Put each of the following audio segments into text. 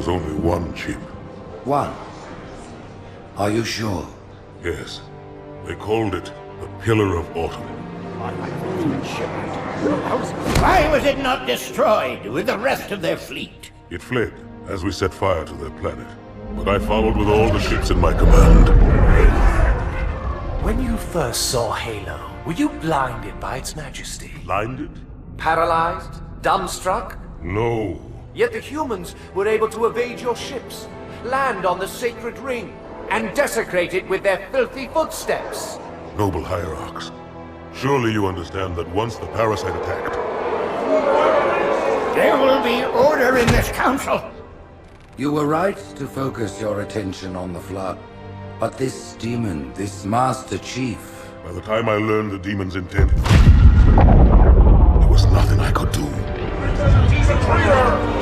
was only one chip. One? Are you sure? Yes. They called it the Pillar of Autumn. Why was it not destroyed with the rest of their fleet? It fled as we set fire to their planet. But I followed with all the ships in my command. When you first saw Halo, were you blinded by its majesty? Blinded? Paralyzed? Dumbstruck? No. Yet the humans were able to evade your ships, land on the sacred ring, and desecrate it with their filthy footsteps. Noble hierarchs, surely you understand that once the parasite attacked... There will be order in this council. You were right to focus your attention on the Flood. But this demon, this Master Chief... By the time I learned the demon's intent, there was nothing I could do. He's a traitor!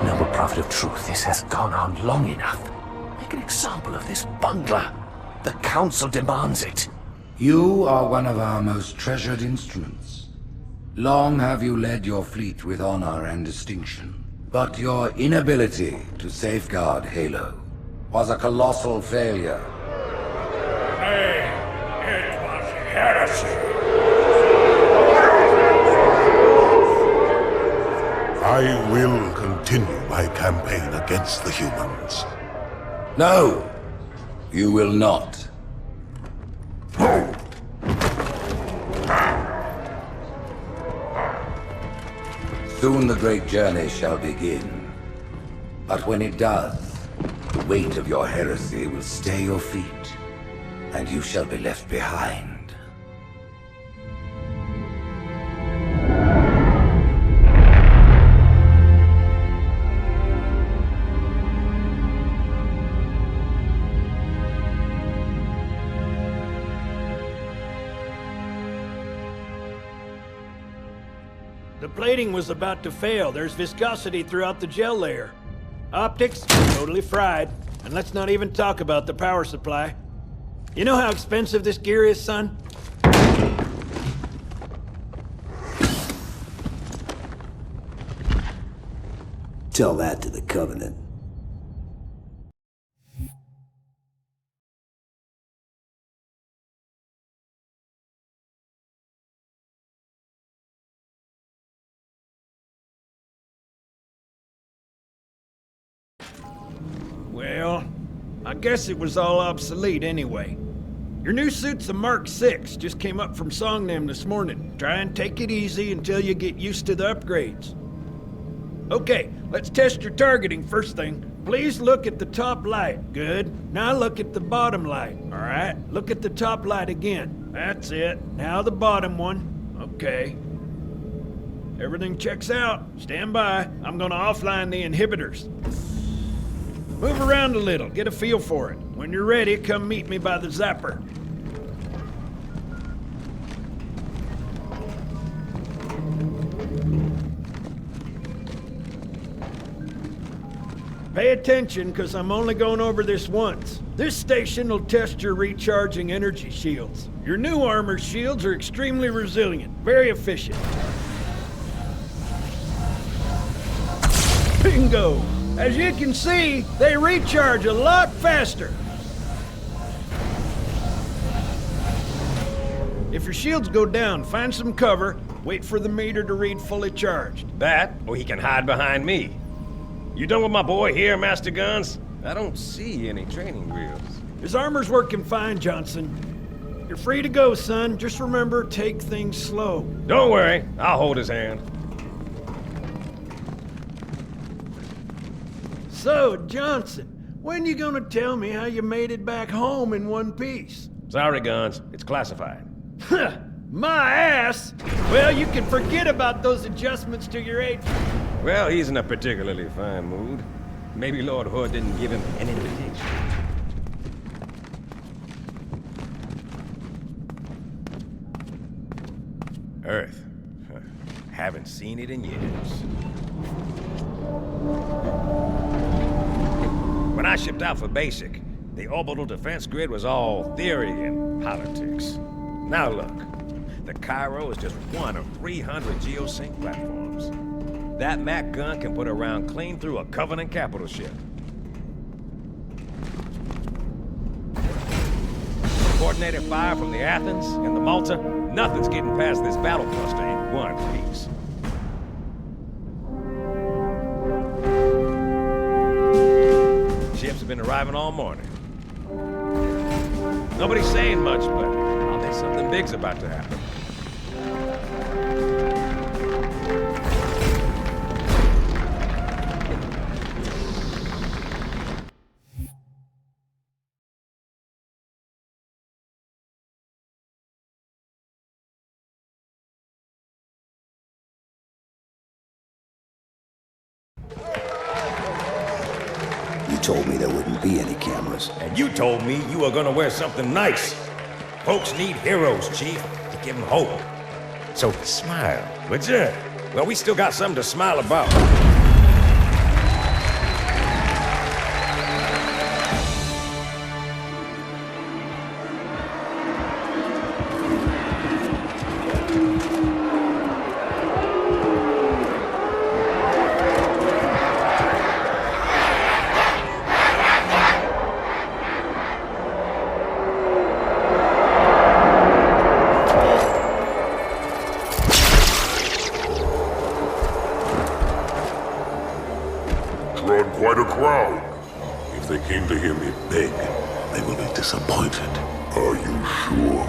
Noble prophet of truth, this has gone on long enough. Make an example of this bungler. The council demands it. You are one of our most treasured instruments. Long have you led your fleet with honor and distinction. But your inability to safeguard Halo was a colossal failure. Hey, it was heresy. I will continue my campaign against the humans. No, you will not. Soon the great journey shall begin. But when it does, the weight of your heresy will stay your feet, and you shall be left behind. The plating was about to fail. There's viscosity throughout the gel layer. Optics, totally fried. And let's not even talk about the power supply. You know how expensive this gear is, son? Tell that to the Covenant. Well, I guess it was all obsolete anyway. Your new suit's a Mark 6, just came up from Songnam this morning. Try and take it easy until you get used to the upgrades. Okay, let's test your targeting first thing. Please look at the top light. Good. Now look at the bottom light. All right, look at the top light again. That's it. Now the bottom one. Okay. Everything checks out. Stand by. I'm gonna offline the inhibitors. Move around a little, get a feel for it. When you're ready, come meet me by the zapper. Pay attention, because I'm only going over this once. This station will test your recharging energy shields. Your new armor shields are extremely resilient, very efficient. Bingo! As you can see, they recharge a lot faster. If your shields go down, find some cover, wait for the meter to read fully charged. That, or he can hide behind me. You done with my boy here, Master Guns? I don't see any training wheels. His armor's working fine, Johnson. You're free to go, son. Just remember, take things slow. Don't worry, I'll hold his hand. So, Johnson, when you gonna tell me how you made it back home in one piece? Sorry, Guns. It's classified. My ass! Well, you can forget about those adjustments to your agent. Well, he's in a particularly fine mood. Maybe Lord Hood didn't give him an invitation. Earth. Haven't seen it in years. When I shipped out for basic, the orbital defense grid was all theory and politics. Now look, the Cairo is just one of 300 geosync platforms. That Mac gun can put a round clean through a Covenant capital ship. Coordinated fire from the Athens and the Malta. Nothing's getting past this battle cluster in one piece. Ships have been arriving all morning. Nobody's saying much, but I'll bet something big's about to happen. You told me there wouldn't be any cameras. And you told me you were gonna wear something nice. Folks need heroes, Chief, to give them hope. So smile, would you? Well, we still got something to smile about. Drawn quite a crowd. If they came to hear me beg, they will be disappointed. Are you sure?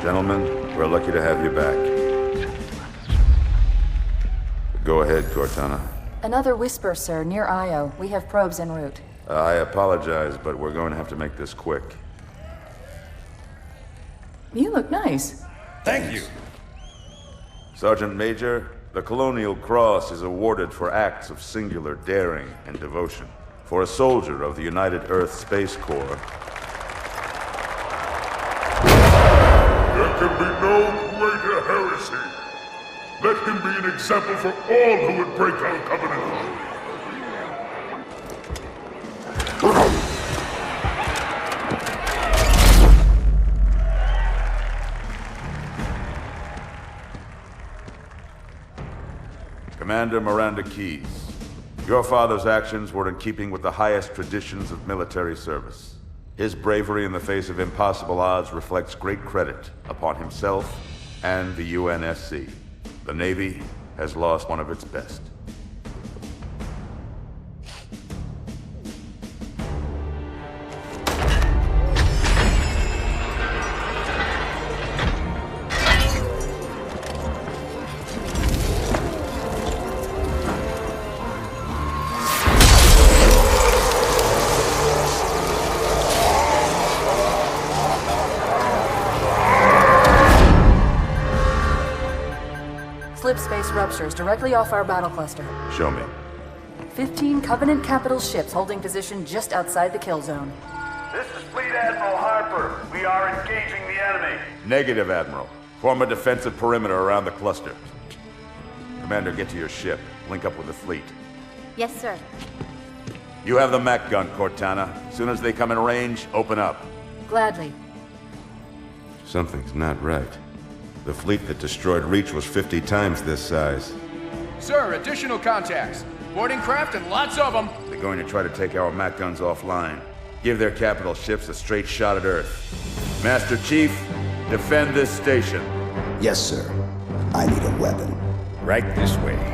Gentlemen, we're lucky to have you back. Go ahead, Cortana. Another whisper, sir, near Io. We have probes en route. I apologize, but we're going to have to make this quick. You look nice. Thank you. Sergeant Major, the Colonial Cross is awarded for acts of singular daring and devotion. For a soldier of the United Earth Space Corps. There can be no greater heresy. Let him be an example for all who would break our covenant. Commander Miranda Keyes, your father's actions were in keeping with the highest traditions of military service. His bravery in the face of impossible odds reflects great credit upon himself and the UNSC. The Navy has lost one of its best. Slip space ruptures directly off our battle cluster. Show me. 15 Covenant capital ships holding position just outside the kill zone. This is Fleet Admiral Harper. We are engaging the enemy. Negative, Admiral. Form a defensive perimeter around the cluster. Commander, get to your ship. Link up with the fleet. Yes, sir. You have the Mac gun, Cortana. As soon as they come in range, open up. Gladly. Something's not right. The fleet that destroyed Reach was 50 times this size. Sir, additional contacts. Boarding craft and lots of them. They're going to try to take our Mac guns offline. Give their capital ships a straight shot at Earth. Master Chief, defend this station. Yes, sir. I need a weapon. Right this way.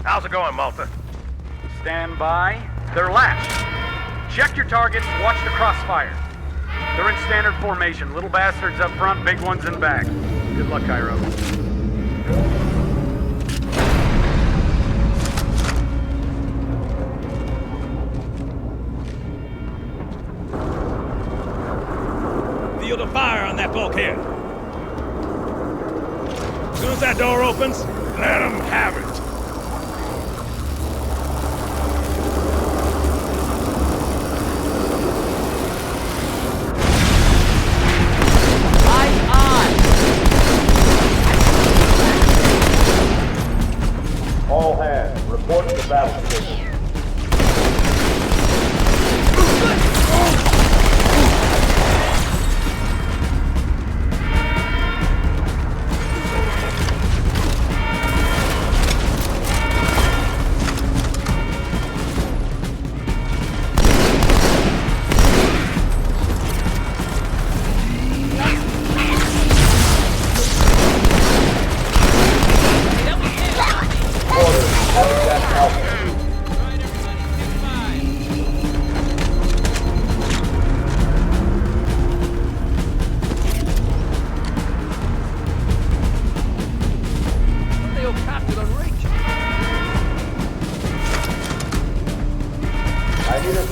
How's it going, Malta? Stand by. They're latched. Check your targets, watch the crossfire. They're in standard formation. Little bastards up front, big ones in back. Good luck, Cairo. Feel the fire on that bulkhead. As soon as that door opens, let them have it. All hands, report to the battle station.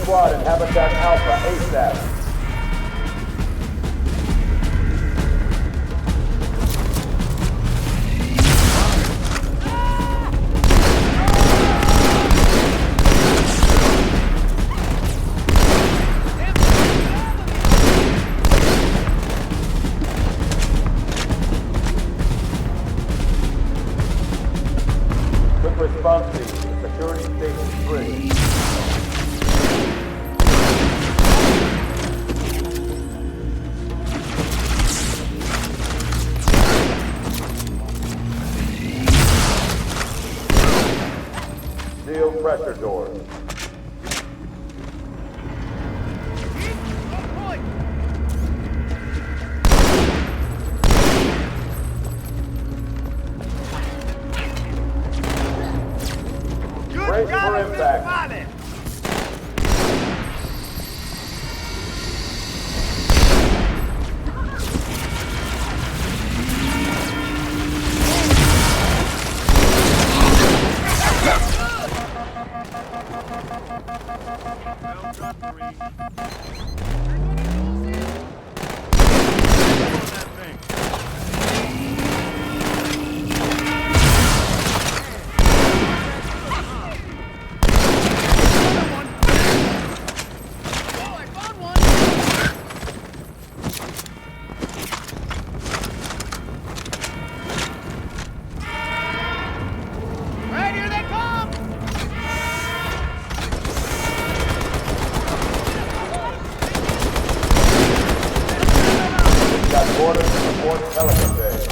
Squad and Habitat Alpha ASAP. Quick response team to Security Station 3. Seal pressure doors. Brace for impact. Orders to report telepathy.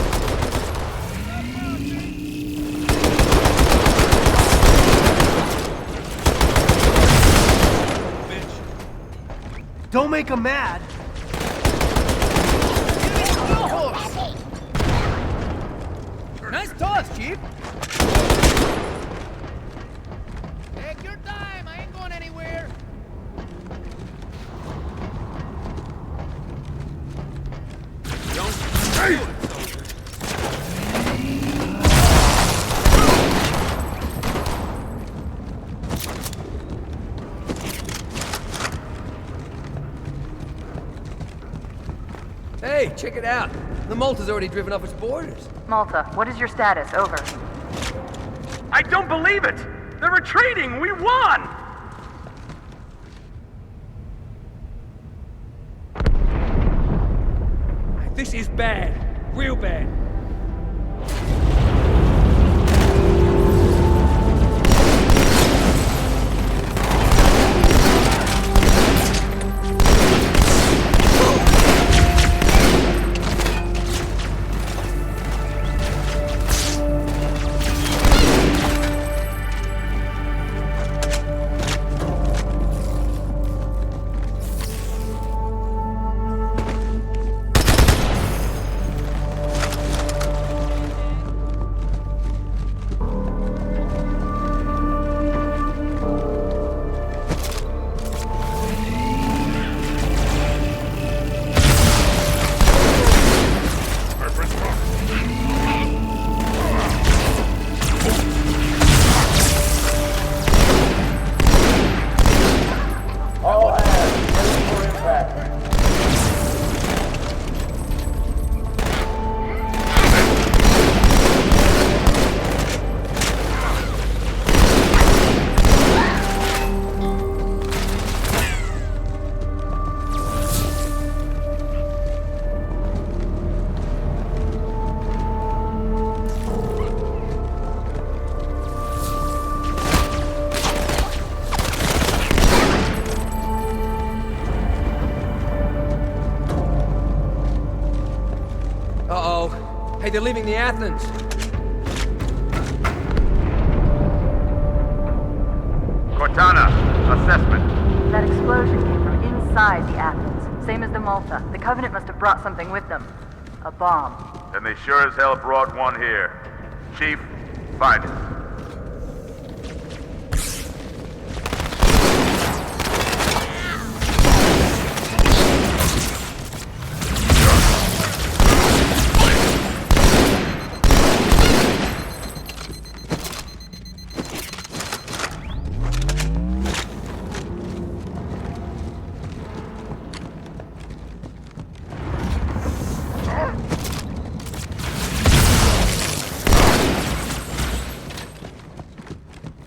Don't make him mad. Nice toss, Chief. Take your time. I ain't going anywhere. Hey, check it out. The Malta's already driven off its borders. Malta, what is your status? Over. I don't believe it! They're retreating! We won! This is bad. Real bad. Hey, they're leaving the Athens. Cortana, assessment. That explosion came from inside the Athens. Same as the Malta. The Covenant must have brought something with them. A bomb. And they sure as hell brought one here. Chief, find it.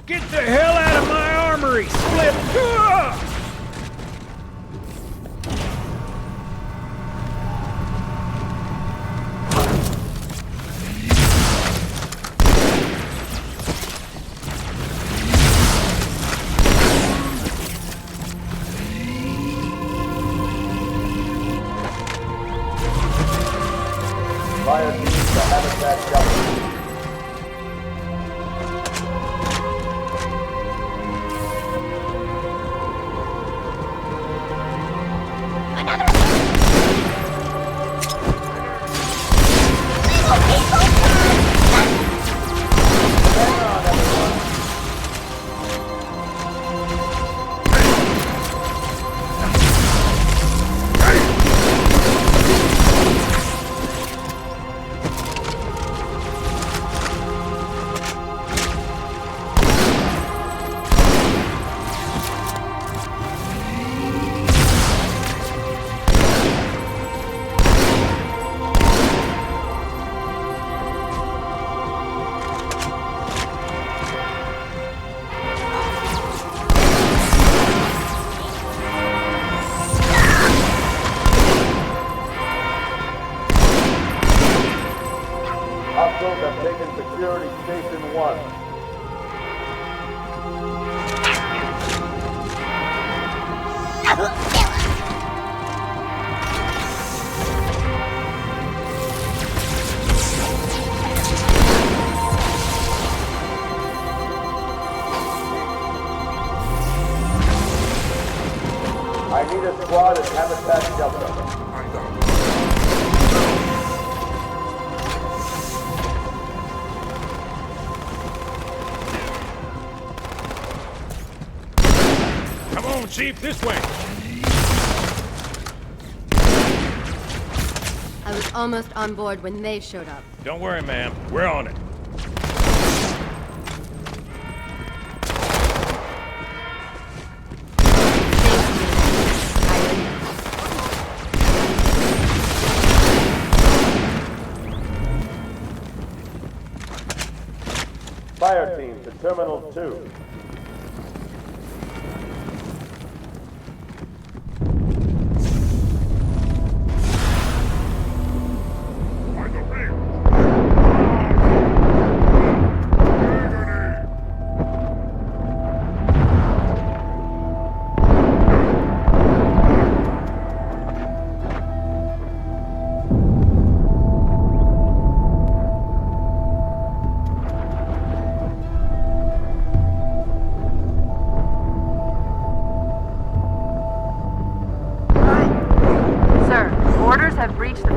Get the hell out of my armory, Split! Fire team to habitat shelter. Hostiles have taken Security Station 1. I need a squad at habitat shelter. Come on, Chief, this way. I was almost on board when they showed up. Don't worry, ma'am. We're on it. Fire team to Terminal 2.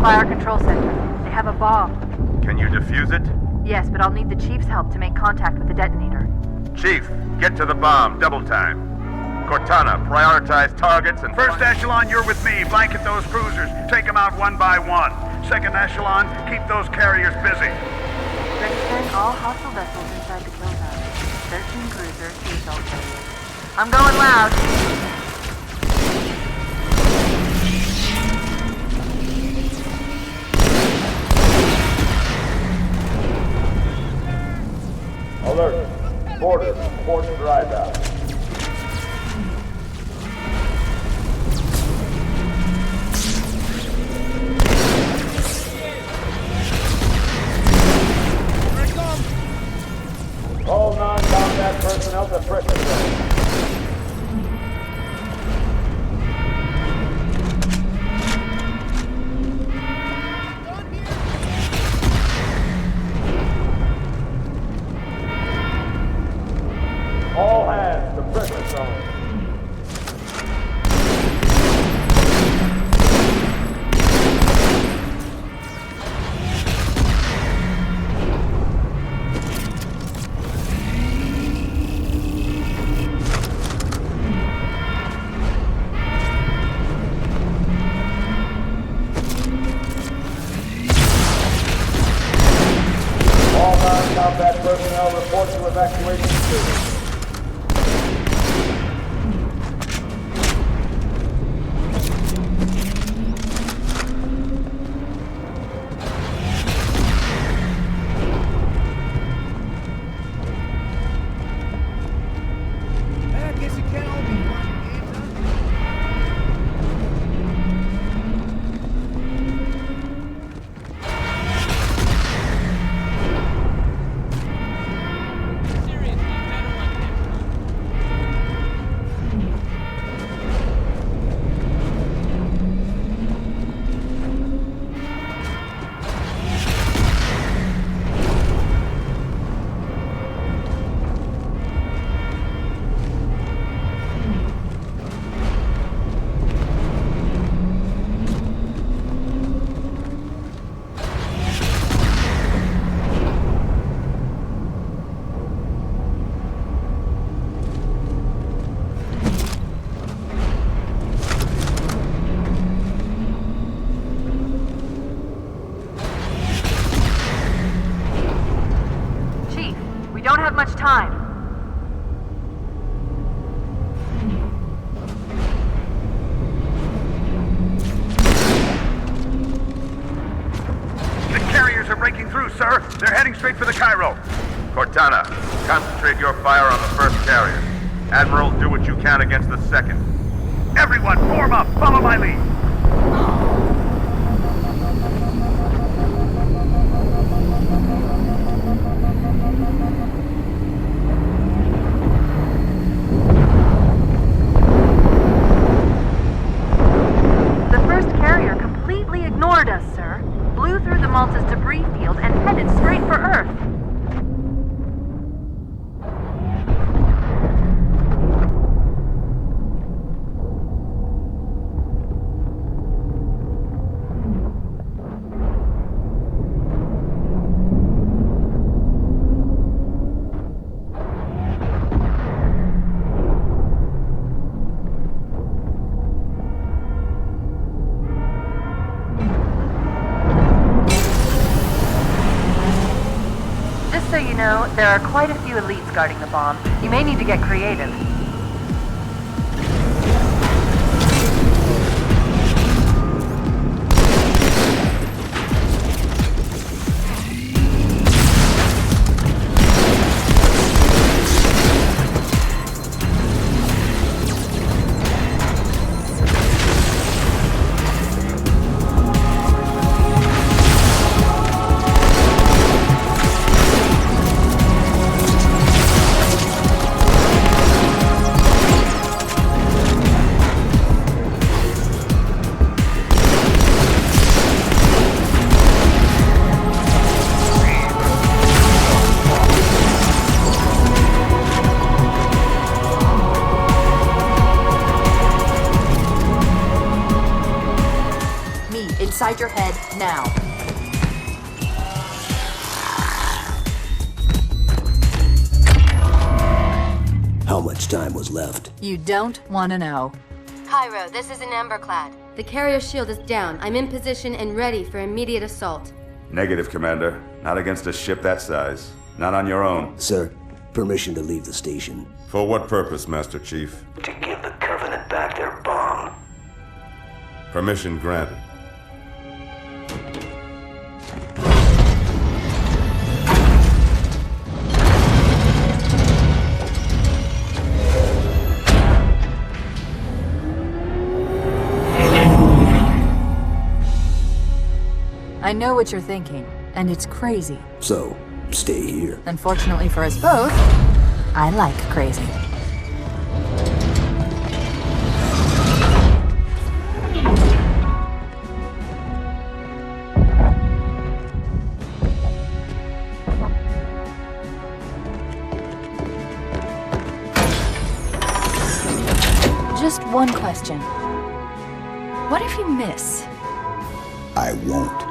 Fire control center. They have a bomb. Can you defuse it? Yes, but I'll need the Chief's help to make contact with the detonator. Chief, get to the bomb, double time. Cortana, prioritize targets and... First echelon, you're with me. Blanket those cruisers. Take them out one by one. Second echelon, keep those carriers busy. Registering all hostile vessels inside the kill zone. 13 cruisers, 2 assault carriers. I'm going loud. Alert. Boarders, port drive out. All non-combat personnel to pressure zone. Combat personnel report to evacuation station. Time. The carriers are breaking through, sir. They're heading straight for the Cairo. Cortana, concentrate your fire on the first carrier. Admiral, do what you can against the second. Everyone, form up. Follow my lead. Ignored us, sir. Blew through the Malta's debris field and headed straight for Earth. So you know, there are quite a few elites guarding the bomb. You may need to get creative. Inside your head, now. How much time was left? You don't want to know. Cairo, this is an Emberclad. The carrier shield is down. I'm in position and ready for immediate assault. Negative, Commander. Not against a ship that size. Not on your own. Sir, permission to leave the station. For what purpose, Master Chief? To give the Covenant back their bomb. Permission granted. I know what you're thinking, and it's crazy. So, stay here. Unfortunately for us both, I like crazy. Just one question. What if you miss? I won't.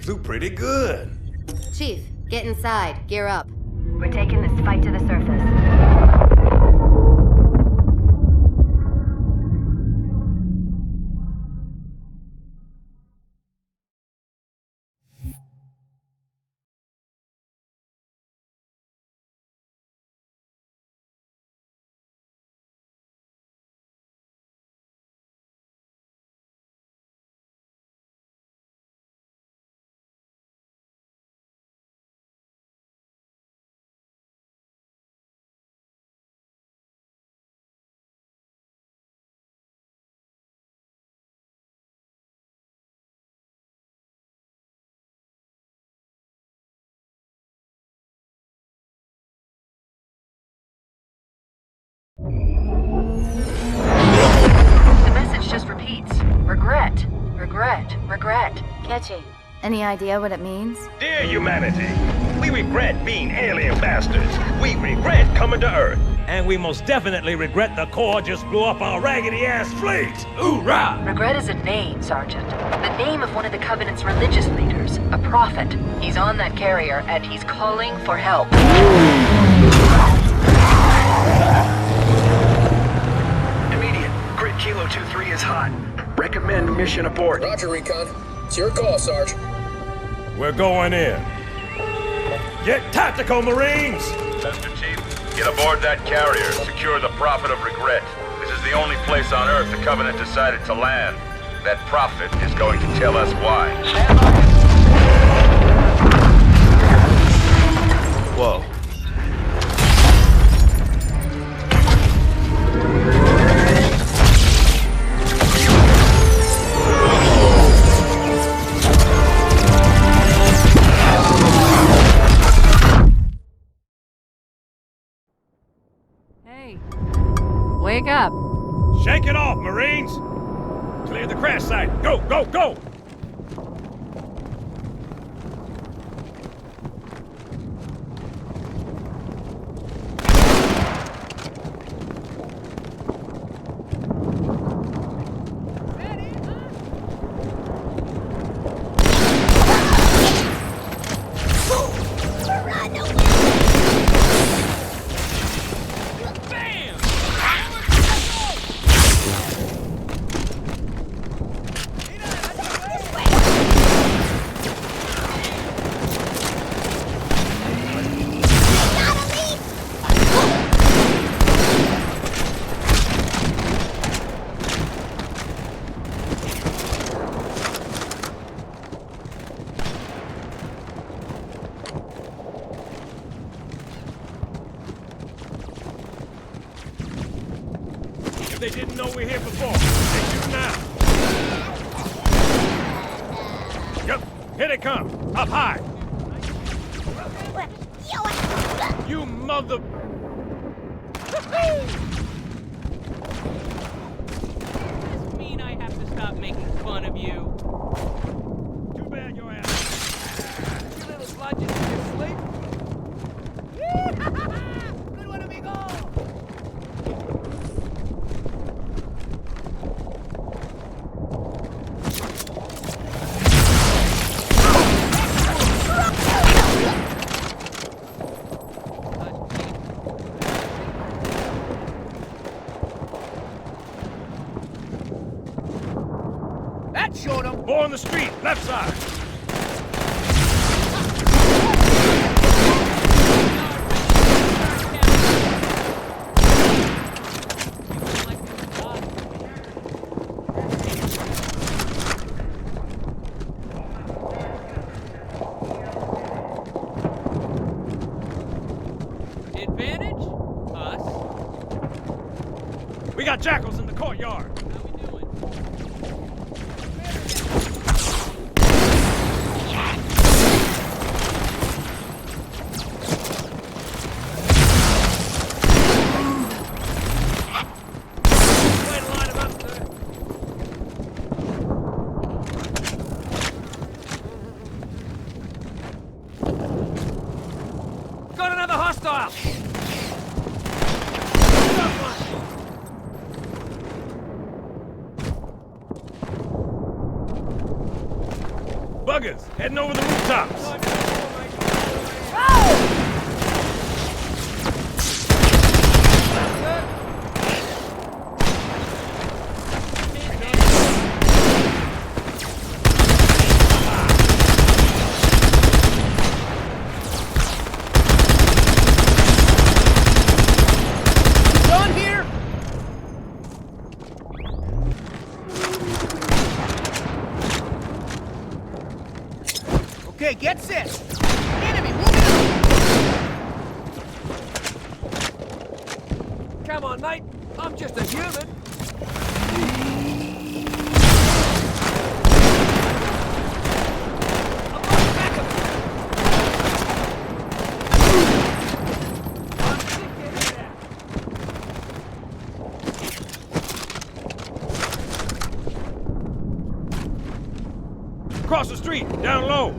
flew pretty good. Chief, get inside. Gear up. We're taking this fight to the surface. The message just repeats. Regret. Regret. Regret. Catchy. Any idea what it means? Dear humanity, we regret being alien bastards. We regret coming to Earth. And we most definitely regret the Corps just blew up our raggedy-ass fleet. Hoorah! Regret is a name, Sergeant. The name of one of the Covenant's religious leaders. A prophet. He's on that carrier, and he's calling for help. Immediate. Grid Kilo 2-3 is hot. Recommend mission abort. Roger, Recon. It's your call, Sarge. We're going in. Get tactical, Marines! Mr. Chief, get aboard that carrier. Secure the Prophet of Regret. This is the only place on Earth the Covenant decided to land. That Prophet is going to tell us why. Whoa. Hey, wake up. Shake it off, Marines! Clear the crash site. Go, go, go! They didn't know we're here before. They do now. Yep, here they come. Up high. You mother... Does this mean I have to stop making fun of you? Too bad your ass. You little sludges in your sleep? Good one, amigo! That showed him. More on the street, left side. Advantage? Us? We got jackals in the courtyard. Got another hostile! Buggers, heading over the rooftops. Okay, get set! Enemy moving up! Come on, mate. I'm just a human. Across the street, down low.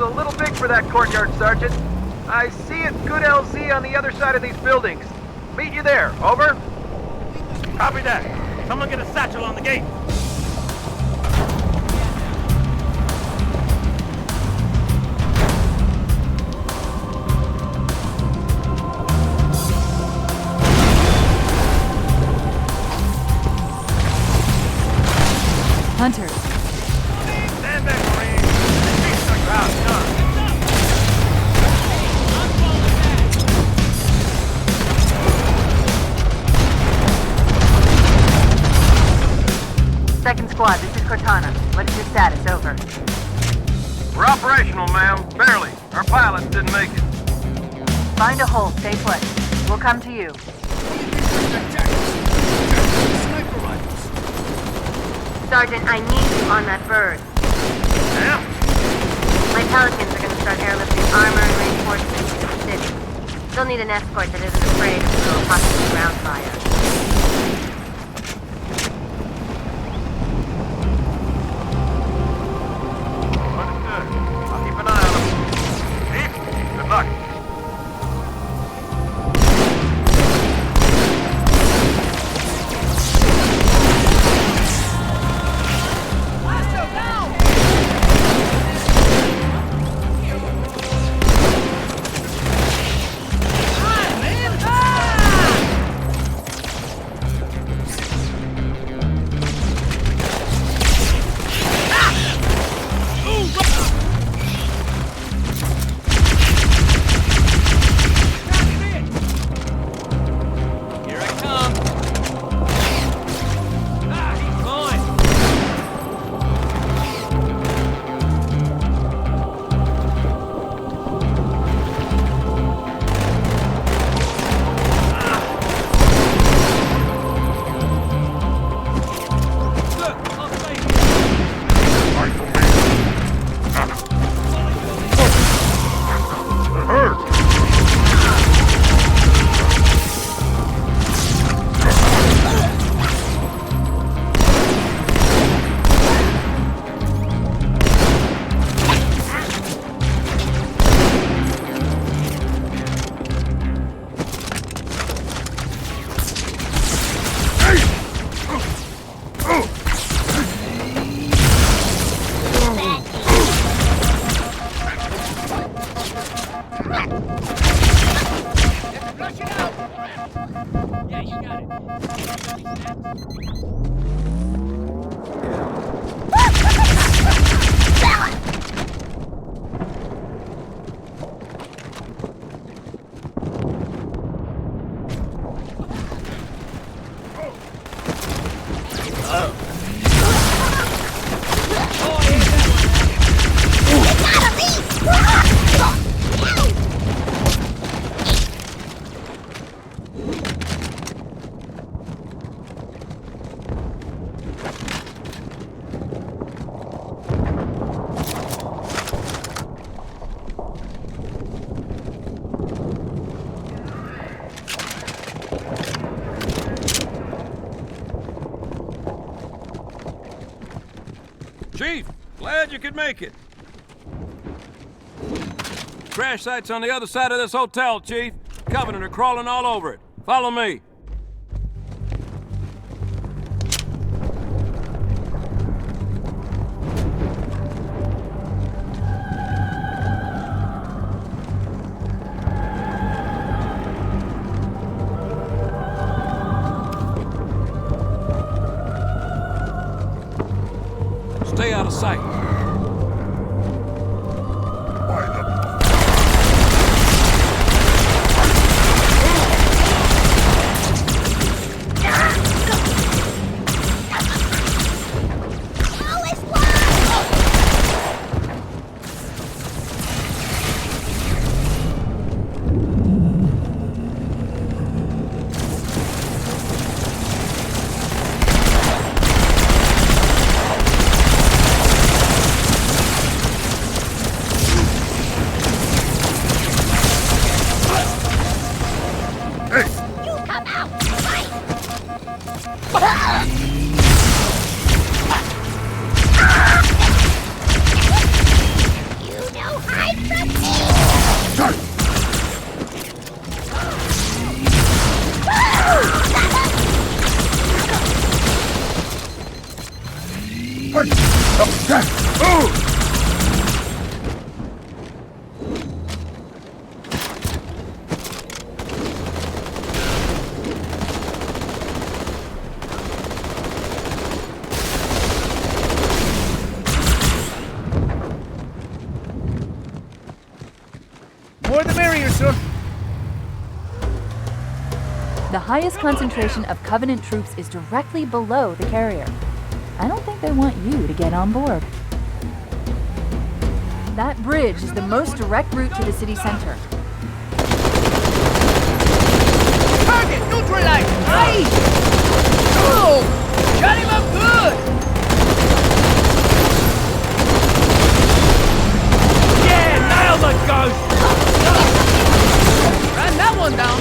A little big for that courtyard, Sergeant. I see a good LZ on the other side of these buildings. Meet you there. Over. Copy that. Someone get a satchel on the gate. Hunter. Stand back, Marine. Keep the crowd done. Second squad, this is Cortana. What is your status? Over. We're operational, ma'am. Barely. Our pilots didn't make it. Find a hole. Stay put. We'll come to you. Sergeant, I need you on that bird. Yeah? My Pelicans are going to start airlifting armor and reinforcements into the city. Still need an escort that isn't afraid of a little hostile ground fire. I'll keep an eye on them. Chief, good luck. Chief, glad you could make it. Crash site's on the other side of this hotel, Chief. Covenant are crawling all over it. Follow me. Stay out of sight. More the merrier, sir. The highest concentration of Covenant troops is directly below the carrier. I don't think they want you to get on board. That bridge is the most direct route to the city center. Target neutralized! Aye! Oh! Shot him up good! Yeah, nailed the ghost! Ran that one down.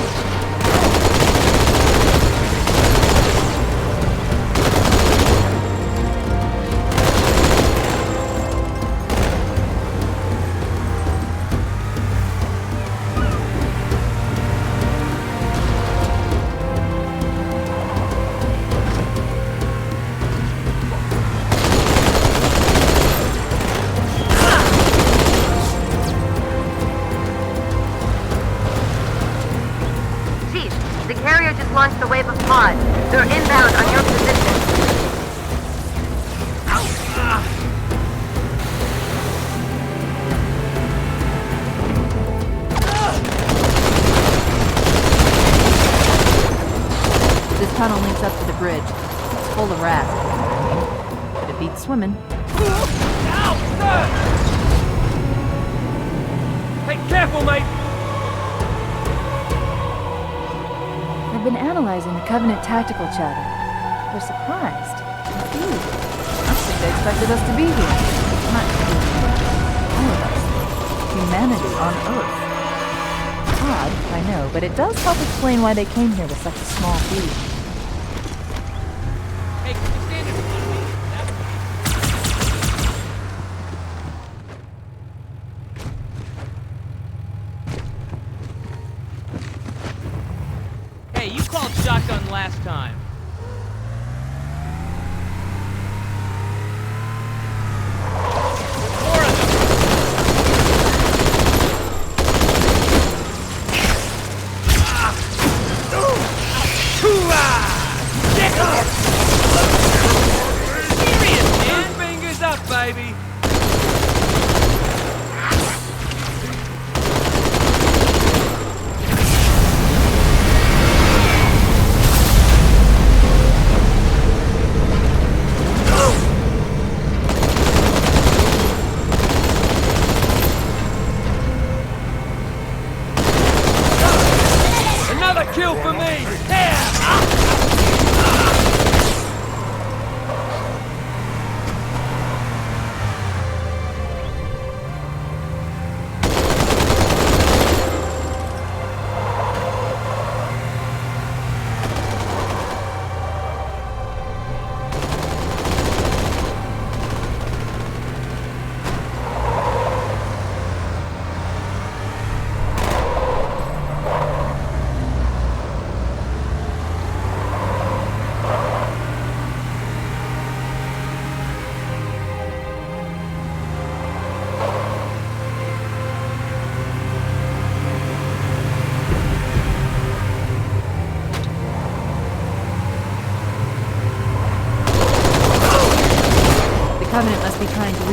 Launched a wave of pods. They're inbound on your position. This tunnel links up to the bridge. It's full of rats. But it beats swimming. Ow, sir! Hey, careful, mate! I've been analyzing the Covenant tactical chatter. They're surprised, confused. I think they expected us to be here. Not you. All of us. Humanity on Earth. Odd, I know, but it does help explain why they came here with such a small fleet. Hey, can you stand in front of me? Hey, you called shotgun last time. More of them. Serious, man. Fingers up, baby. Kill for me!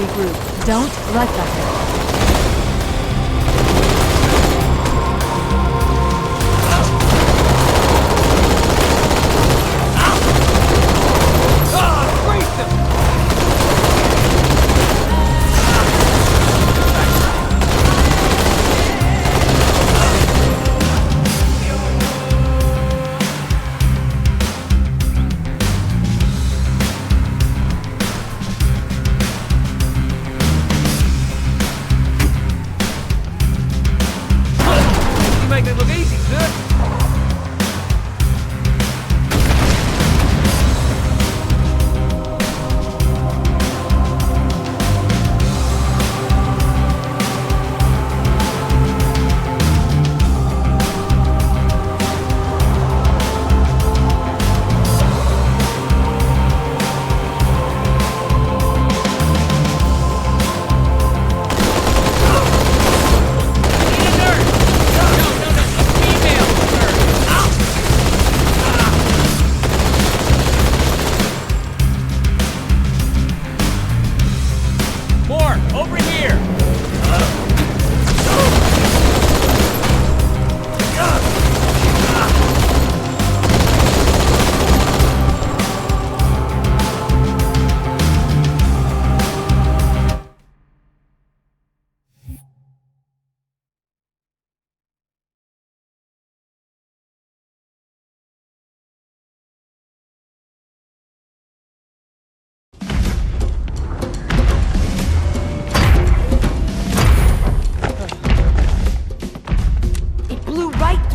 regroup. Don't let them.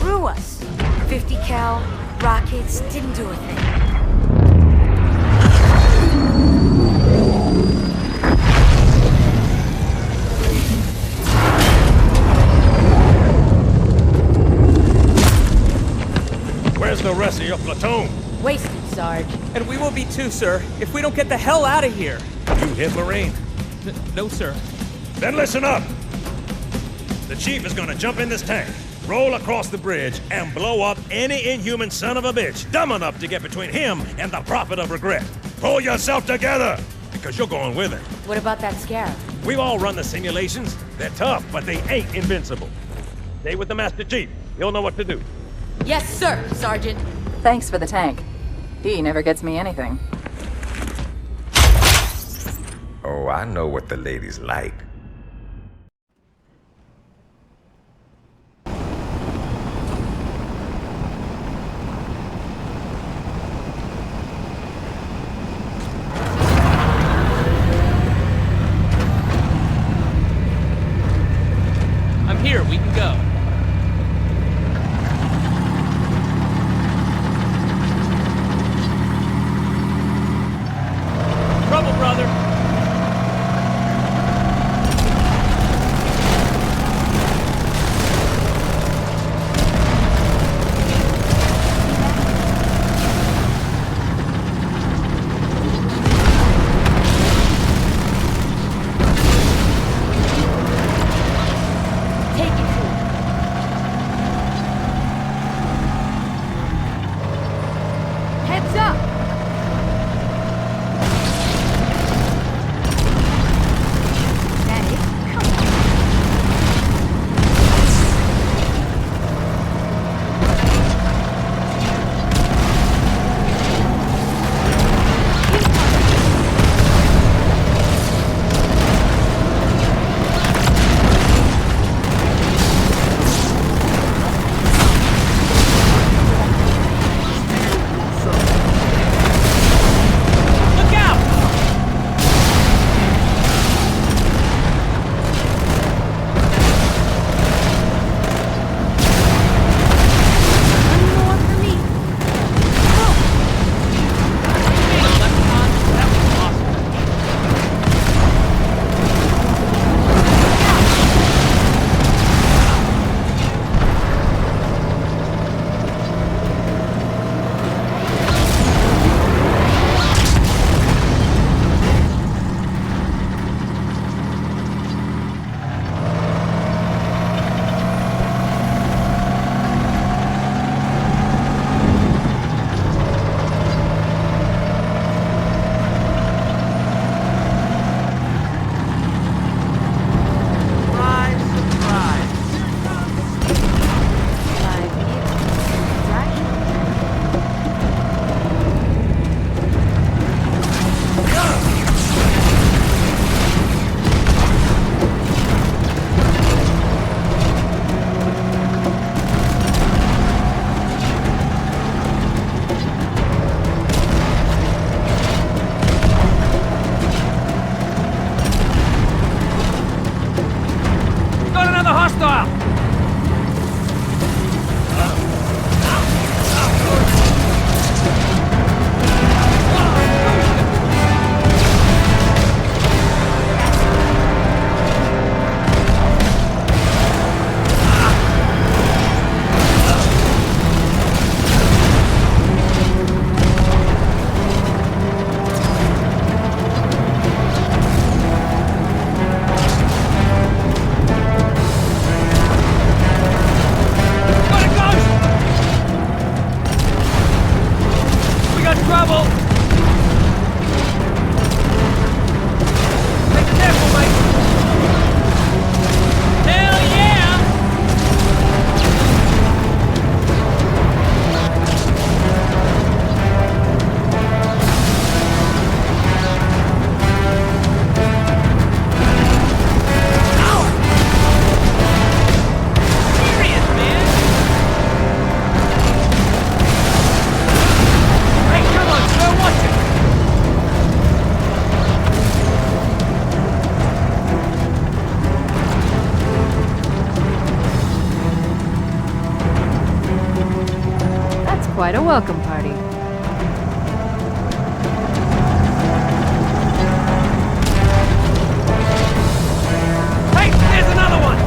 Us. 50 cal, rockets, didn't do a thing. Where's the rest of your platoon? Wasted, Sarge. And we will be too, sir, if we don't get the hell out of here. You hit Marine? No, sir. Then listen up! The chief is gonna jump in this tank, roll across the bridge, and blow up any inhuman son of a bitch dumb enough to get between him and the prophet of regret. Pull yourself together, because you're going with it. What about that scarab? We've all run the simulations. They're tough, but they ain't invincible. Stay with the Master Chief. He'll know what to do. Yes, sir, Sergeant. Thanks for the tank. He never gets me anything. Oh, I know what the ladies like. I'm here, we can go. Trouble, brother. quite a welcome party. Hey, there's another one!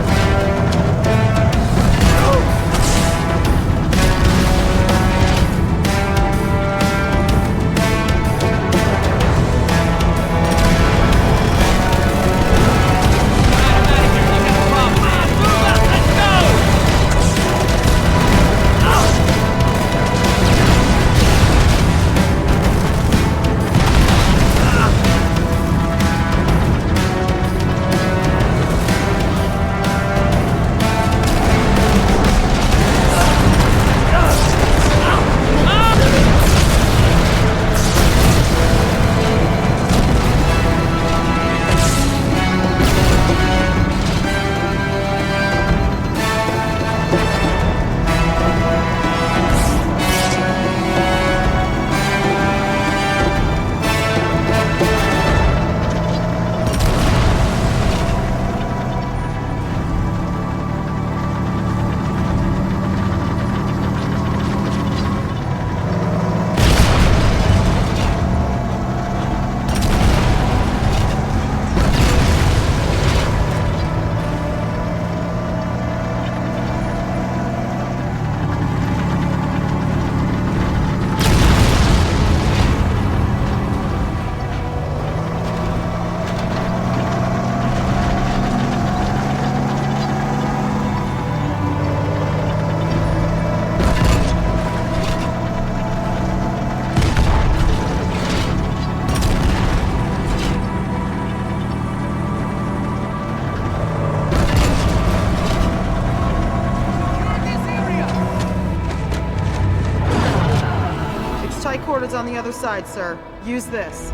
Quarters on the other side, sir. Use this.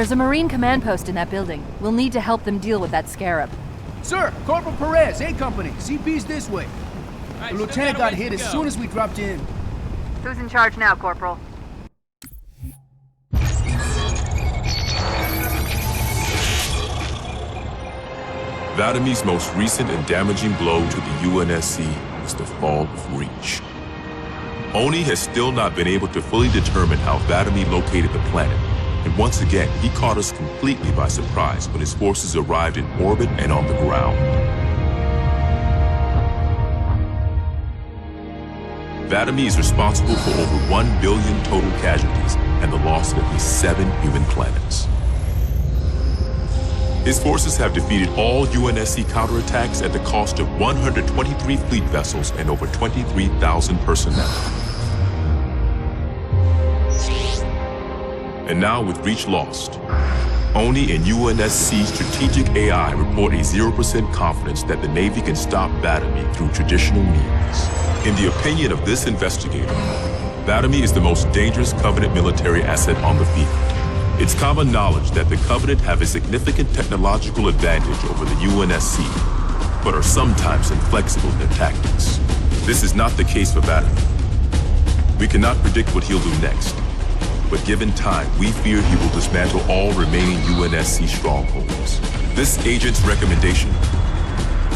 There's a Marine command post in that building. We'll need to help them deal with that scarab. Sir, Corporal Perez, A Company. CP's this way. The lieutenant got hit as soon as we dropped in. Who's in charge now, Corporal? Vadamy's most recent and damaging blow to the UNSC was the fall of Reach. Oni has still not been able to fully determine how Vadamy located the planet, and once again, he caught us completely by surprise when his forces arrived in orbit and on the ground. Vadamy is responsible for over 1 billion total casualties and the loss of at least 7 human planets. His forces have defeated all UNSC counterattacks at the cost of 123 fleet vessels and over 23,000 personnel. And now with Reach lost, Oni and UNSC strategic AI report a 0% confidence that the Navy can stop Vadamy through traditional means. In the opinion of this investigator, Vadamy is the most dangerous Covenant military asset on the field. It's common knowledge that the Covenant have a significant technological advantage over the UNSC, but are sometimes inflexible in their tactics. This is not the case for Vadamy. We cannot predict what he'll do next, but given time, we fear he will dismantle all remaining UNSC strongholds. This agent's recommendation: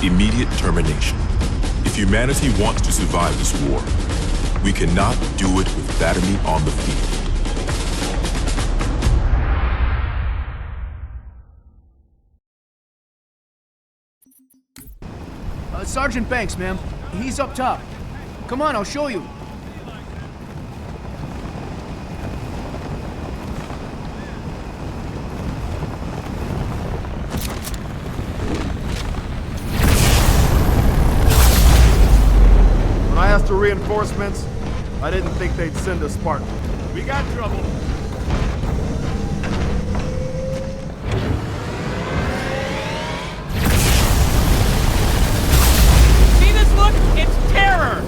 immediate termination. If humanity wants to survive this war, we cannot do it with Vadamy on the field. Sergeant Banks, ma'am. He's up top. Come on, I'll show you. When I asked for reinforcements, I didn't think they'd send a Spartan. We got trouble. It's terror!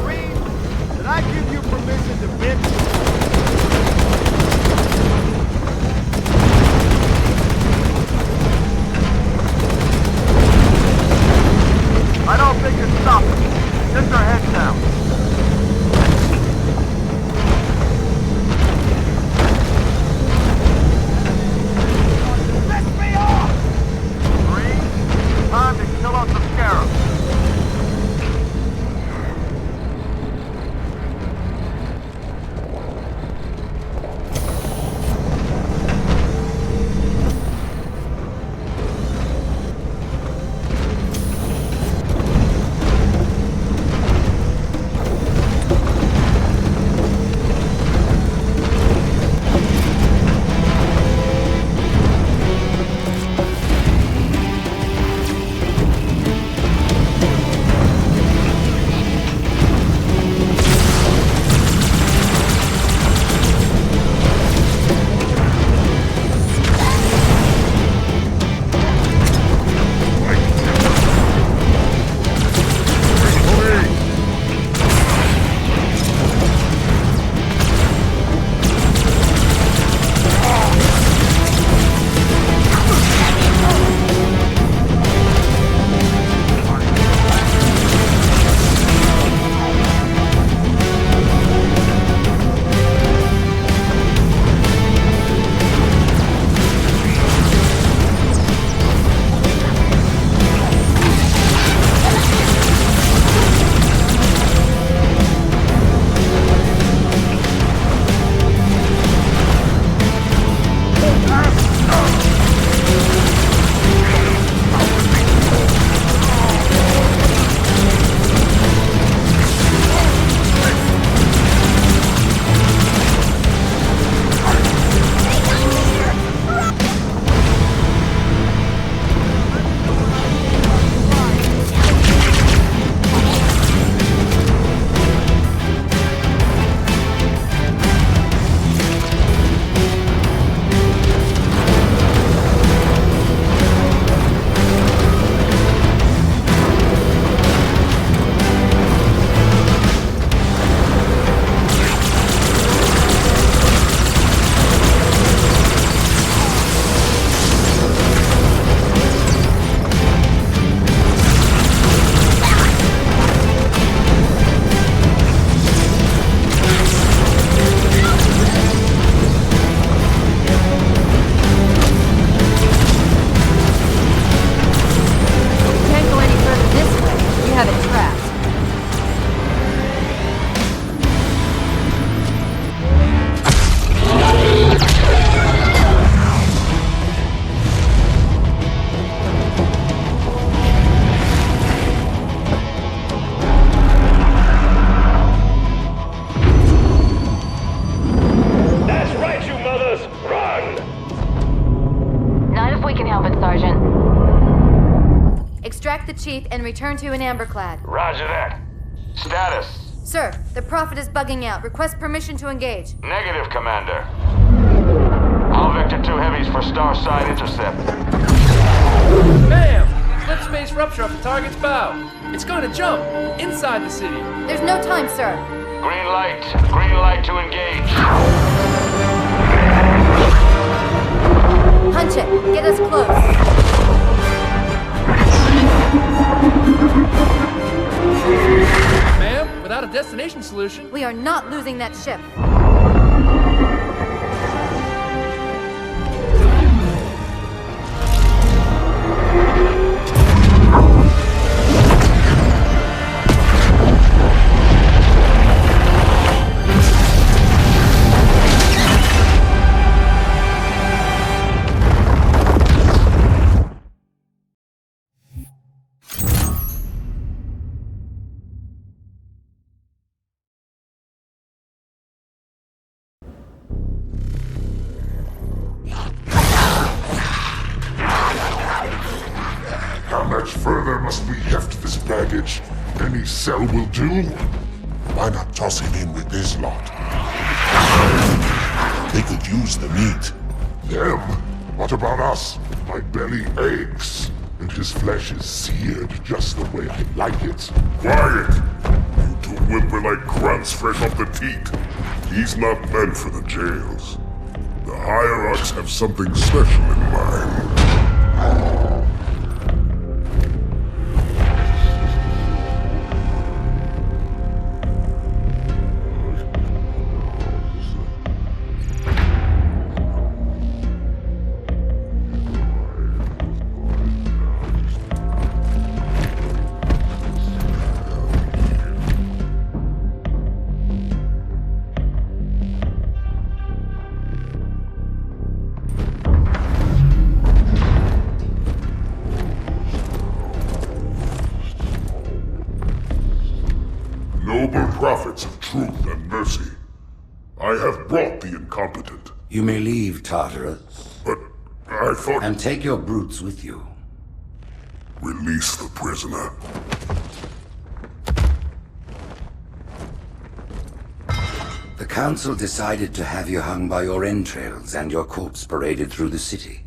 Marine, did I give you permission to bitch? I don't think it's stopping. Get your heads down. Piss me off! Marine, time to kill off the scarab. Chief and return to an amberclad. Roger that. Status? Sir, the Prophet is bugging out. Request permission to engage. Negative, Commander. I'll vector 2 heavies for Starside intercept. Bam! Slip space rupture off the target's bow. It's going to jump inside the city. There's no time, sir. Green light to engage. Punch it. Get us close. Ma'am, without a destination solution... We are not losing that ship. How much further must we heft this baggage? Any cell will do? Why not toss it in with this lot? They could use the meat. Them? What about us? My belly aches, and his flesh is seared just the way I like it. Quiet! You two whimper like grunts fresh off the teat. He's not meant for the jails. The hierarchs have something special in mind. Prophets of truth and mercy, I have brought the incompetent. You may leave, Tartarus. But I thought... And take your brutes with you. Release the prisoner. The Council decided to have you hung by your entrails and your corpse paraded through the city.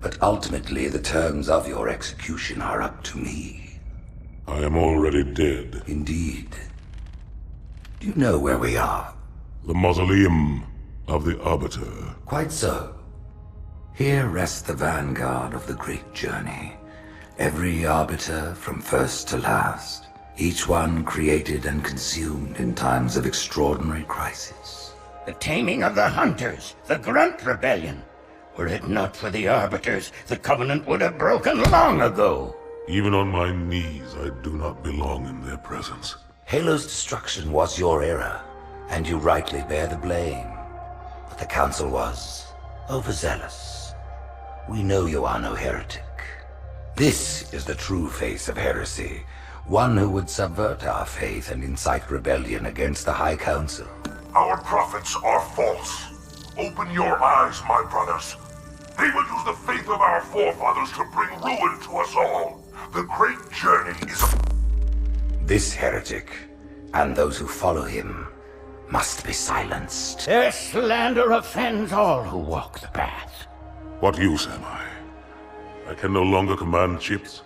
But ultimately, the terms of your execution are up to me. I am already dead. Indeed. Do you know where we are? The mausoleum of the Arbiter. Quite so. Here rests the vanguard of the great journey. Every Arbiter from first to last. Each one created and consumed in times of extraordinary crisis. The taming of the Hunters, the Grunt Rebellion. Were it not for the Arbiters, the Covenant would have broken long ago. Even on my knees, I do not belong in their presence. Halo's destruction was your error, and you rightly bear the blame. But the Council was overzealous. We know you are no heretic. This is the true face of heresy, one who would subvert our faith and incite rebellion against the High Council. Our prophets are false. Open your eyes, my brothers. They will use the faith of our forefathers to bring ruin to us all. The great journey is a... This heretic, and those who follow him, must be silenced. Their slander offends all who walk the path. What use am I? I can no longer command ships,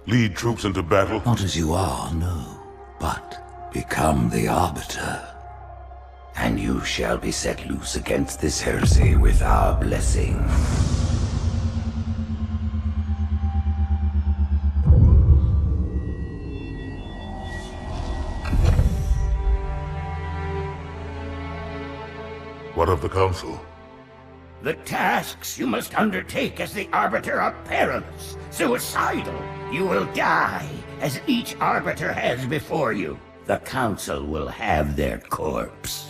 lead troops into battle. Not as you are, no, but become the Arbiter. And you shall be set loose against this heresy with our blessing. What of the Council? The tasks you must undertake as the Arbiter are perilous, suicidal. You will die, as each Arbiter has before you. The Council will have their corpse.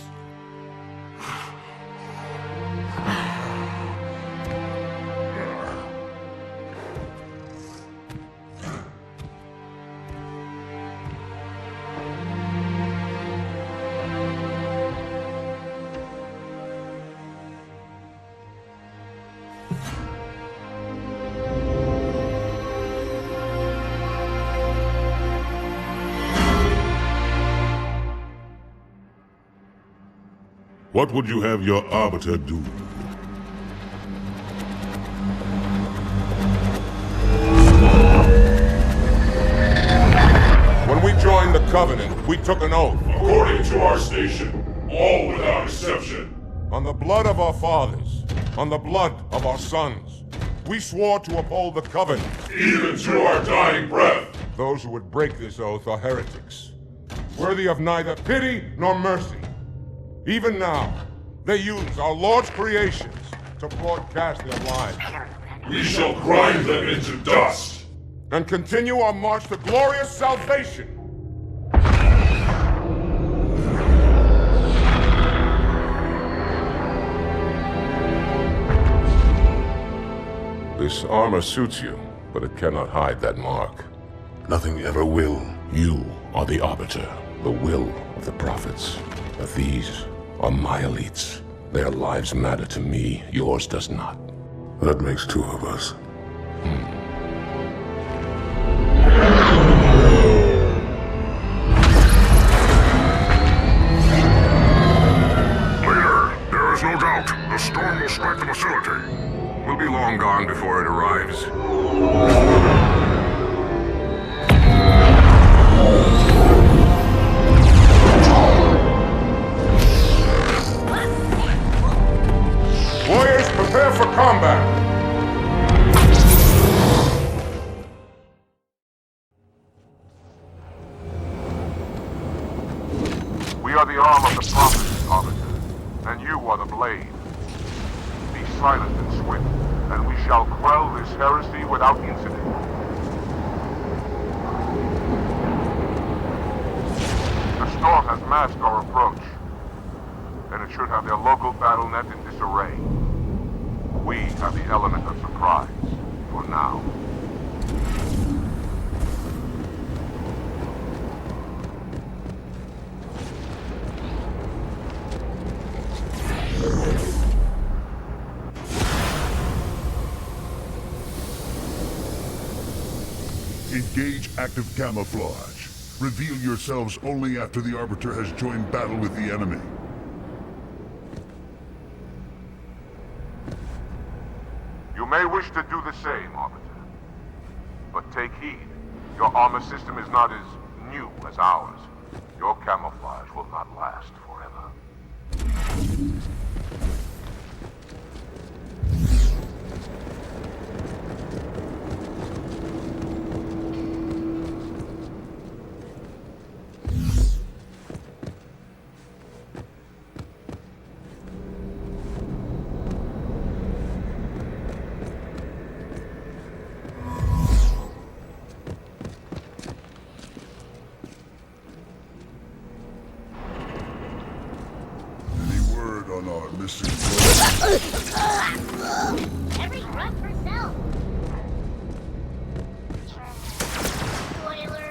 What would you have your Arbiter do? When we joined the Covenant, we took an oath. According to our station, all without exception. On the blood of our fathers, on the blood of our sons, we swore to uphold the Covenant. Even to our dying breath. Those who would break this oath are heretics, worthy of neither pity nor mercy. Even now, they use our Lord's creations to broadcast their lies. We shall grind them into dust. And continue our march to glorious salvation. This armor suits you, but it cannot hide that mark. Nothing ever will. You are the Arbiter, the will of the prophets. But these are my elites. Their lives matter to me, yours does not. That makes two of us. Leader, there is no doubt. The storm will strike the facility. We'll be long gone before it arrives. Warriors, prepare for combat! We are the arm of the prophets, Arbiter, and you are the blade. Be silent and swift, and we shall quell this heresy without incident. The storm has masked our approach, and it should have their local battle net in disarray. We have the element of surprise, for now. Engage active camouflage. Reveal yourselves only after the Arbiter has joined battle with the enemy. You may wish to do the same, Arbiter. But take heed. Your armor system is not as new as ours. Your camouflage will not last forever. On our missing Every grunt herself. Spoiler.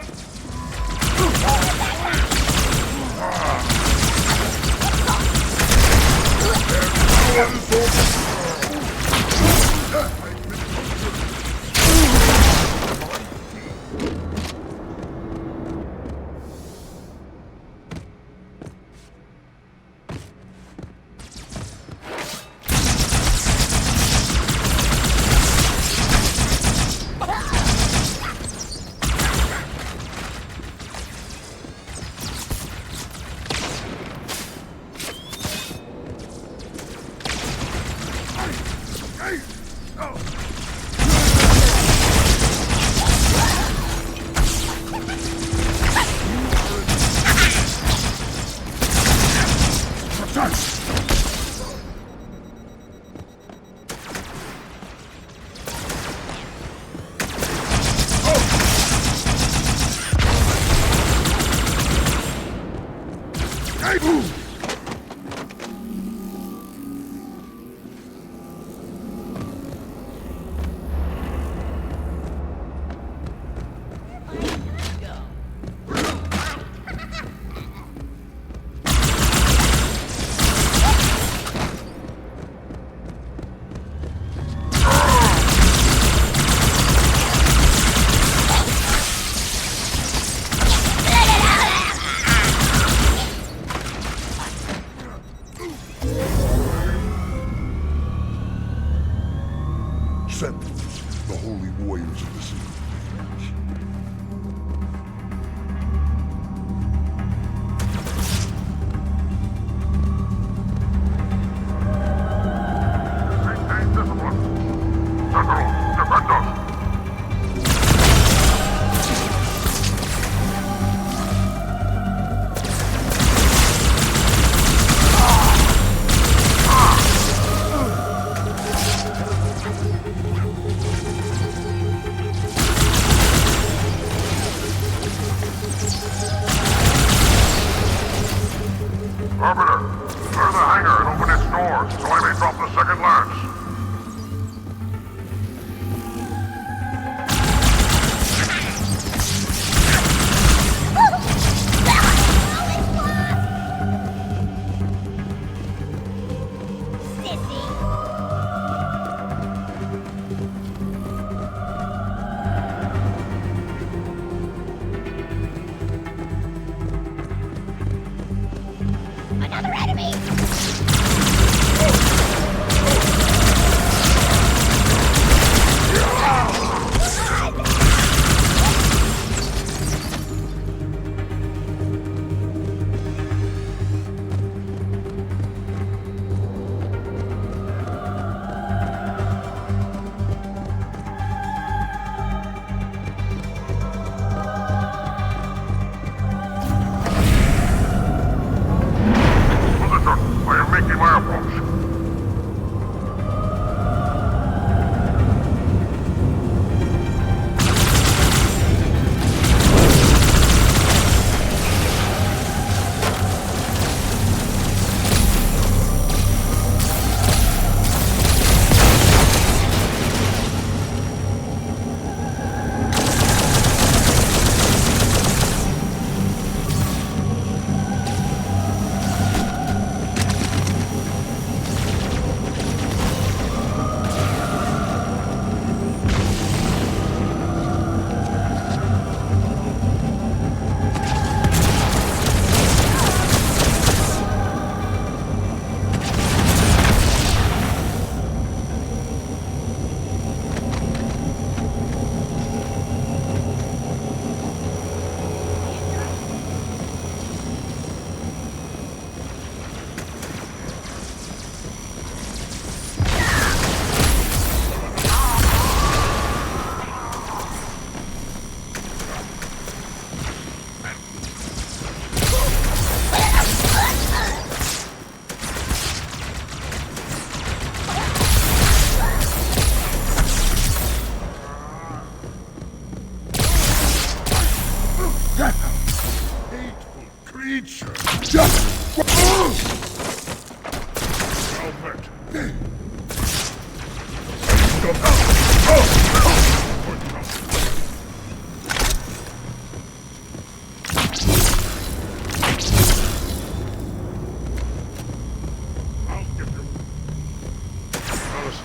Send them, the holy warriors of the sea. Arbiter, clear the hangar and open its doors so I may drop the second lance. Another enemy!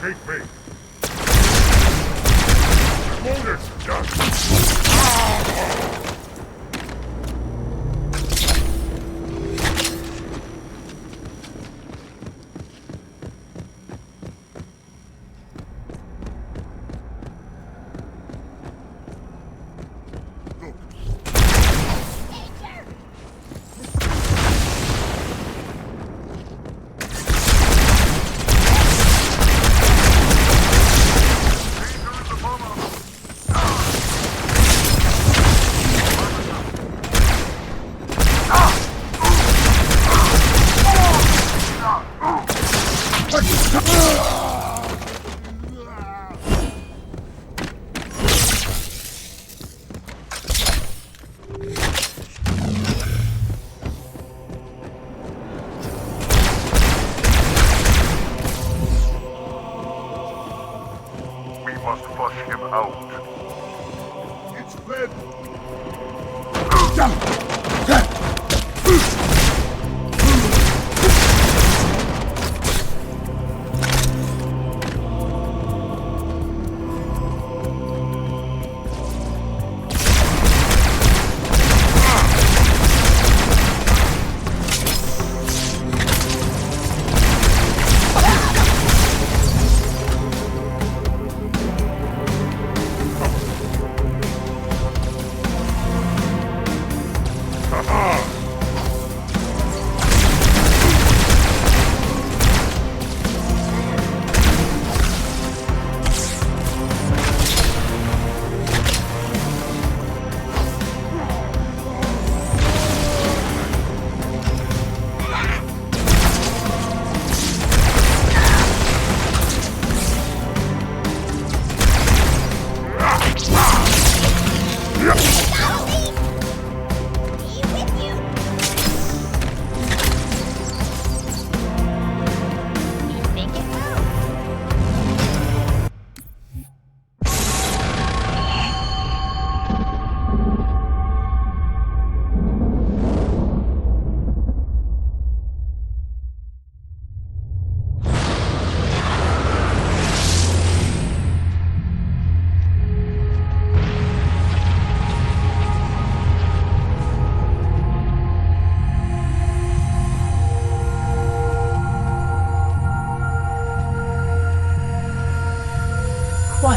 escape me. Hold it, Dust.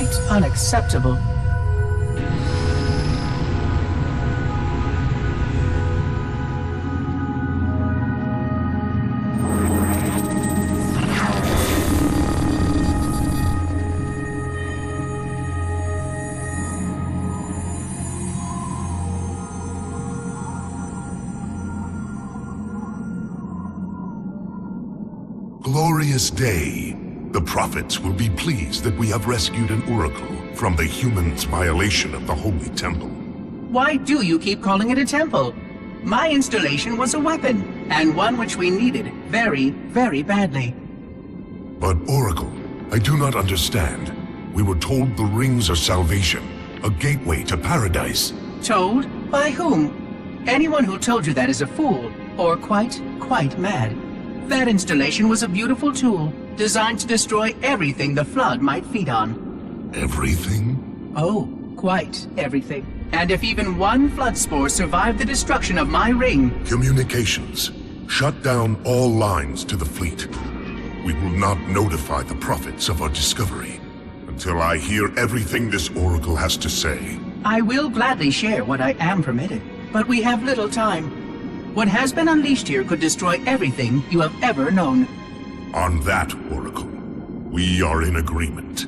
quite unacceptable. Glorious day. The prophets will be pleased that we have rescued an oracle from the humans' violation of the Holy Temple. Why do you keep calling it a temple? My installation was a weapon, and one which we needed very, very badly. But Oracle, I do not understand. We were told the rings are salvation, a gateway to paradise. Told? By whom? Anyone who told you that is a fool, or quite mad. That installation was a beautiful tool, designed to destroy everything the Flood might feed on. Everything? Oh, quite everything. And if even one Flood spore survived the destruction of my ring... Communications. Shut down all lines to the fleet. We will not notify the prophets of our discovery until I hear everything this Oracle has to say. I will gladly share what I am permitted, but we have little time. What has been unleashed here could destroy everything you have ever known. On that, Oracle, we are in agreement.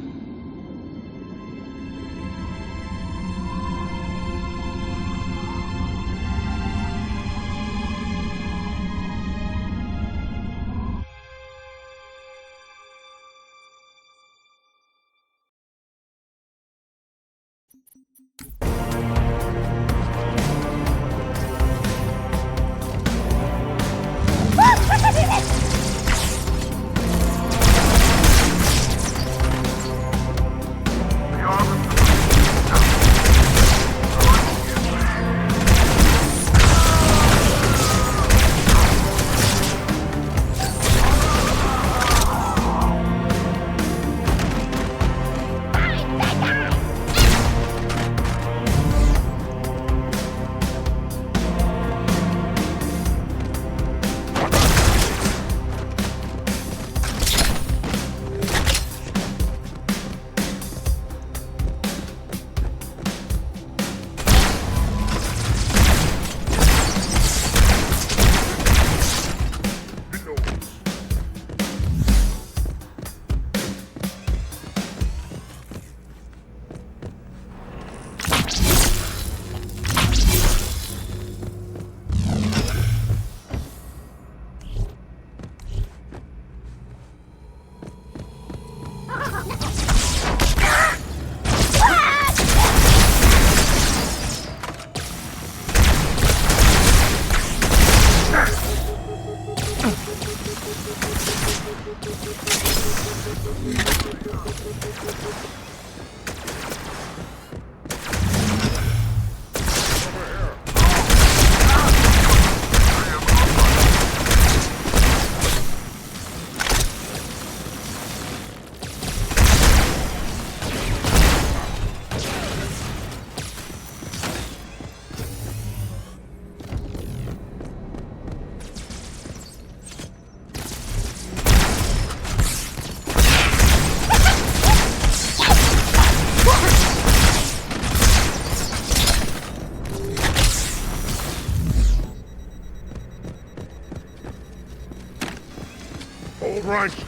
Hold right.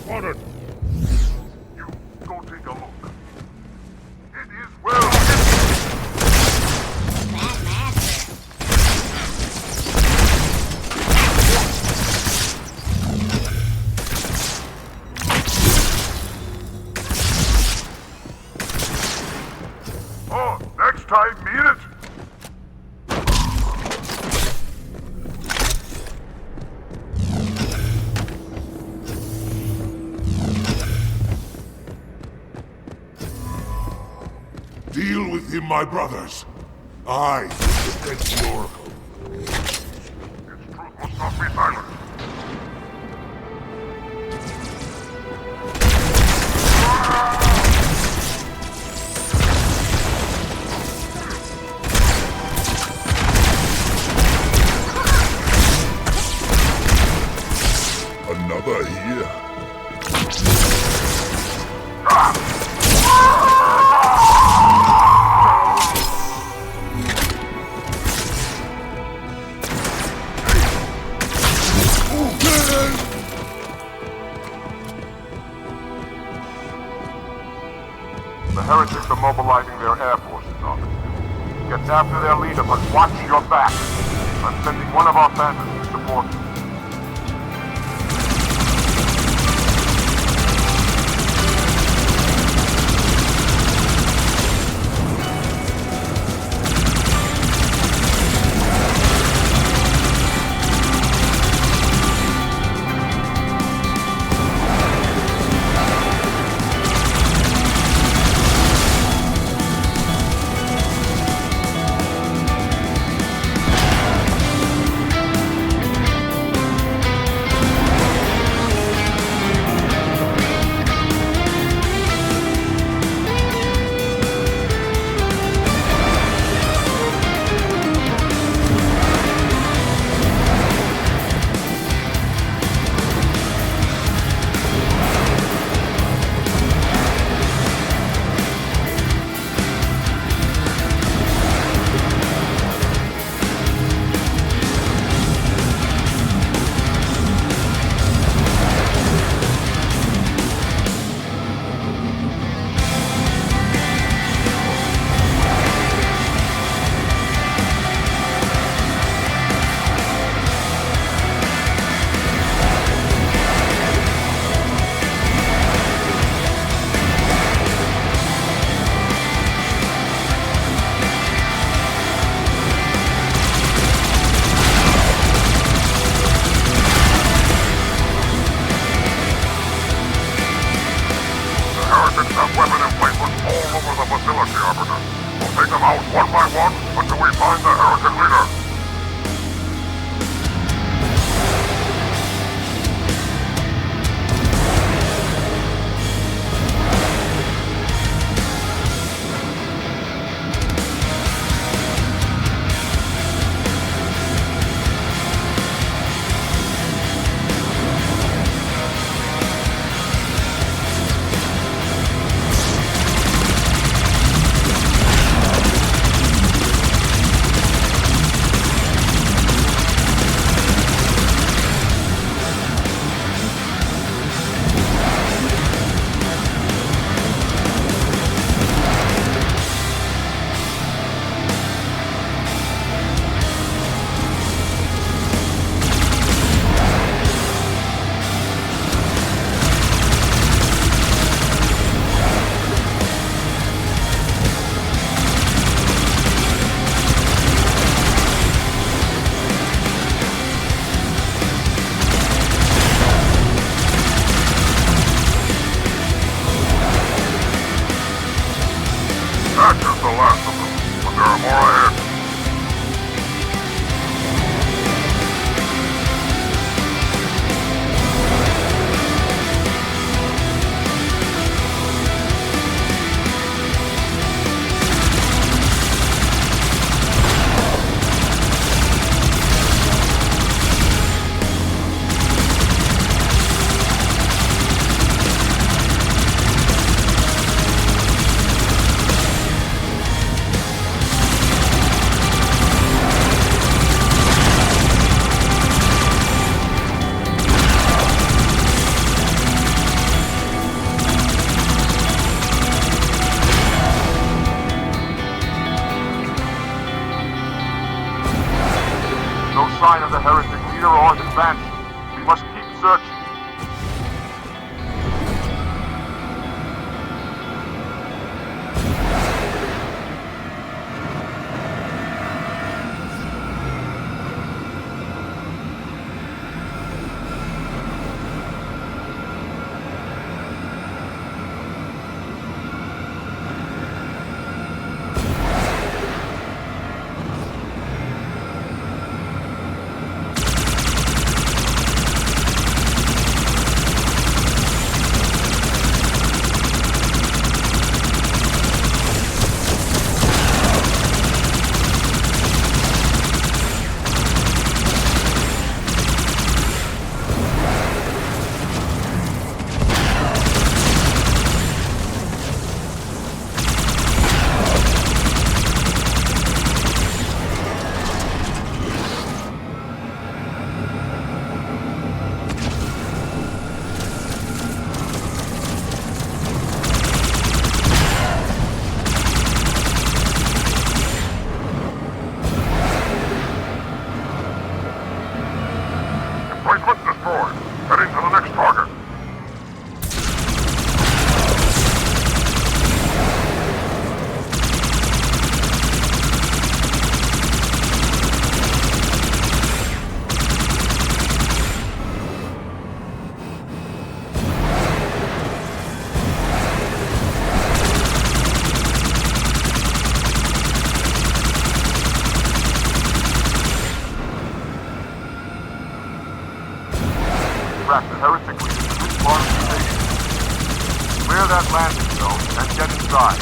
Spotted! You go take a look. It is well Oh, next time, mean it! him, my brothers. I will defend the Oracle. Its truth must not be silenced. Another here. The Heretics are mobilizing their air forces on us. Get after their leader, but watch your back. I'm sending one of our phantoms to support you. sign of the Heretic leader or his band. We must keep searching. realistically into this part of the station. Clear that landing zone and get inside.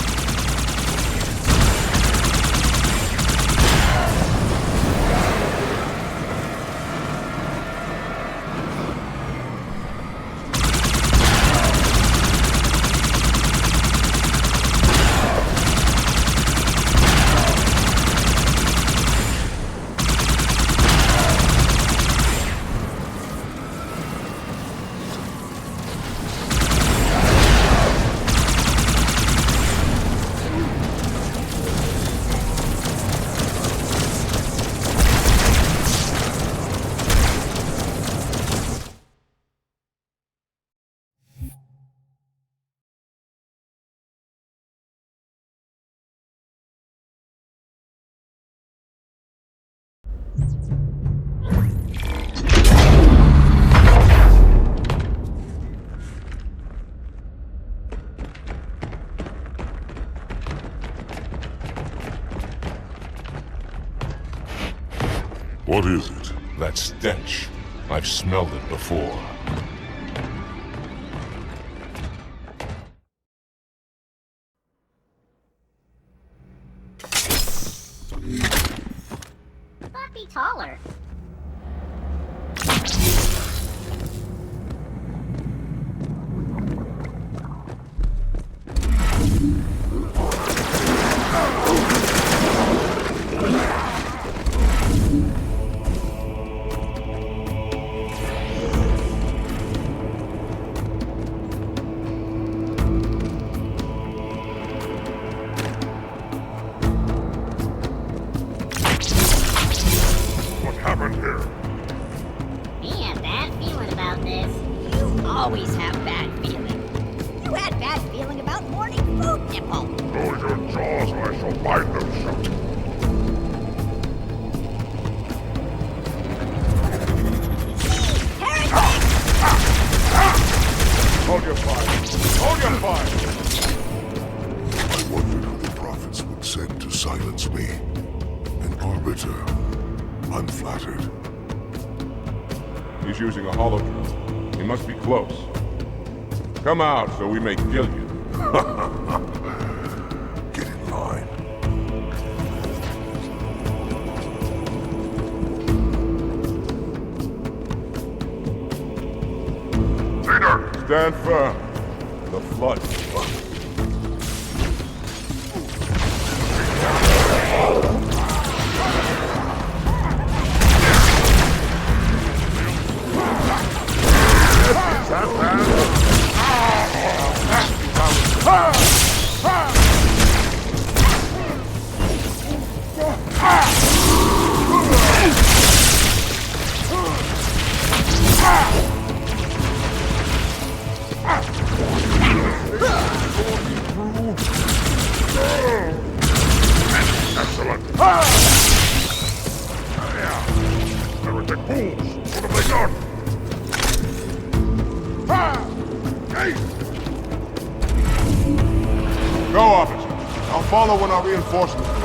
What is it? That stench. I've smelled it before. Thought be taller. Always have bad feeling. You had bad feeling about morning food, Nipple. Close your jaws or I shall bite them shut. Heretic! Hold your fire! Hold your fire! I wondered who the prophets would send to silence me. An Arbiter. I'm flattered. He's using a hologram. He must be close. Come out so we may kill you. Get in line. Leader! Stand firm. The flood. Excellent. Heretic fools! What have they done? Go, officer. I'll follow when our reinforcements arrive.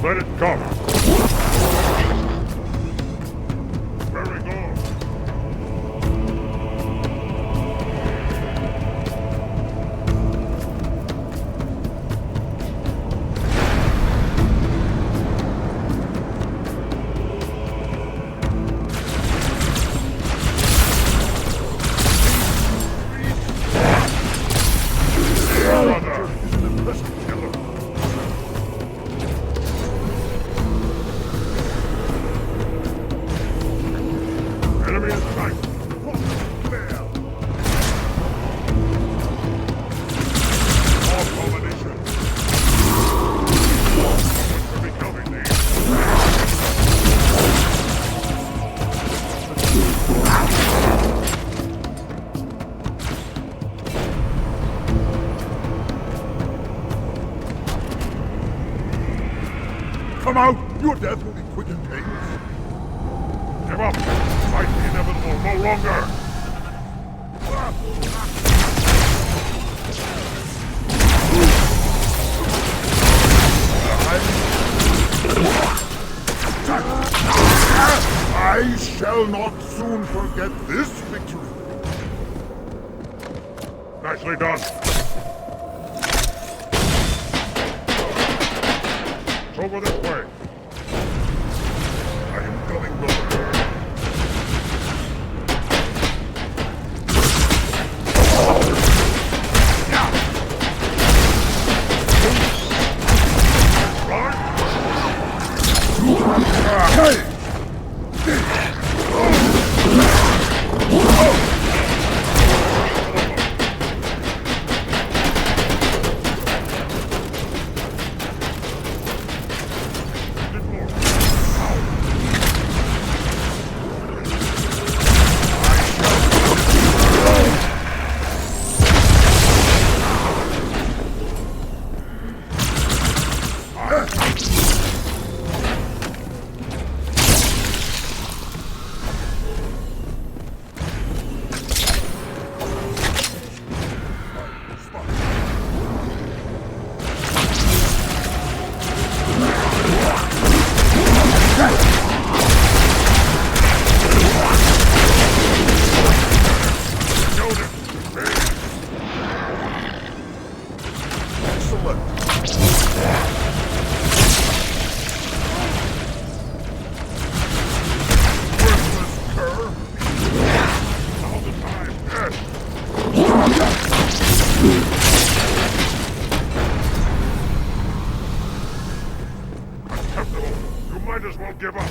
Let it come. Very good. Come out! Your death will be quick and painless. Give up! Fight the inevitable no longer! I shall not soon forget this victory. Nicely done. It's over this way. I am coming over. Might as well give up.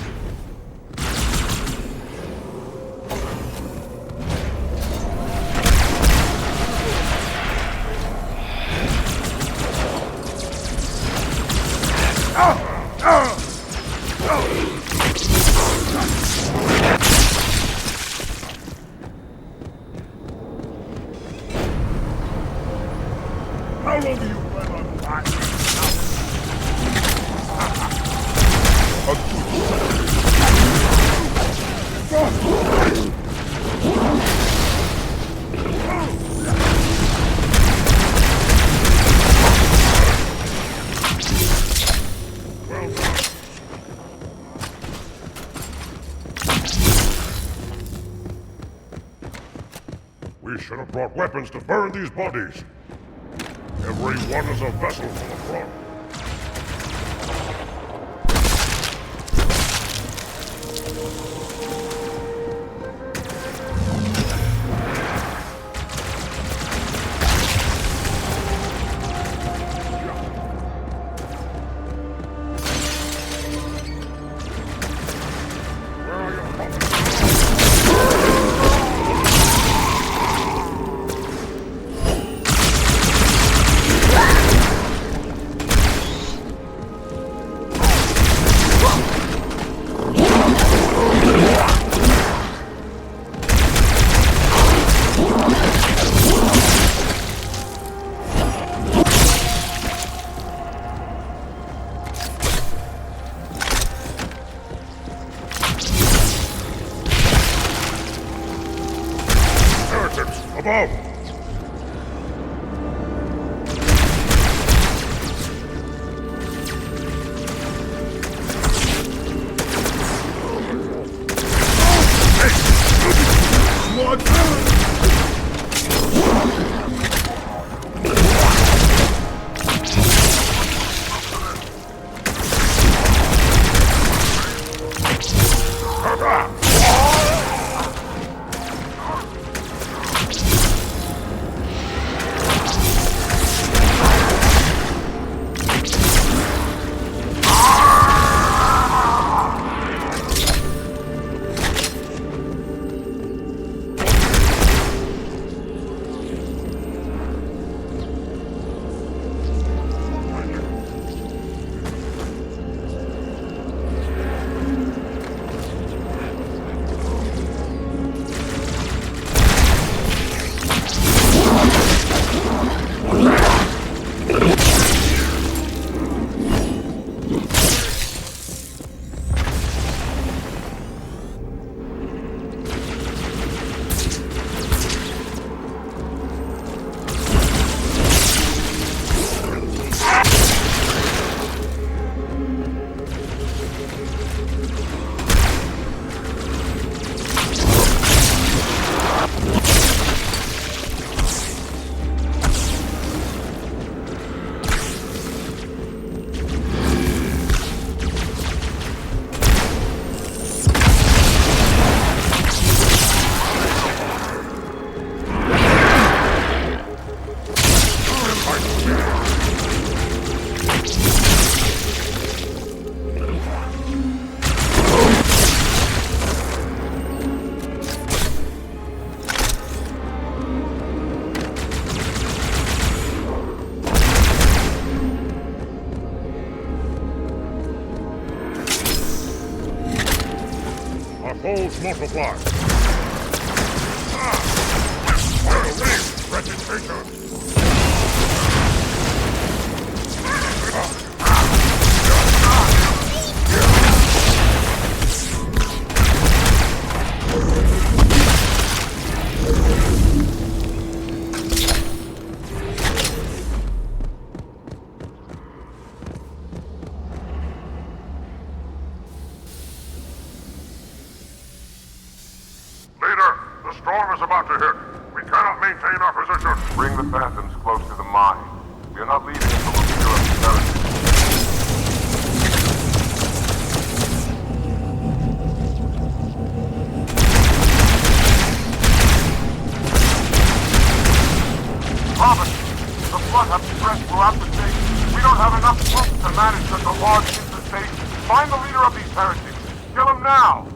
How long do you plan on fighting? We should have brought weapons to burn these bodies. Every one is a vessel for the front. Above! Foes multiply. Wretched creature! Bring the Phantoms close to the mine. We are not leaving until the leader of the Heretic. Robert, the flood has spread throughout the state. We don't have enough troops to manage such a large infestation. Find the leader of these heretics. Kill him now!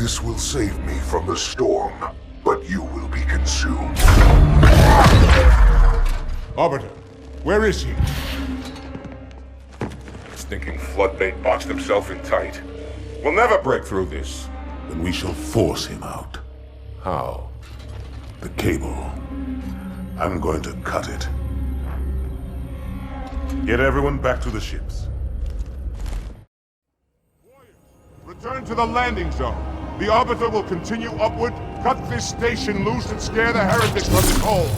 This will save me from the storm, but you will be consumed. Arbiter, where is he? Stinking floodbait boxed himself in tight. We'll never break through this. Then we shall force him out. How? The cable. I'm going to cut it. Get everyone back to the ships. Return to the landing zone. The Arbiter will continue upward, cut this station loose, and scare the Heretic from his hole.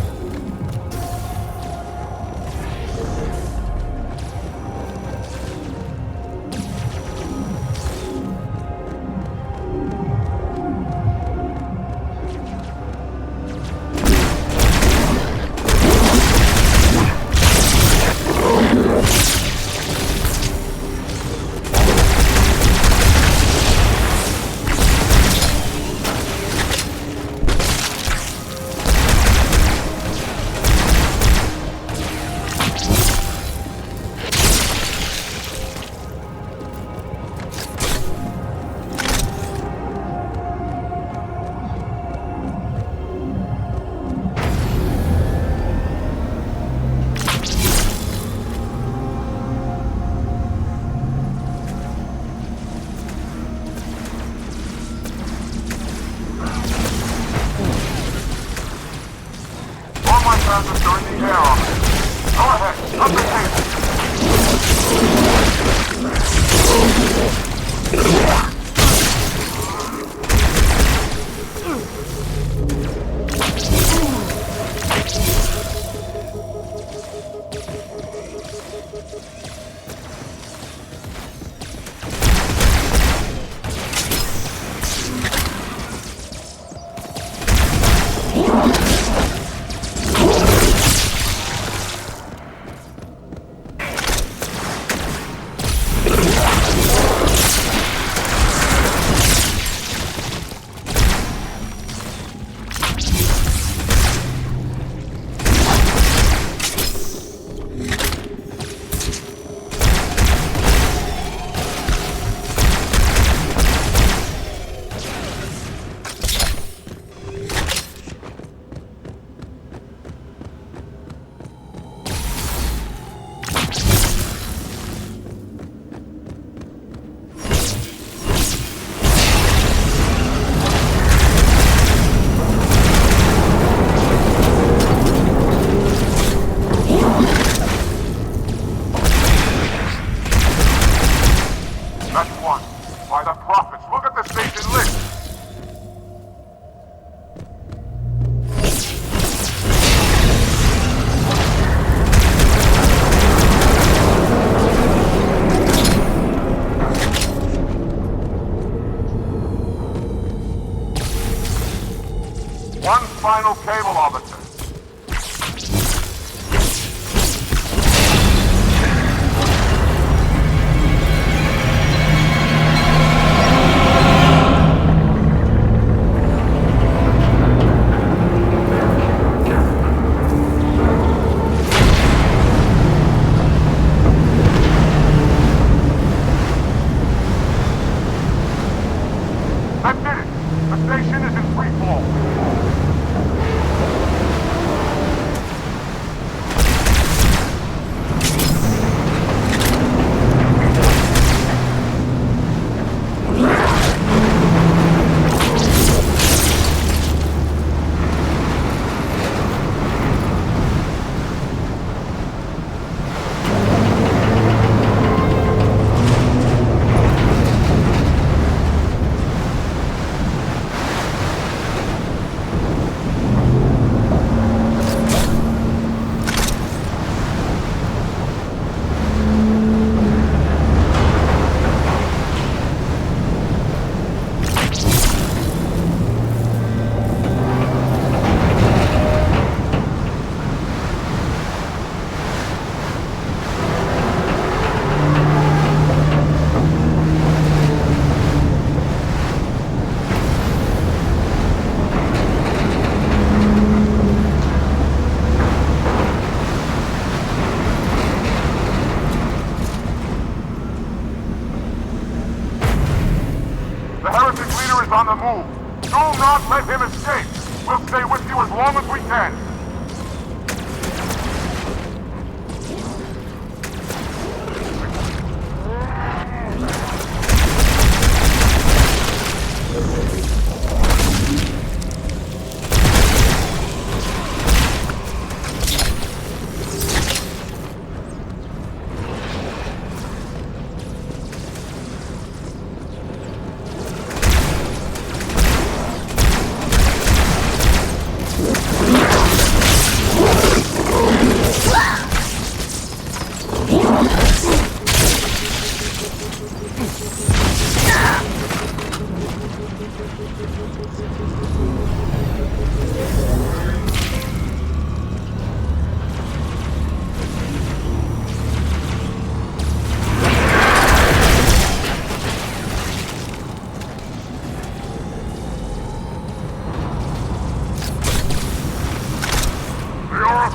Final cable, Arbiter. That did it! The station is in free fall. The Heretic leader is on the move. Do not let him escape. We'll stay with you as long as we can.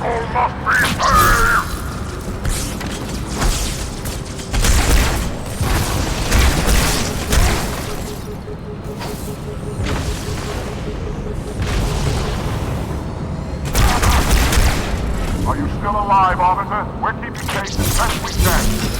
Evil must be paid! Are you still alive, Arbiter? We're keeping pace as best we can.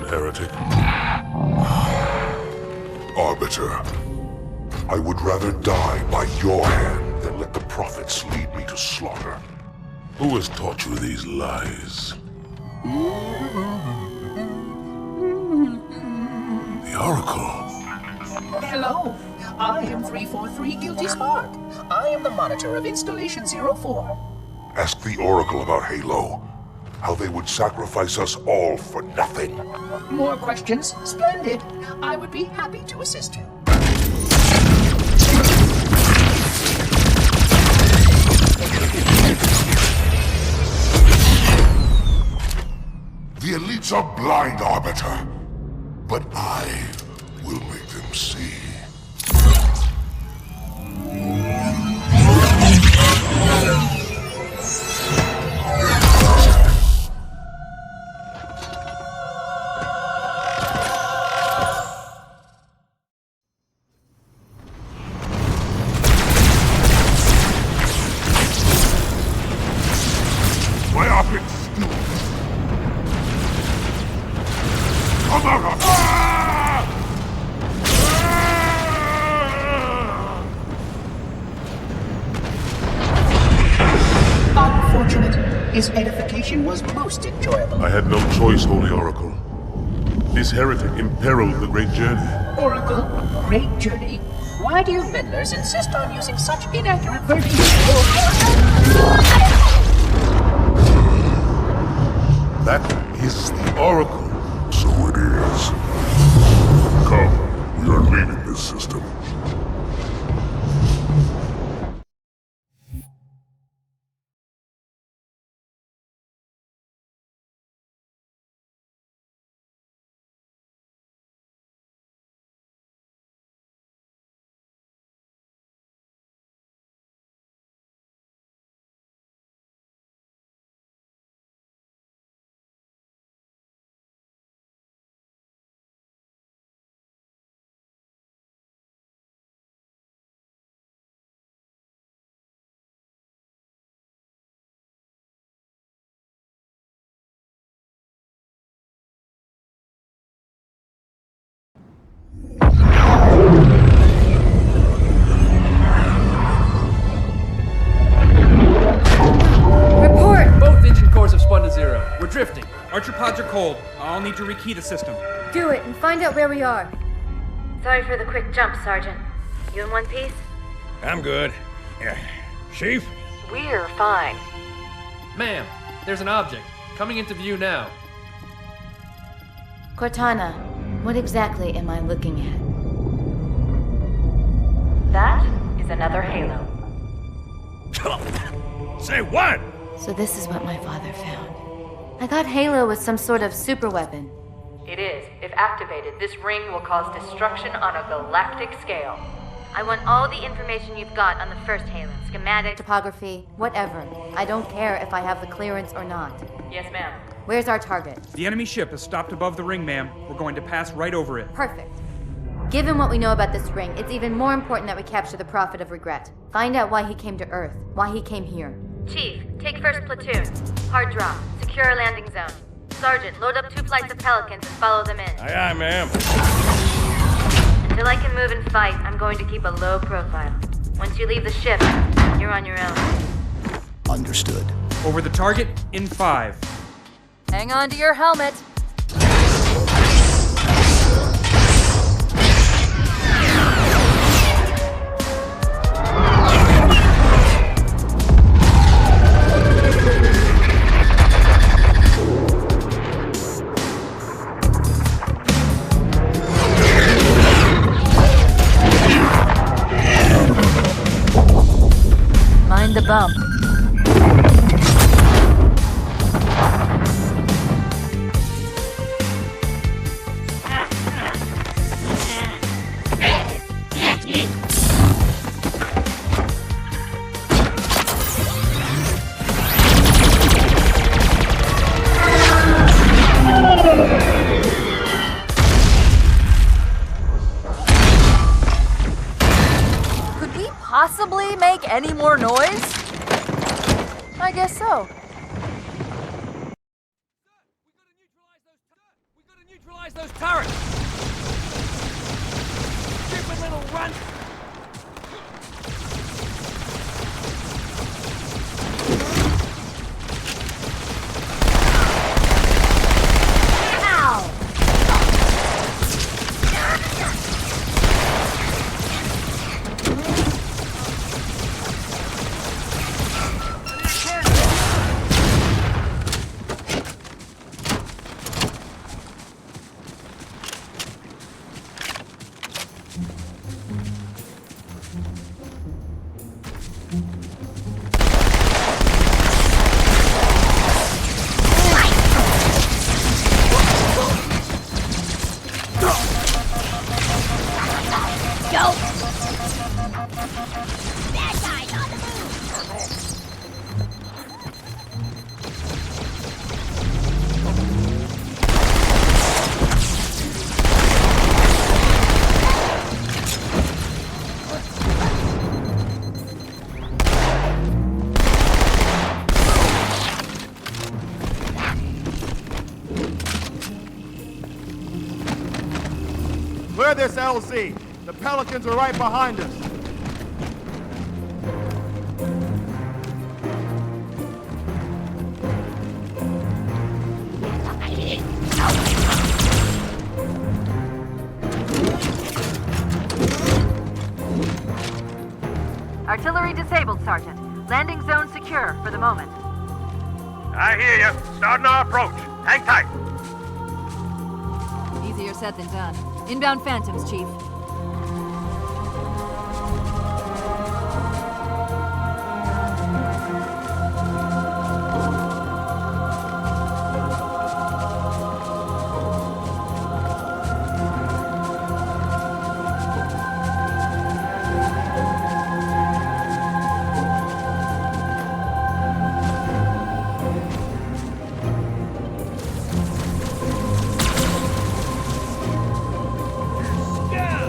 Heretic. Arbiter, I would rather die by your hand than let the prophets lead me to slaughter. Who has taught you these lies? The Oracle. Hello, I am 343 Guilty Spark. I am the monitor of Installation 04. Ask the Oracle about Halo. How they would sacrifice us all for nothing. More questions? Splendid. I would be happy to assist you. The elites are blind, Arbiter. But I will make them see. His edification was most enjoyable. I had no choice, Holy Oracle. This heretic imperiled the Great Journey. Oracle, Great Journey? Why do you Mendlers insist on using such inaccurate verbiage? That is the Oracle. So it is. Come, we are leaving this system. key the system. Do it and find out where we are. Sorry for the quick jump, Sergeant. You in one piece? I'm good. Chief? We're fine. Ma'am, there's an object. Coming into view now. Cortana, what exactly am I looking at? That is another Halo. Say what? So this is what my father found. I thought Halo was some sort of super weapon. It is. If activated, this ring will cause destruction on a galactic scale. I want all the information you've got on the first Halo. Schematic, Topography, whatever. I don't care if I have the clearance or not. Yes, ma'am. Where's our target? The enemy ship is stopped above the ring, ma'am. We're going to pass right over it. Perfect. Given what we know about this ring, it's even more important that we capture the Prophet of Regret. Find out why he came to Earth, why he came here. Chief, take first platoon. Hard drop. Secure a landing zone. Sergeant, load up 2 flights of Pelicans and follow them in. Aye, aye, ma'am. Until I can move and fight, I'm going to keep a low profile. Once you leave the ship, you're on your own. Understood. Over the target in 5. Hang on to your helmet. Mind the bump. Could we possibly make any more noise? I guess so. Neutralize those turrets! Stupid little runt! Clear this LZ. The Pelicans are right behind us. Artillery disabled, Sergeant. Landing zone secure for the moment. I hear you. Starting our approach. Hang tight. Easier said than done. Inbound Phantoms, Chief. Yeah!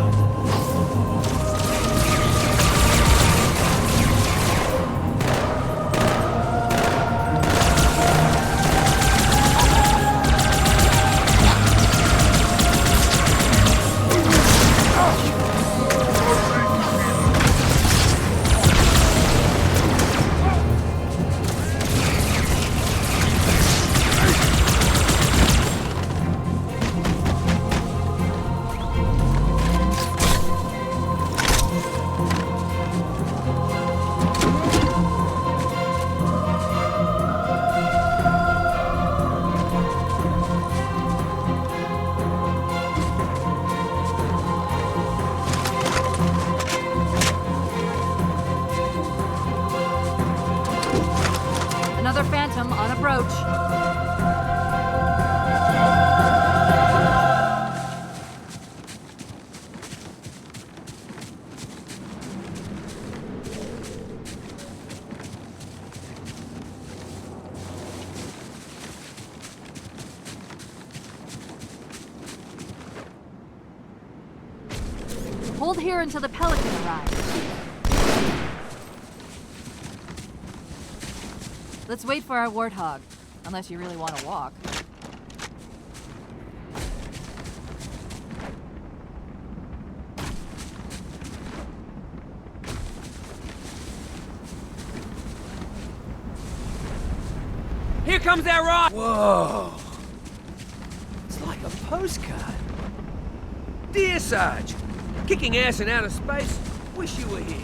approach. Hold here until the Pelican arrives. Let's wait for our warthog. Unless you really want to walk. Here comes that rock! Whoa! It's like a postcard. Dear Sarge, kicking ass in outer space. Wish you were here.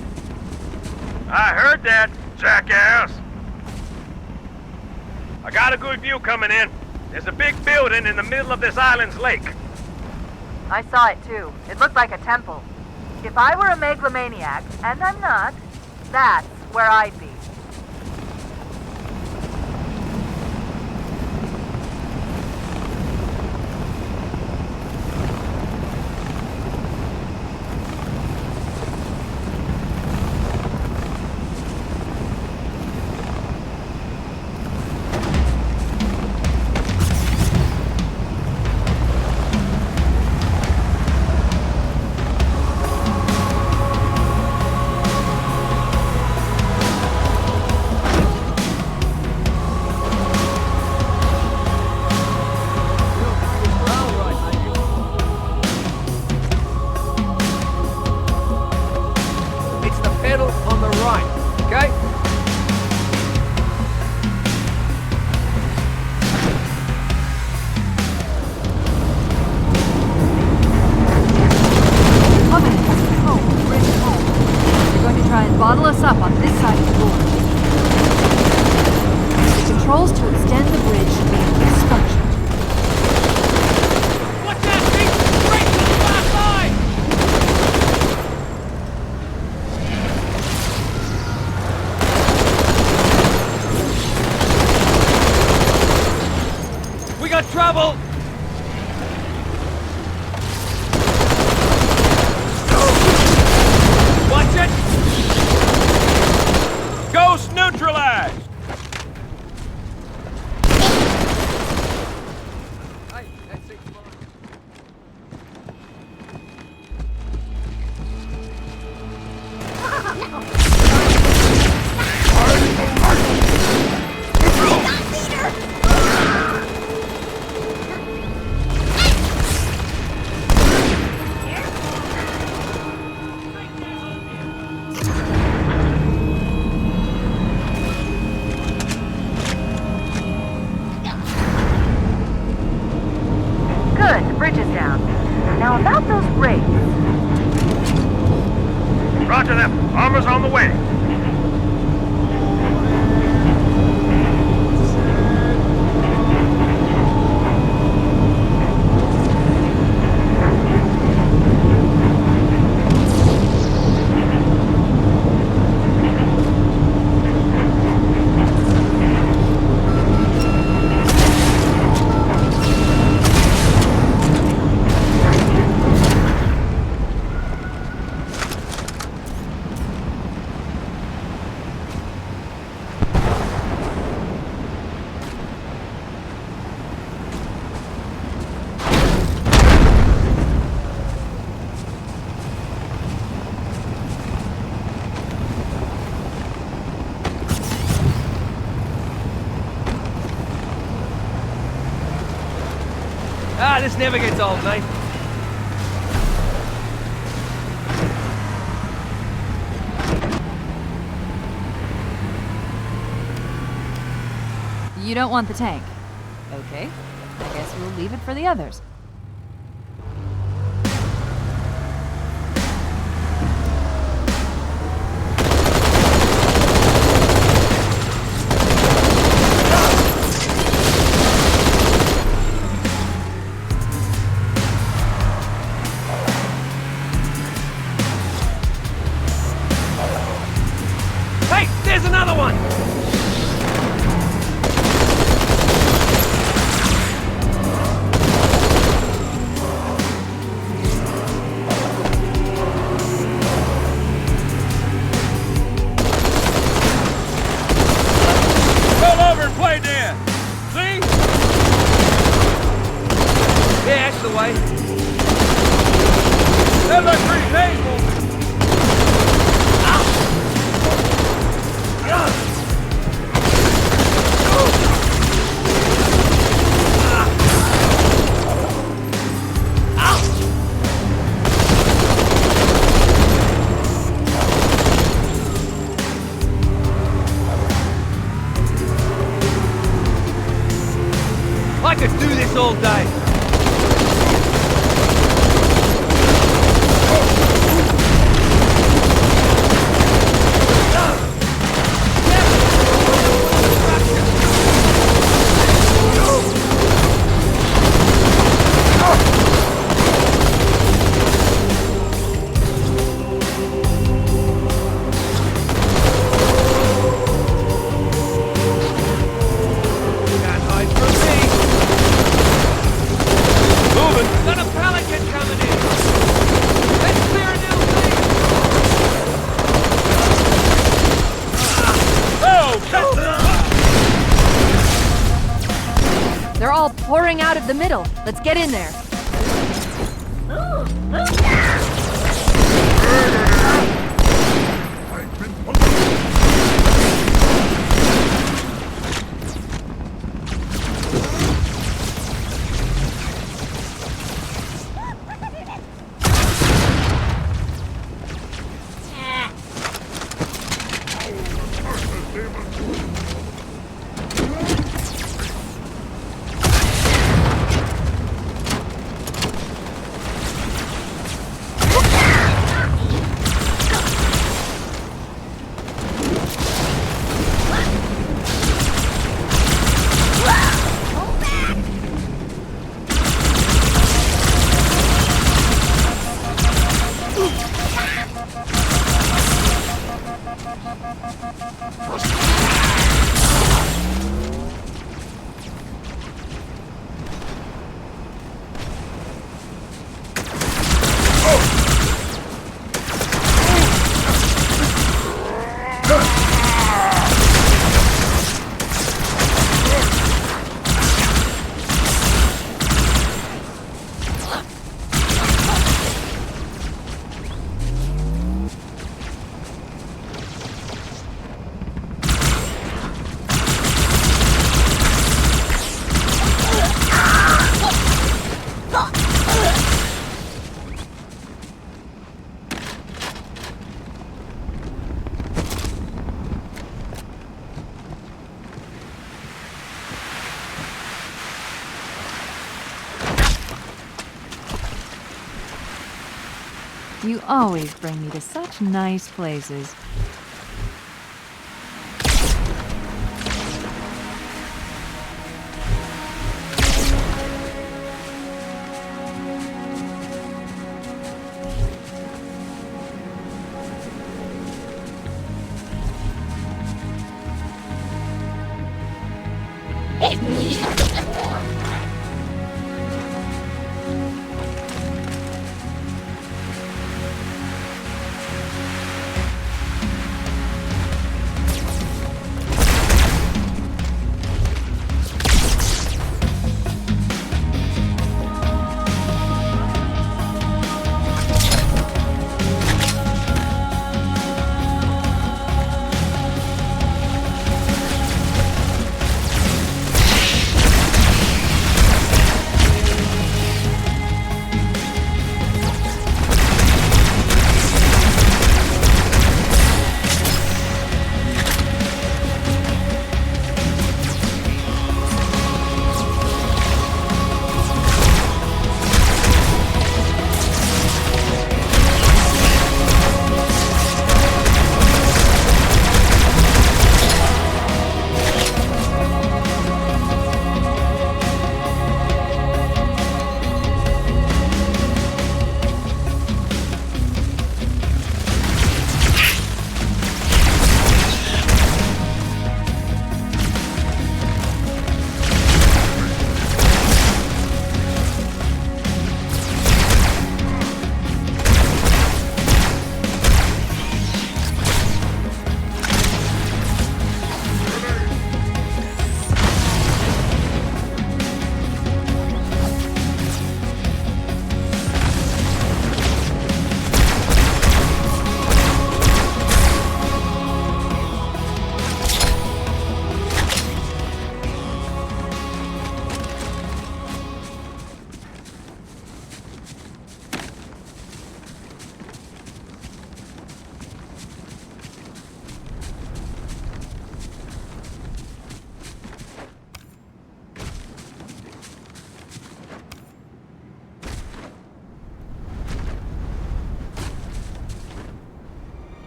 I heard that, jackass. I got a good view coming in. There's a big building in the middle of this island's lake. I saw it too. It looked like a temple. If I were a megalomaniac, and I'm not, that's where I'd be. Bottle us up on this side of the door. The controls to extend the bridge should be dysfunctional. Watch out, Pete! Straight to the far side! We got trouble! Watch it! Ghost neutralized! Now about those raids. Roger them. Armor's on the way. Ah, this never gets old, mate. You don't want the tank. Okay. I guess we'll leave it for the others. Hey, there's another one! all day. They're all pouring out of the middle. Let's get in there. You always bring me to such nice places.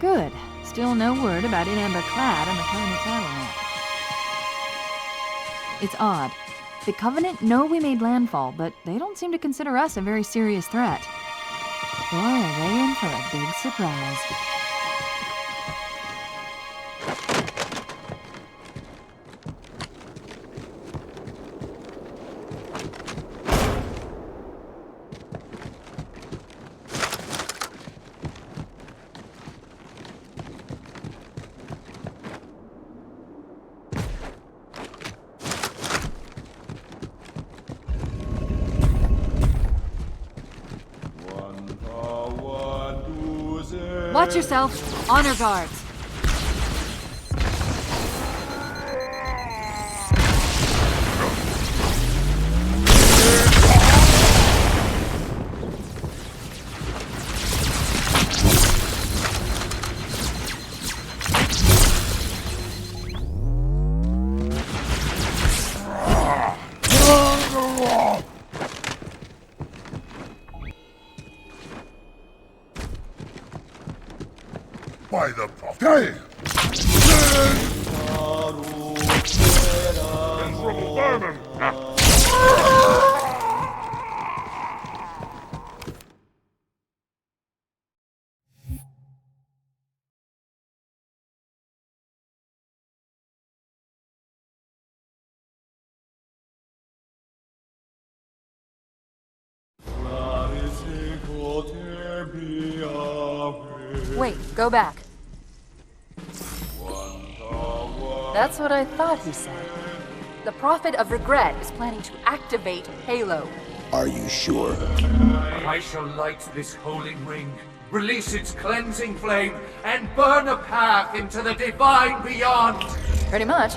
Good. Still no word about In Amber Clad on the Covenant battle map. It's odd. The Covenant know we made landfall, but they don't seem to consider us a very serious threat. Boy, are they in for a big surprise. Watch yourself. Honor guards. By the prophet! Wait, go back. That's what I thought he said. The Prophet of Regret is planning to activate Halo. Are you sure? I shall light this holy ring, release its cleansing flame, and burn a path into the divine beyond. Pretty much.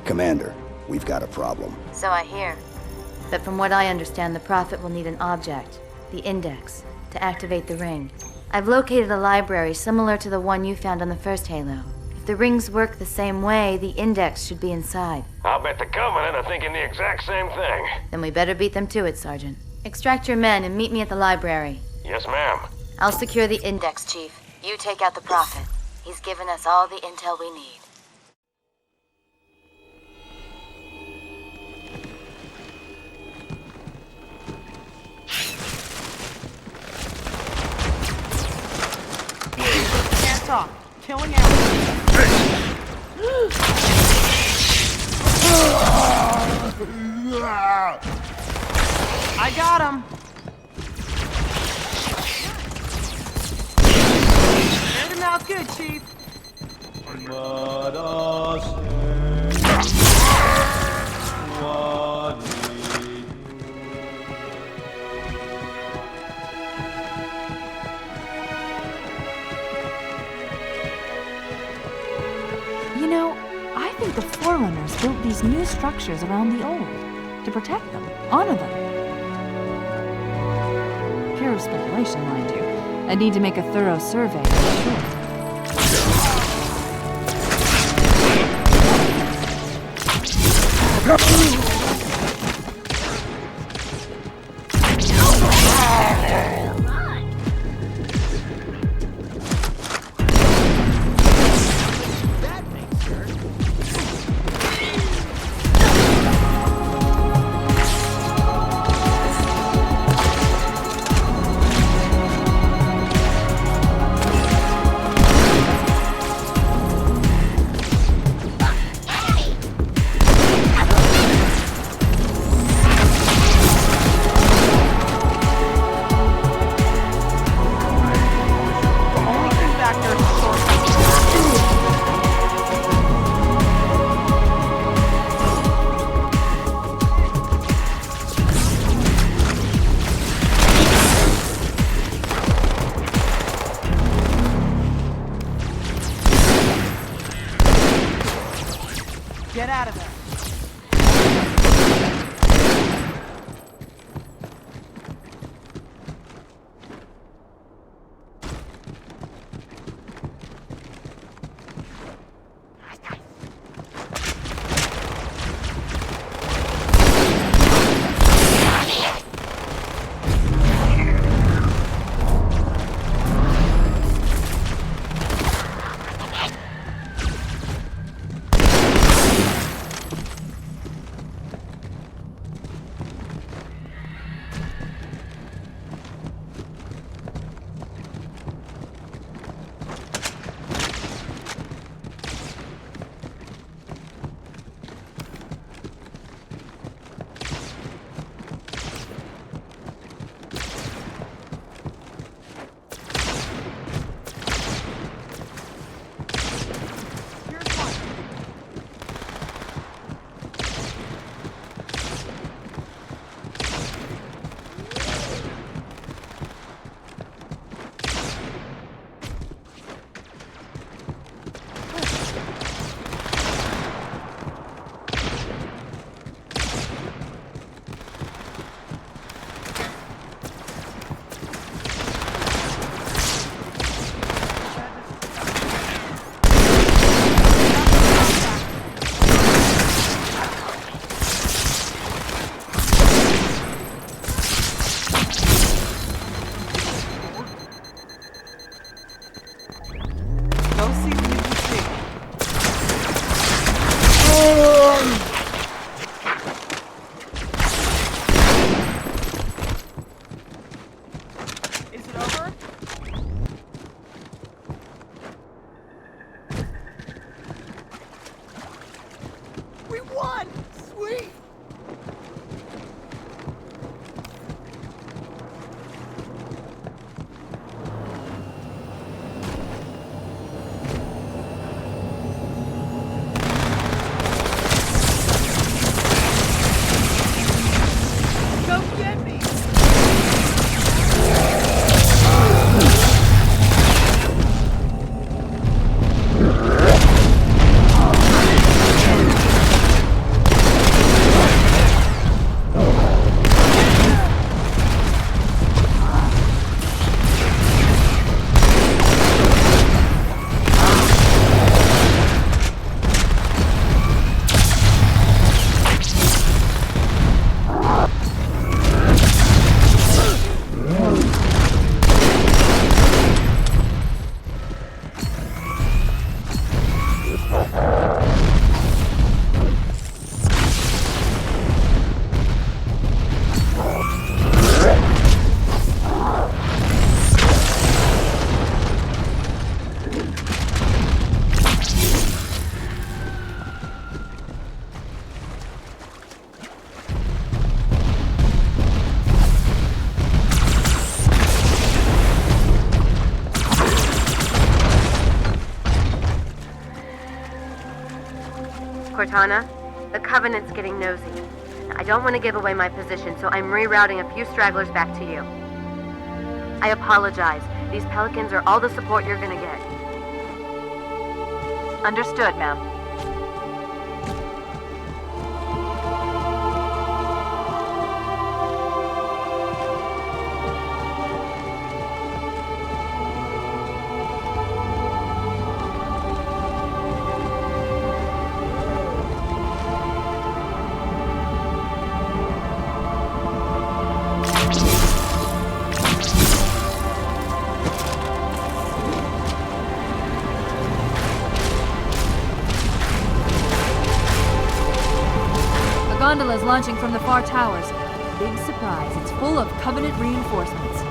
Commander, we've got a problem. So I hear. But from what I understand, the Prophet will need an object, the Index, to activate the ring. I've located a library similar to the one you found on the first Halo. If the rings work the same way, the Index should be inside. I'll bet the Covenant are thinking the exact same thing. Then we better beat them to it, Sergeant. Extract your men and meet me at the library. Yes, ma'am. I'll secure the Index, Chief. You take out the Prophet. He's given us all the intel we need. Can't talk. Killing everyone. I got him. Aired him out good, Chief. You know, I think the Forerunners built these new structures around the old, to protect them, honor them. Pure speculation, mind you. I'd need to make a thorough survey, for sure. Get out of there. Cortana. The Covenant's getting nosy. I don't want to give away my position, so I'm rerouting a few stragglers back to you. I apologize. These Pelicans are all the support you're gonna get. Understood, ma'am. Gondola's launching from the far towers. Big surprise, it's full of Covenant reinforcements.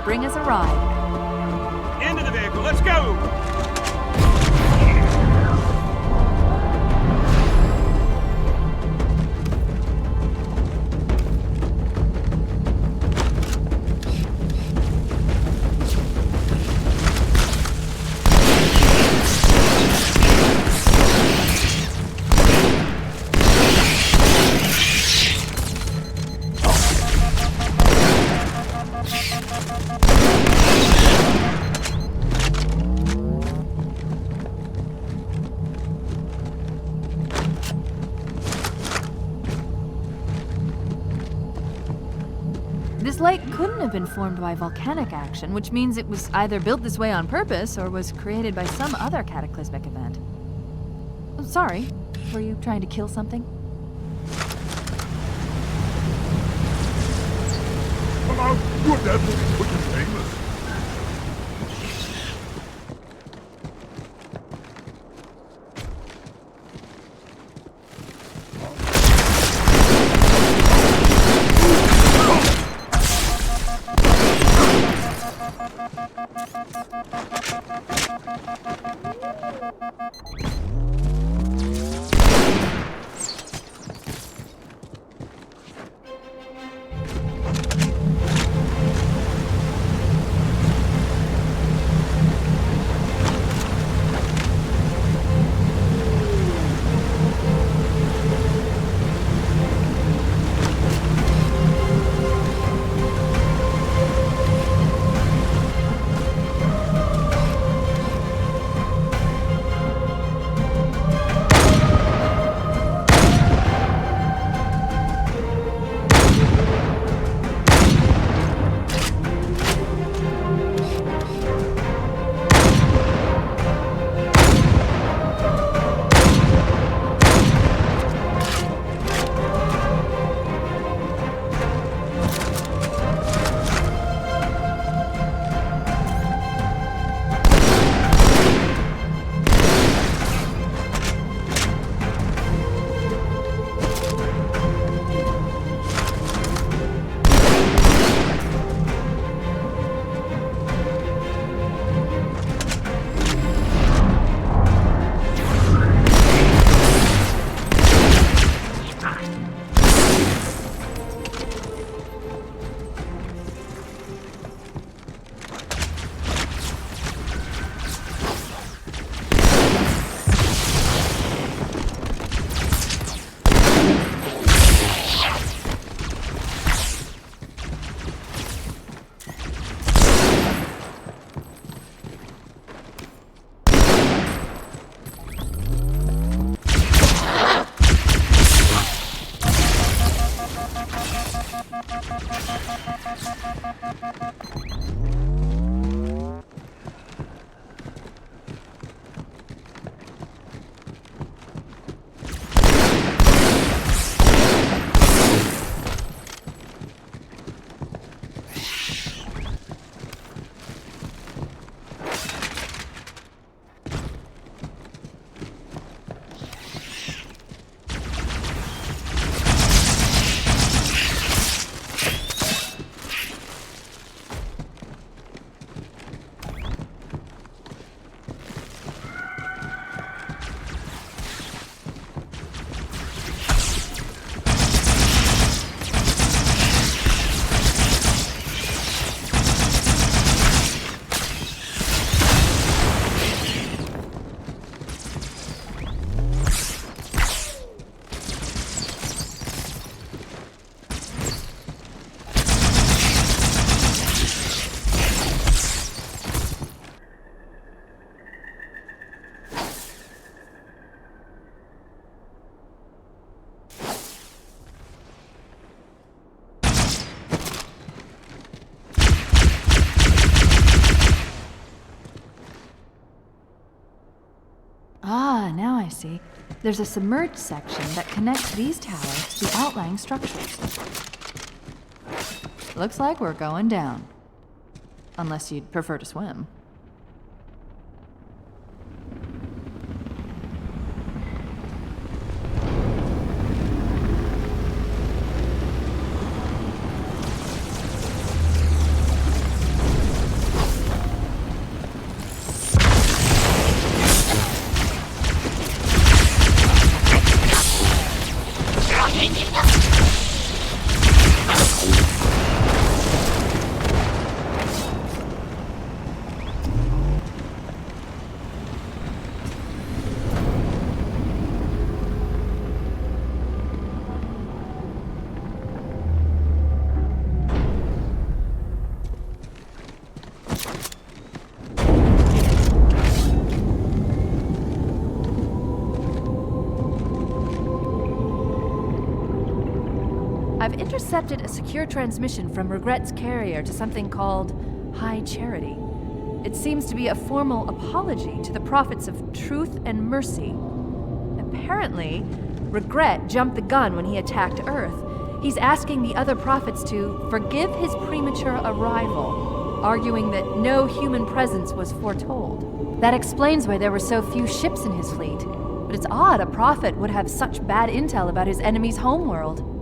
Bring us a ride. Into the vehicle, let's go! This lake couldn't have been formed by volcanic action, which means it was either built this way on purpose or was created by some other cataclysmic event. Oh, sorry, were you trying to kill something? Hello, you're dead. What is famous? There's a submerged section that connects these towers to the outlying structures. Looks like we're going down. Unless you'd prefer to swim. I've intercepted a secure transmission from Regret's carrier to something called High Charity. It seems to be a formal apology to the prophets of truth and mercy. Apparently, Regret jumped the gun when he attacked Earth. He's asking the other prophets to forgive his premature arrival, arguing that no human presence was foretold. That explains why there were so few ships in his fleet. But it's odd a prophet would have such bad intel about his enemy's homeworld.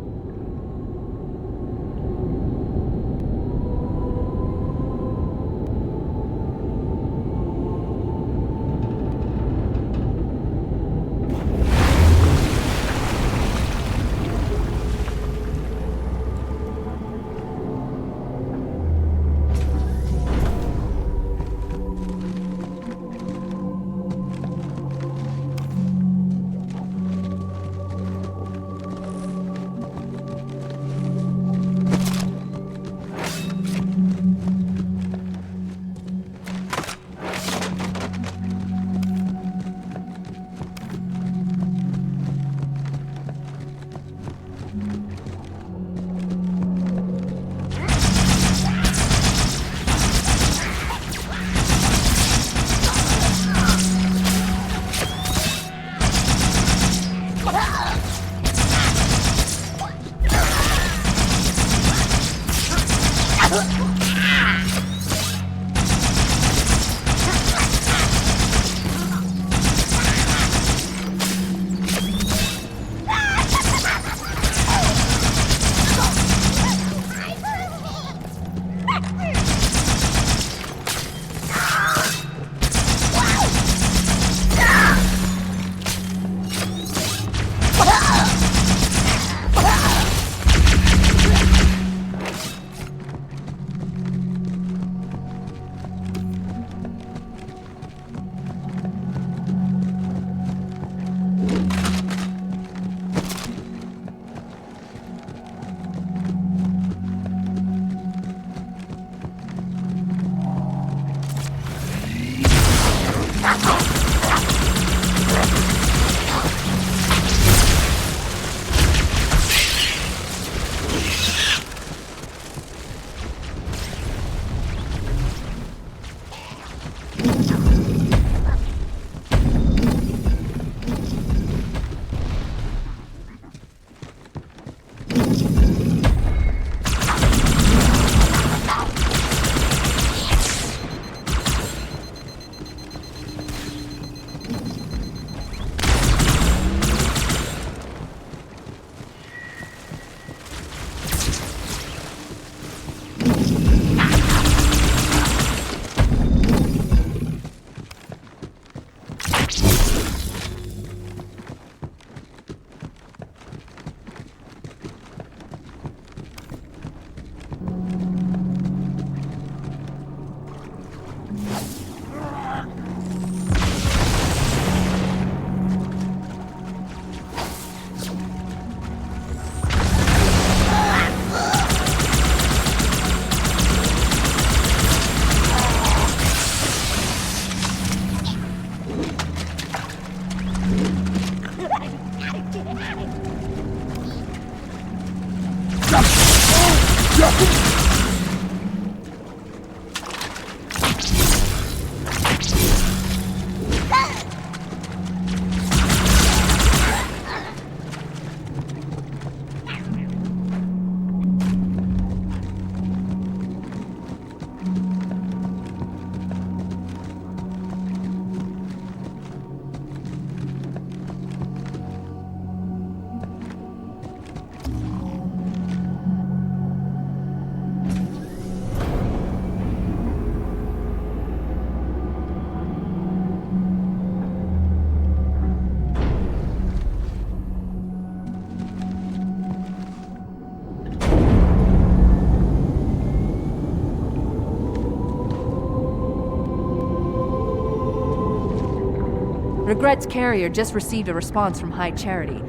Regret's carrier just received a response from High Charity.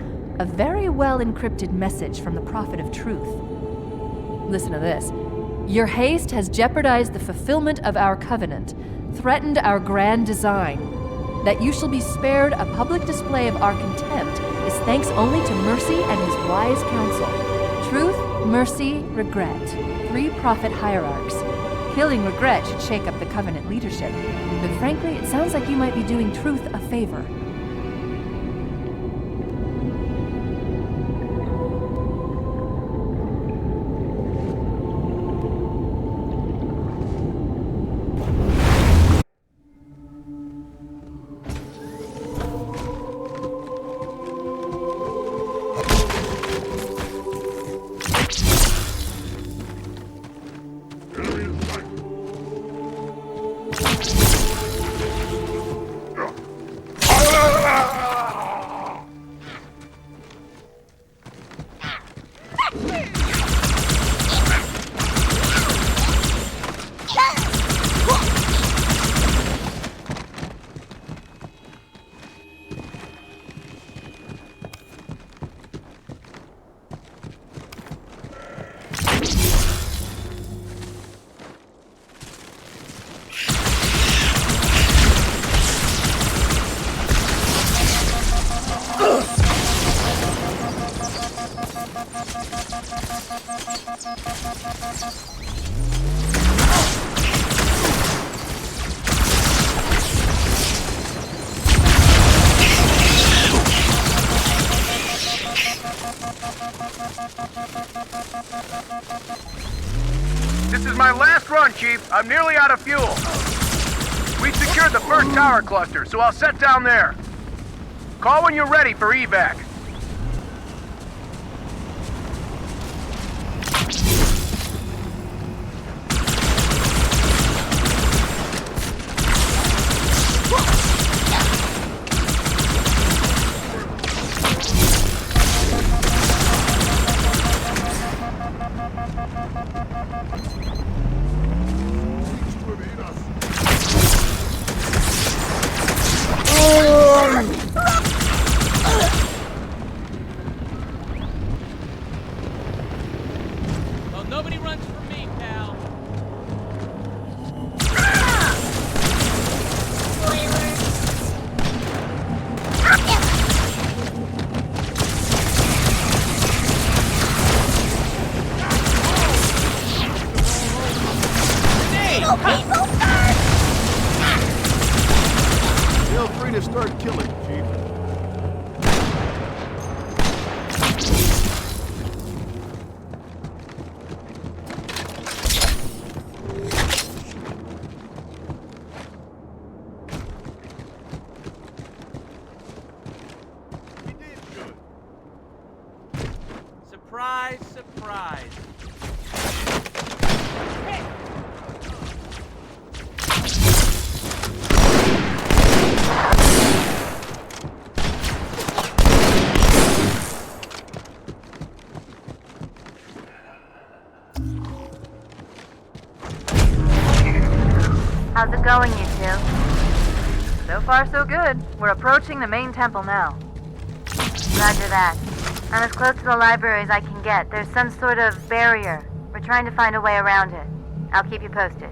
A very well-encrypted message from the Prophet of Truth. Listen to this. Your haste has jeopardized the fulfillment of our covenant, threatened our grand design. That you shall be spared a public display of our contempt is thanks only to Mercy and his wise counsel. Truth, Mercy, Regret. 3 prophet hierarchs. Killing Regret should shake up the covenant leadership. But frankly, it sounds like you might be doing Truth a favor. This is my last run, Chief. I'm nearly out of fuel. We secured the first tower cluster, so I'll set down there. Call when you're ready for evac. Nobody runs from me, pal. Feel free to start killing, Chief. Surprise, surprise. How's it going, you two? So far, so good. We're approaching the main temple now. Roger that. I'm as close to the library as I can get. There's some sort of barrier. We're trying to find a way around it. I'll keep you posted.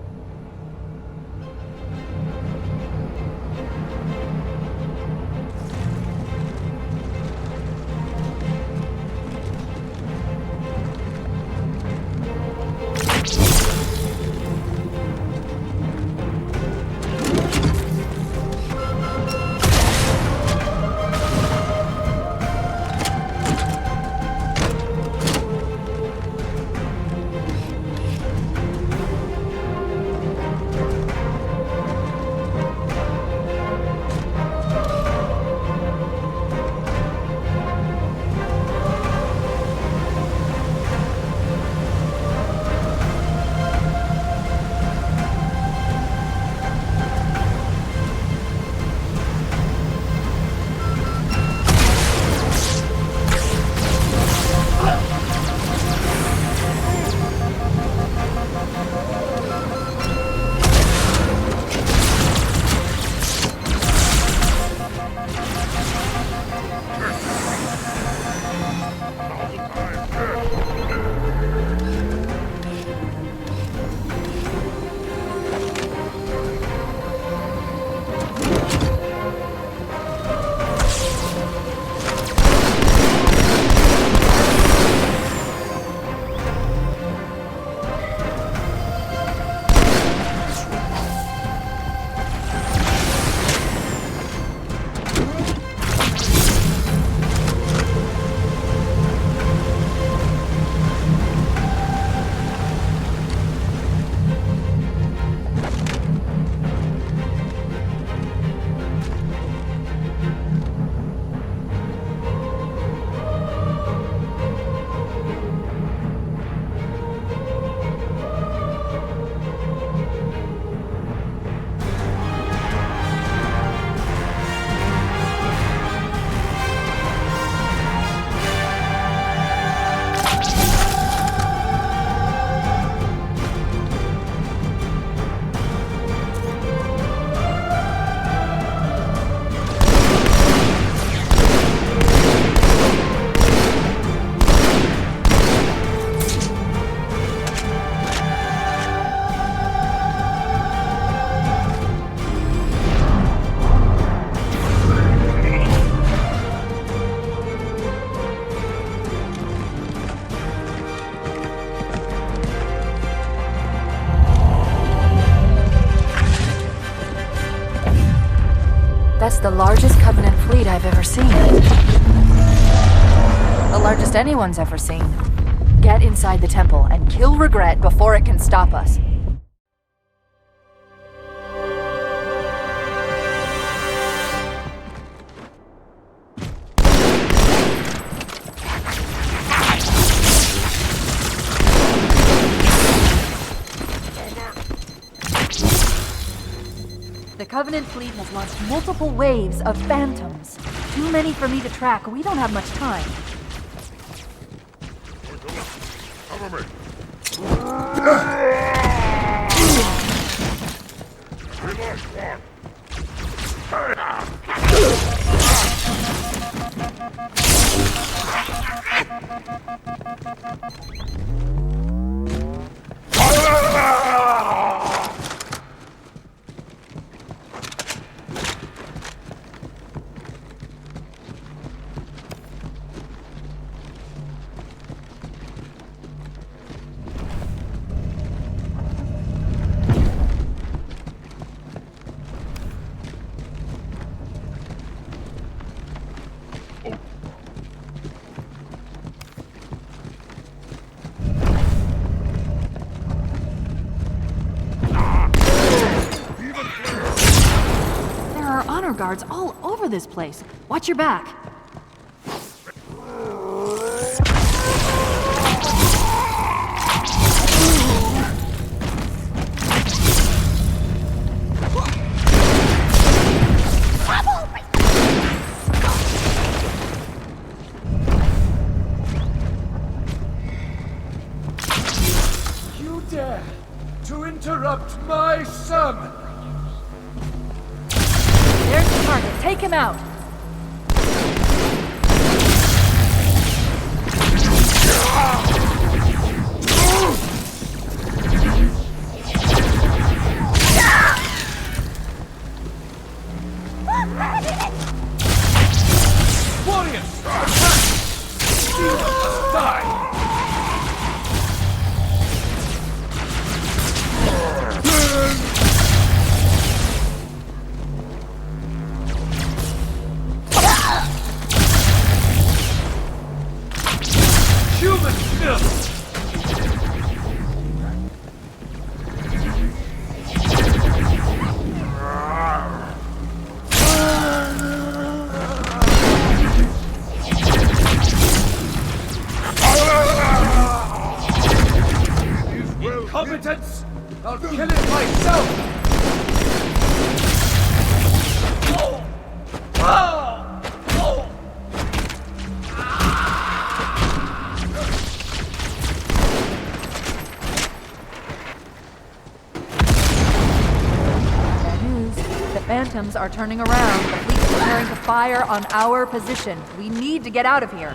That's the largest Covenant fleet I've ever seen. The largest anyone's ever seen. Get inside the temple and kill Regret before it can stop us. The Covenant fleet has launched multiple waves of phantoms. Too many for me to track. We don't have much time. Cover me. We lost one. Honor guards all over this place. Watch your back. You dare to interrupt my sermon? There's the target. Take him out. Warriors! Attack! You must die! Human filth! Incompetence! I'll kill it myself! Phantoms are turning around. The fleet's preparing to fire on our position. We need to get out of here.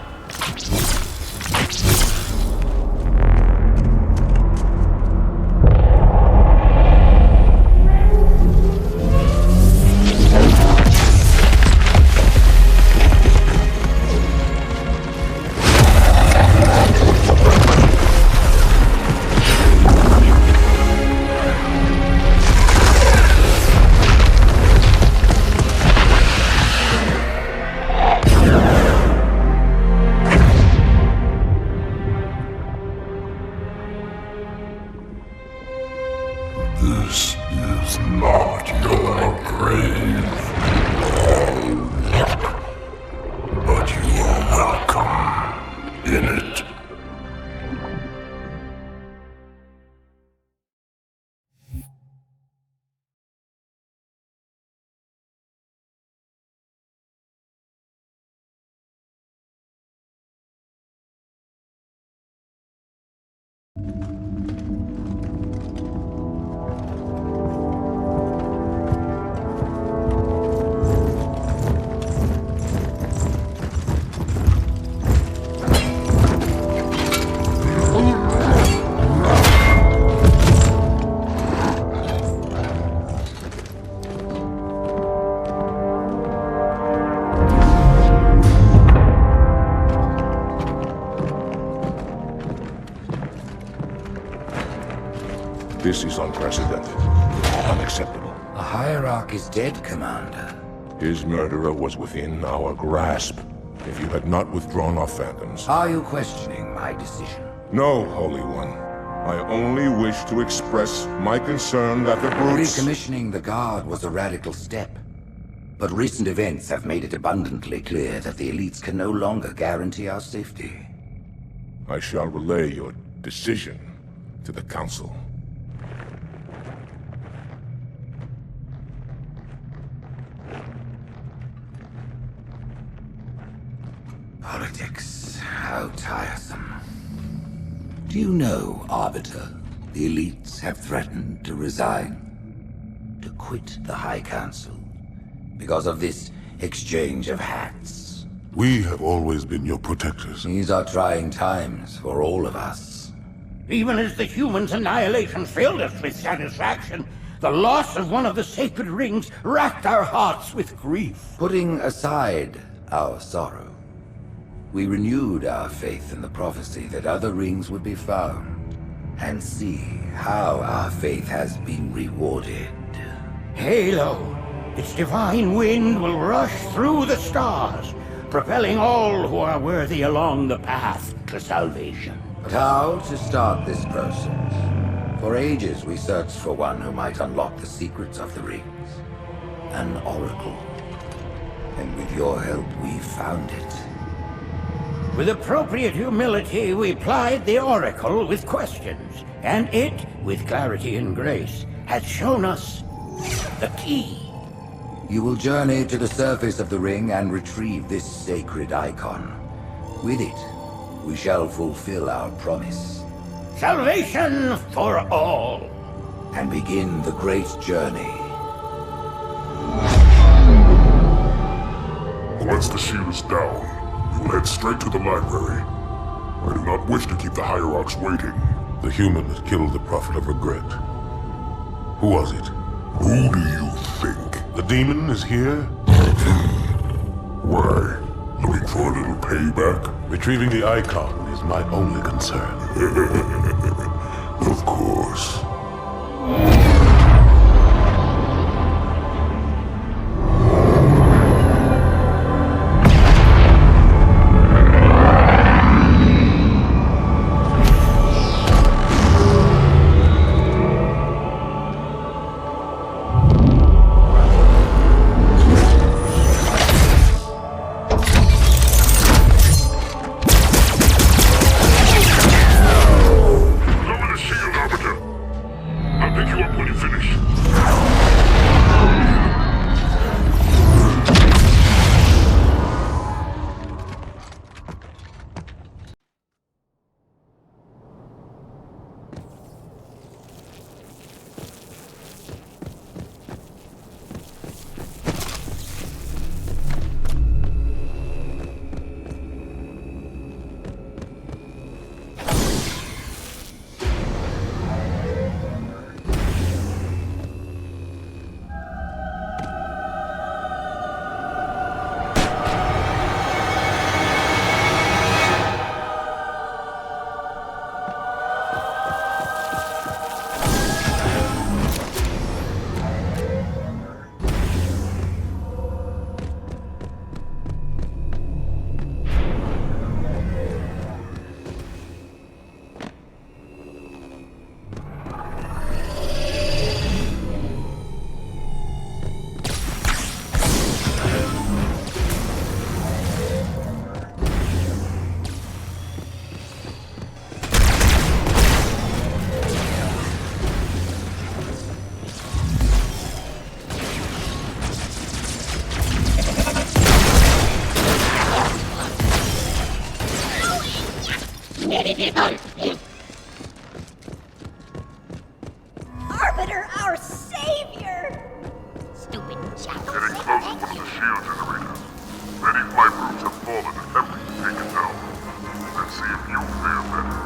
This is not your grave. But you are welcome in it. This is unprecedented. Unacceptable. The Hierarch is dead, Commander. His murderer was within our grasp. If you had not withdrawn our phantoms... Are you questioning my decision? No, Holy One. I only wish to express my concern that the brutes... Recommissioning the Guard was a radical step. But recent events have made it abundantly clear that the elites can no longer guarantee our safety. I shall relay your decision to the Council. Politics, how tiresome. Do you know, Arbiter, the elites have threatened to resign, to quit the High Council, because of this exchange of hats? We have always been your protectors. These are trying times for all of us. Even as the humans' annihilation filled us with satisfaction, the loss of one of the sacred rings racked our hearts with grief. Putting aside our sorrow, we renewed our faith in the prophecy that other rings would be found, and see how our faith has been rewarded. Halo, its divine wind will rush through the stars, propelling all who are worthy along the path to salvation. But how to start this process? For ages we searched for one who might unlock the secrets of the rings. An oracle. And with your help, we found it. With appropriate humility, we plied the Oracle with questions, and it, with clarity and grace, has shown us the key. You will journey to the surface of the ring and retrieve this sacred icon. With it, we shall fulfill our promise. Salvation for all! And begin the great journey. Once the shield is down, we will head straight to the library. I do not wish to keep the Hierarchs waiting. The human that killed the Prophet of Regret. Who was it? Who do you think? The demon is here? Why? Looking for a little payback? Retrieving the icon is my only concern. Of course. Arbiter, our savior! Stupid jackal. Getting close to one of the shield generators. Many flight routes have fallen and everything taken down. Let's see if you fare better.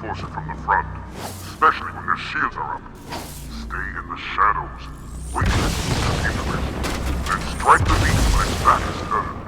reinforce it from the front, especially when their shields are up. Stay in the shadows, wait for them to into it, then strike the beast when its back is turned.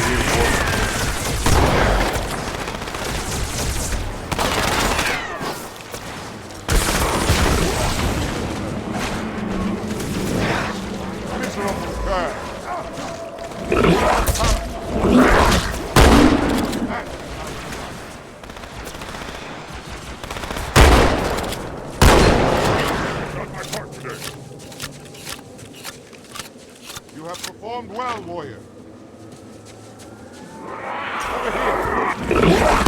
reinforcements. You have performed well, warrior. Over here.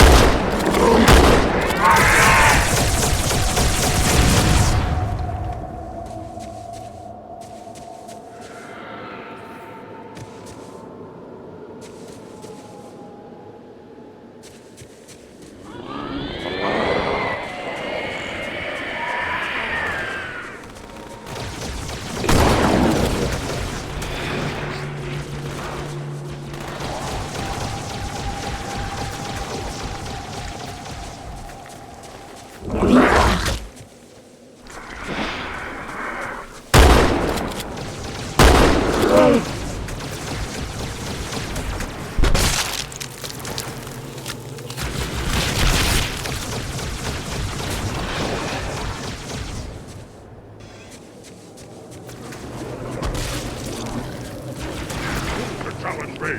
Challenge me.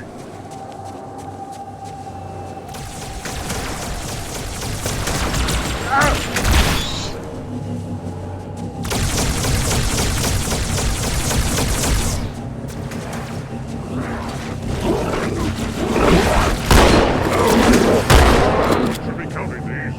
Should be counting these.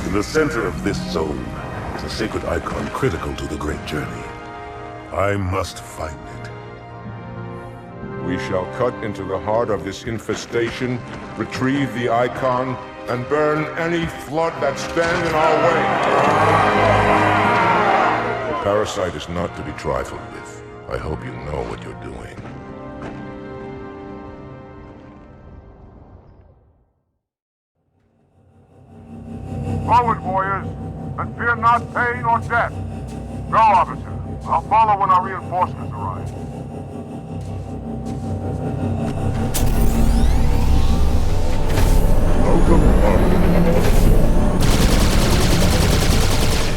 In the center of this zone is a sacred icon critical to the great journey. I must find it. We shall cut into the heart of this infestation, retrieve the icon, and burn any flood that stand in our way. The parasite is not to be trifled with. I hope you know what you're doing. Forward, warriors, and fear not pain or death. Go, Arbiter. I'll follow when our reinforcements arrive. Welcome, Arbiter.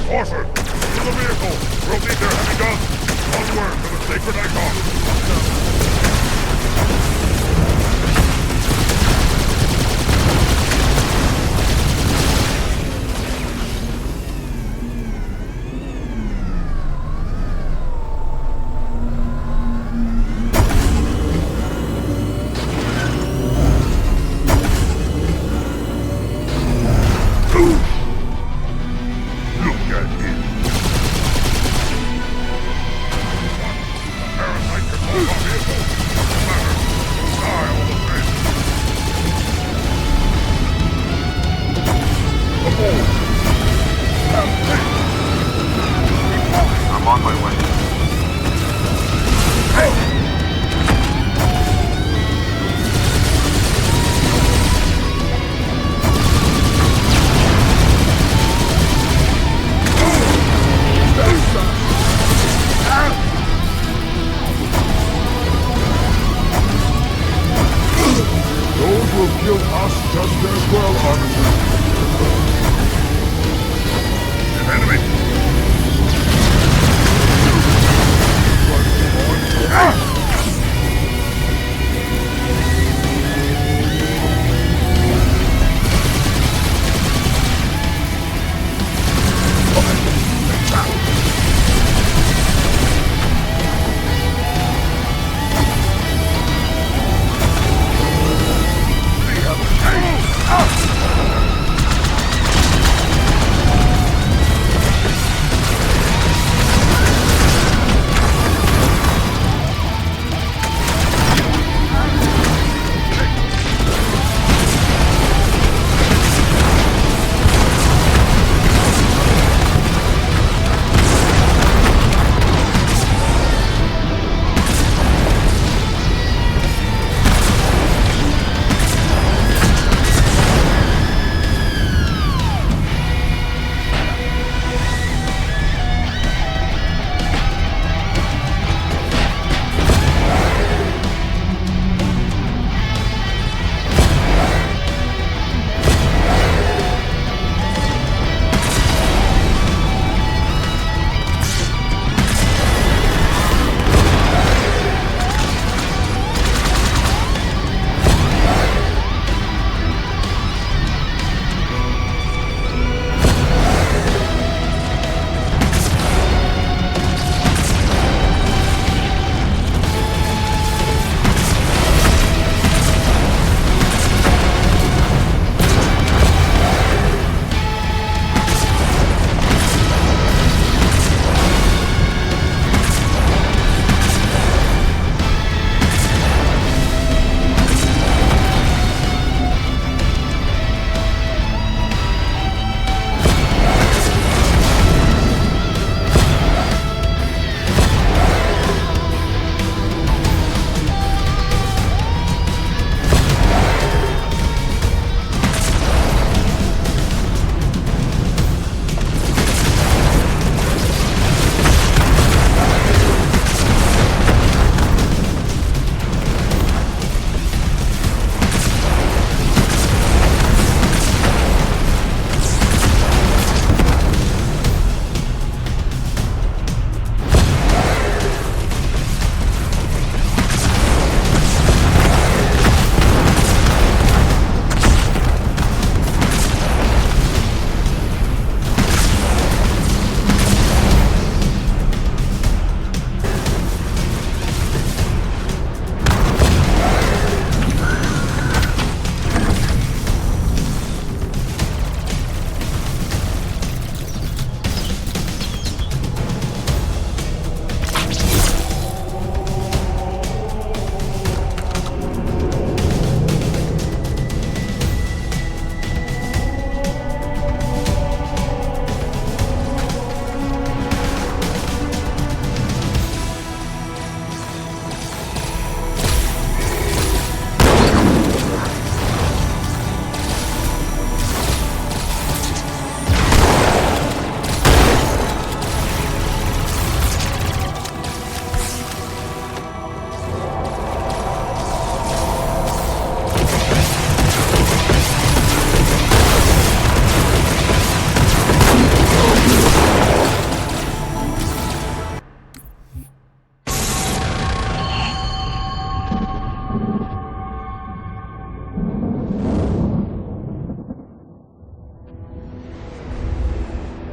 Horser, to the vehicle! We'll be there heavy guns! Onward to the sacred icon! I'm on my way. Those will kill us just as well, Arbiter. Enemy!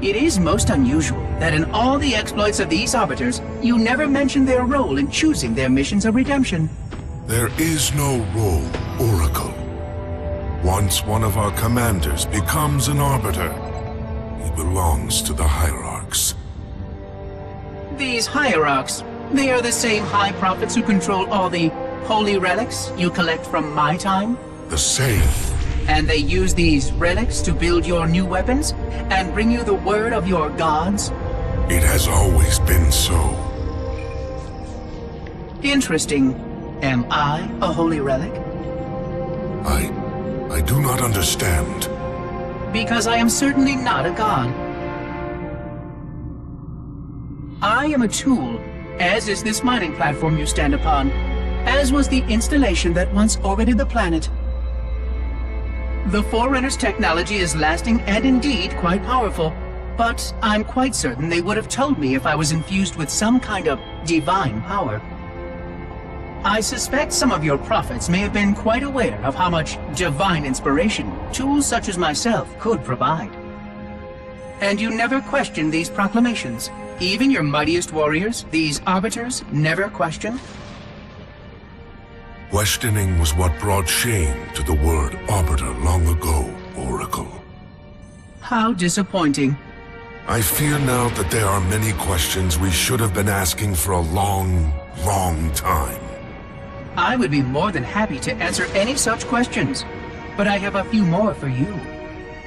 It is most unusual that in all the exploits of these Arbiters, you never mention their role in choosing their missions of redemption. There is no role, Oracle. Once one of our commanders becomes an Arbiter, he belongs to the Hierarchs. These Hierarchs, they are the same High Prophets who control all the holy relics you collect from my time? The same. And they use these relics to build your new weapons and bring you the word of your gods? It has always been so. Interesting. Am I a holy relic? I do not understand. Because I am certainly not a god. I am a tool, as is this mining platform you stand upon, as was the installation that once orbited the planet. The Forerunner's technology is lasting and indeed quite powerful, but I'm quite certain they would have told me if I was infused with some kind of divine power. I suspect some of your prophets may have been quite aware of how much divine inspiration tools such as myself could provide. And you never questioned these proclamations. Even your mightiest warriors, these Arbiters, never questioned? Questioning was what brought shame to the word Arbiter long ago, Oracle. How disappointing. I fear now that there are many questions we should have been asking for a long, long time. I would be more than happy to answer any such questions, but I have a few more for you.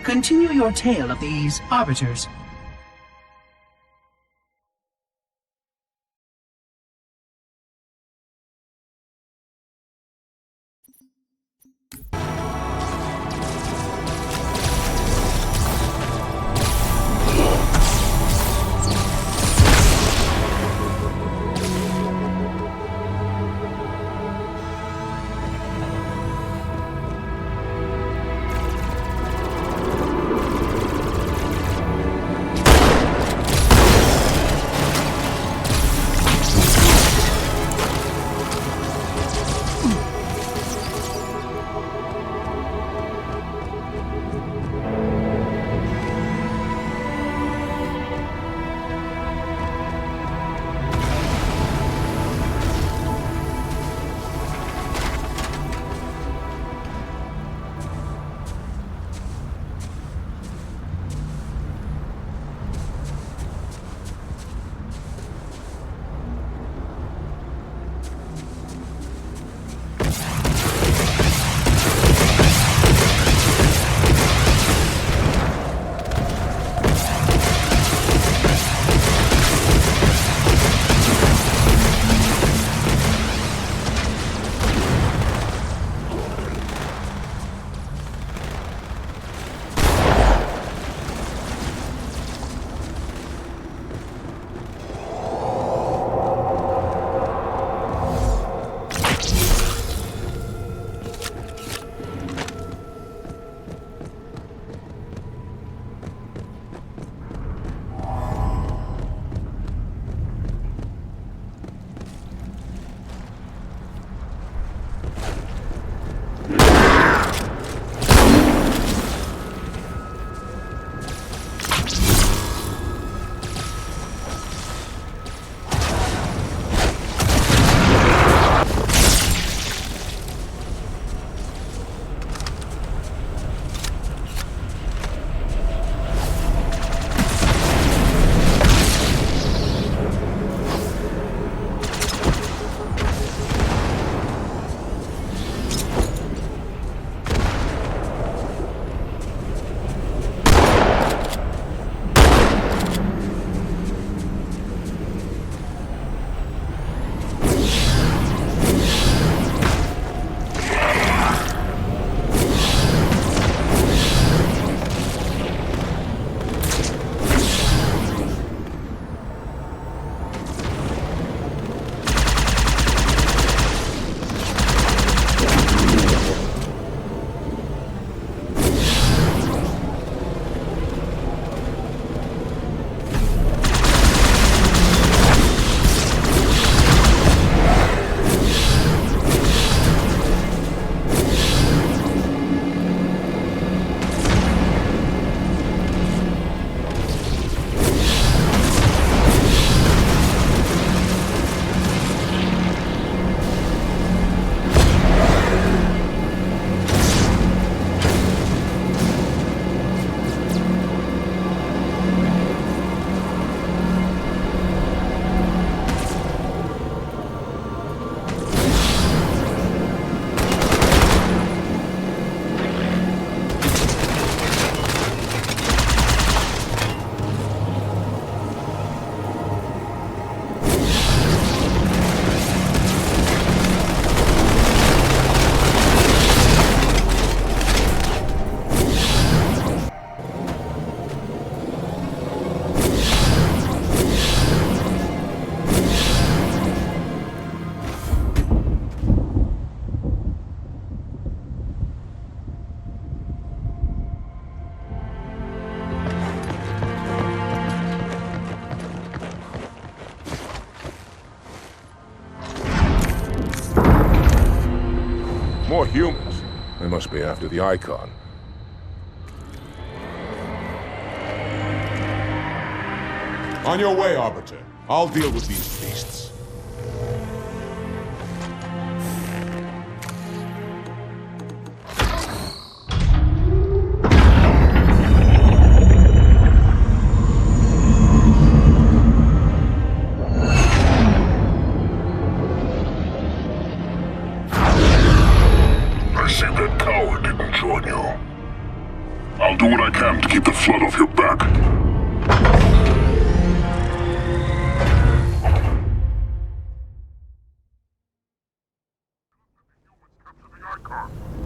Continue your tale of these Arbiters. More humans. They must be after the Icon. On your way, Arbiter. I'll deal with these beasts. I see that coward didn't join you. I'll do what I can to keep the flood off your back.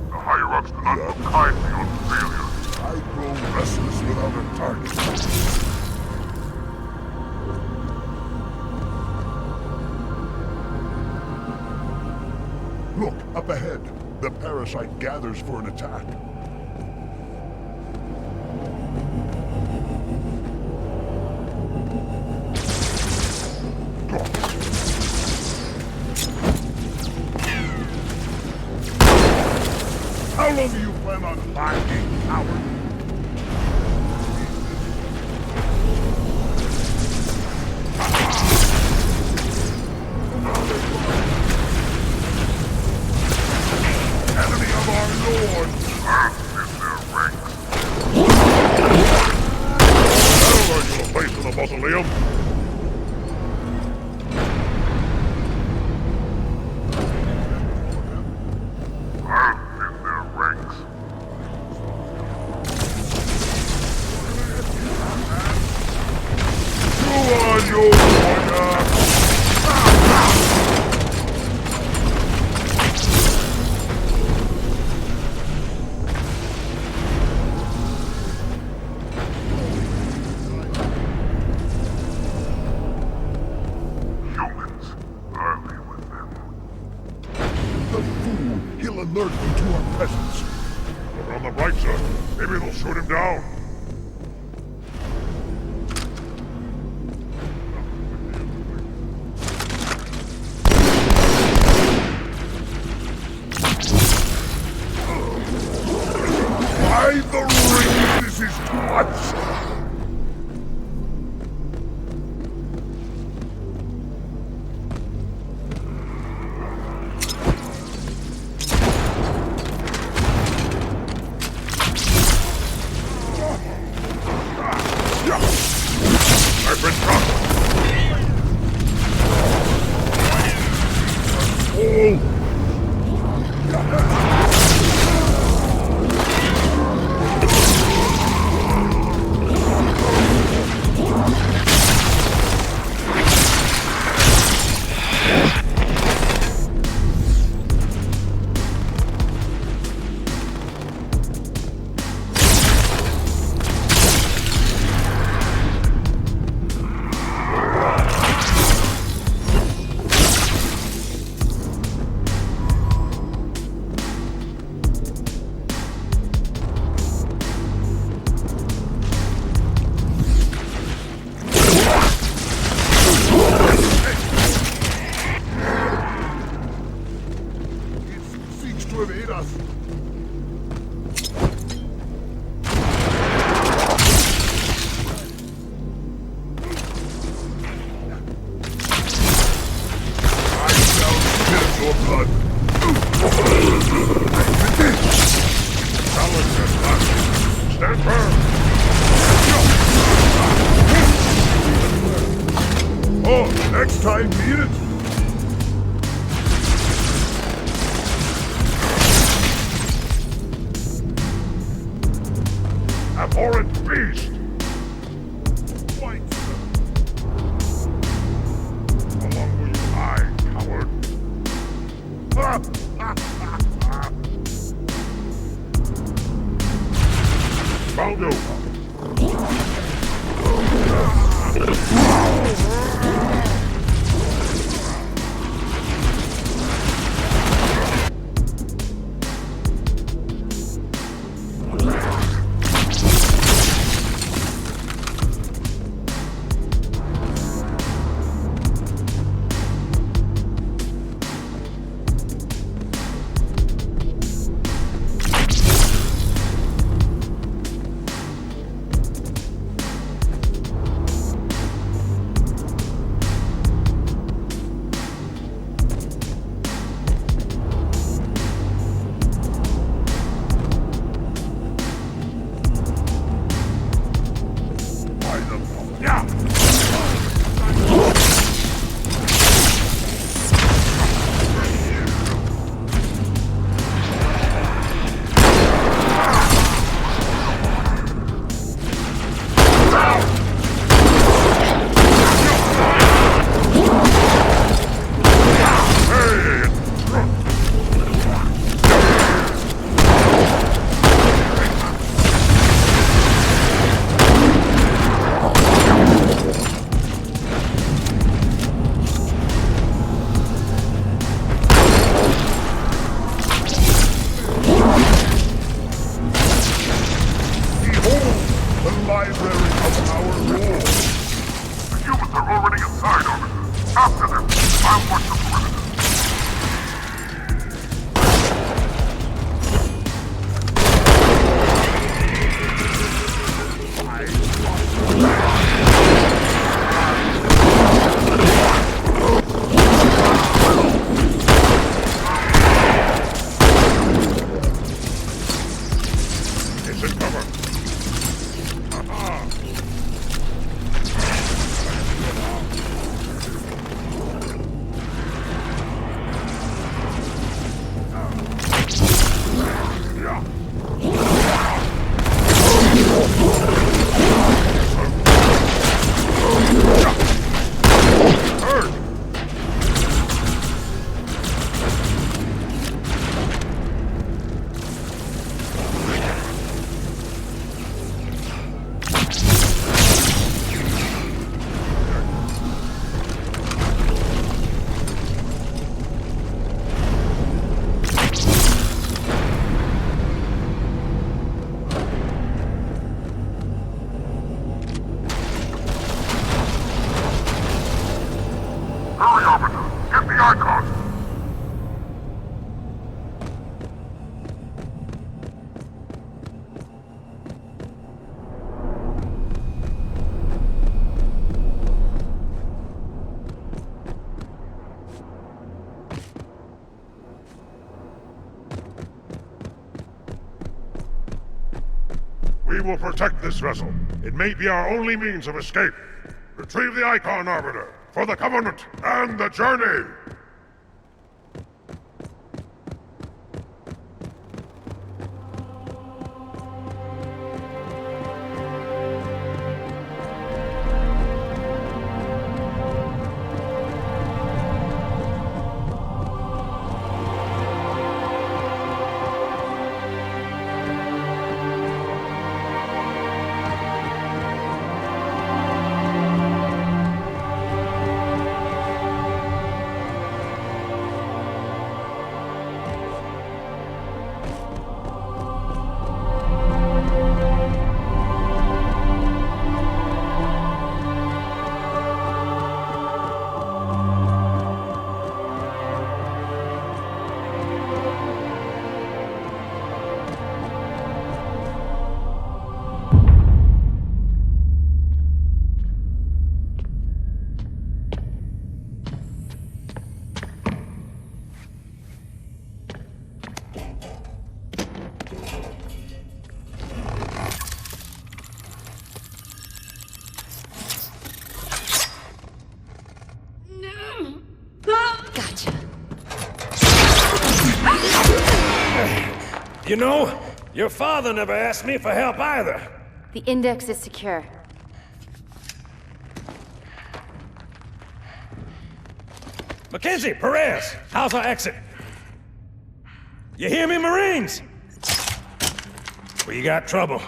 The higher-ups do not look kindly on failure. I grow restless without a target. Look, up ahead. The parasite gathers for an attack. How long do you plan on hiding, coward? Enemy of our Lord! In their ranks. That'll earn you a place in the mausoleum. He'll alert them to our presence. Over on the right, sir. Maybe they'll shoot him down. By the ring, this is too much! I've been shot. Stand firm! Oh, next time, beat it! Abhorrent beast! White, How long will you hide, coward? Shall do. will protect this vessel. It may be our only means of escape. Retrieve the icon, Arbiter, for the Covenant and the journey! You know, your father never asked me for help either. The index is secure. Mackenzie, Perez, how's our exit? You hear me, Marines? We got trouble.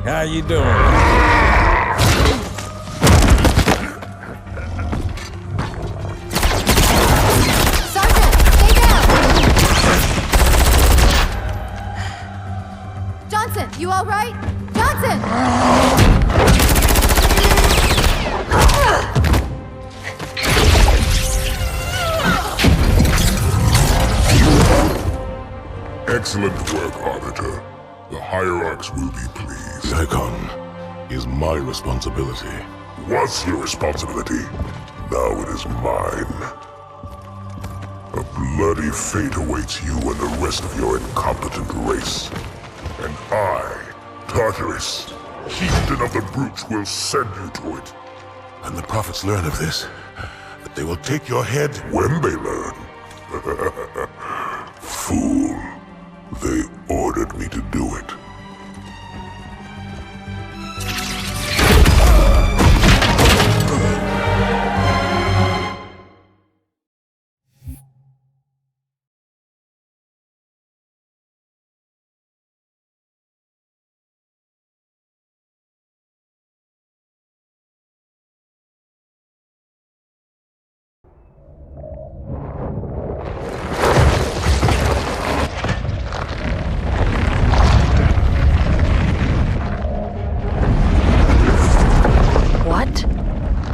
How you doing? Sergeant, stay down! Johnson, you all right? Johnson! Excellent work, Arbiter. The Hierarchs will be pleased. The icon is my responsibility. Was your responsibility. Now it is mine. A bloody fate awaits you and the rest of your incompetent race. And I, Tartarus, chieftain of the brutes, will send you to it. And the prophets learn of this, that they will take your head when they learn. Fool. They ordered me to do it.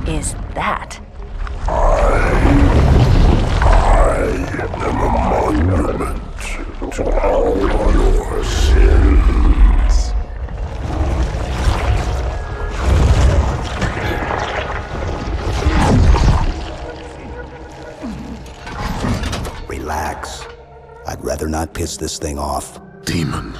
Is that? I am a monument to all your sins. Relax. I'd rather not piss this thing off. Demon.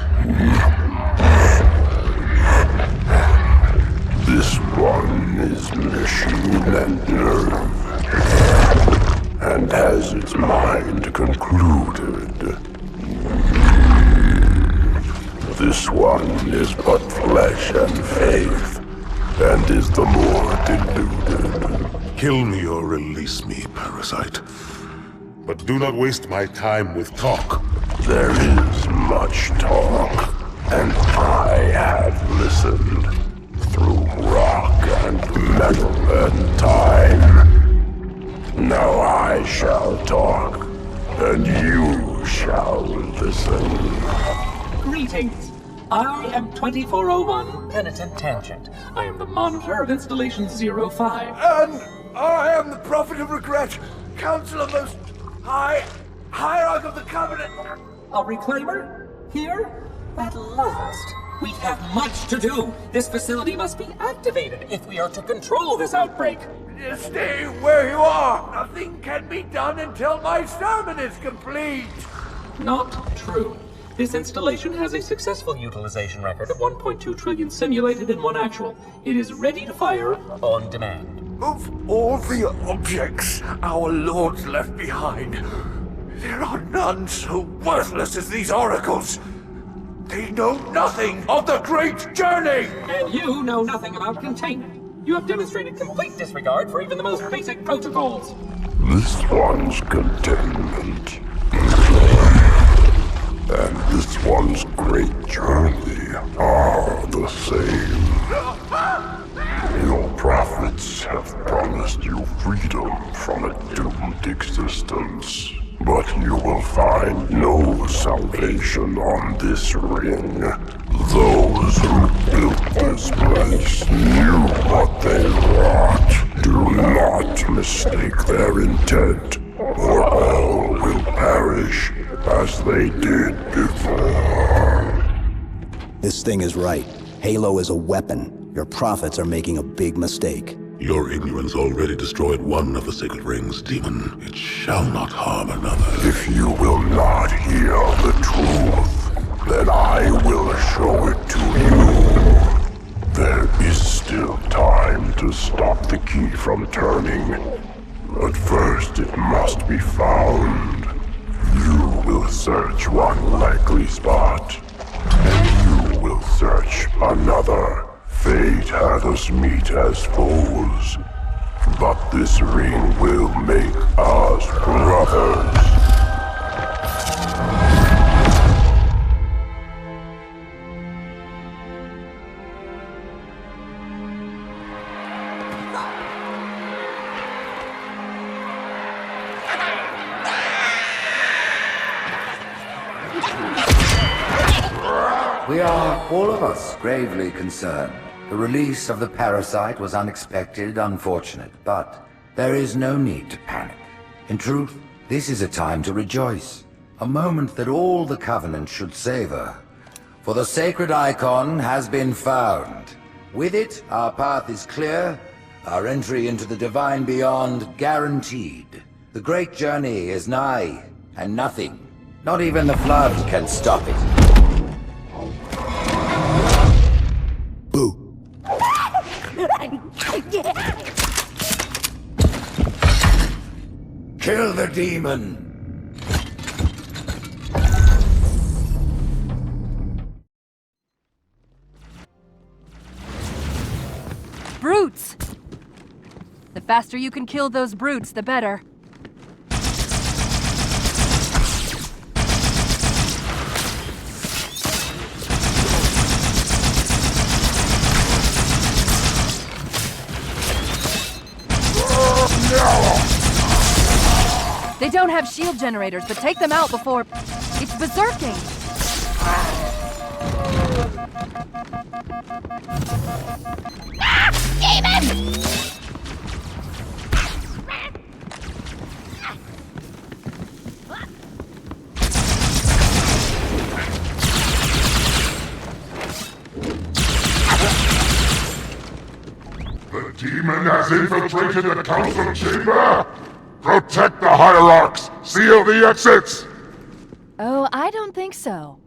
This one is machine and nerve, and has its mind concluded. This one is but flesh and faith, and is the more deluded. Kill me or release me, parasite. But do not waste my time with talk. There is much talk, and I have listened. Through rock and metal and time. Now I shall talk, and you shall listen. Greetings. I am 2401 Penitent Tangent. I am the monitor of Installation 05. And I am the Prophet of Regret, Counselor Most High, Hierarch of the Covenant. A reclaimer? Here? At last. We have much to do. This facility must be activated if we are to control this outbreak. Stay where you are. Nothing can be done until my sermon is complete. Not true. This installation has a successful utilization record of 1.2 trillion simulated and 1 actual. It is ready to fire on demand. Of all the objects our lords left behind, there are none so worthless as these oracles. They know nothing of the great journey! And you know nothing about containment. You have demonstrated complete disregard for even the most basic protocols. This one's containment. And this one's great journey are the same. Your prophets have promised you freedom from a doomed existence. But you will find no salvation on this ring. Those who built this place knew what they wrought. Do not mistake their intent, or all will perish as they did before. This thing is right. Halo is a weapon. Your prophets are making a big mistake. Your ignorance already destroyed one of the sacred rings, demon. It shall not harm another. If you will not hear the truth, then I will show it to you. There is still time to stop the key from turning. But first it must be found. You will search one likely spot, and you will search another. Fate had us meet as foes, but this ring will make us brothers. We are, all of us, gravely concerned. The release of the parasite was unexpected, unfortunate, but there is no need to panic. In truth, this is a time to rejoice. A moment that all the Covenant should savor. For the sacred icon has been found. With it, our path is clear, our entry into the divine beyond guaranteed. The great journey is nigh, and nothing, not even the flood, can stop it. Kill the demon! Brutes! The faster you can kill those brutes, the better. They don't have shield generators, but take them out before... It's berserking! Demon! The demon has infiltrated the council chamber! Protect the hierarchs! Seal the exits! Oh, I don't think so.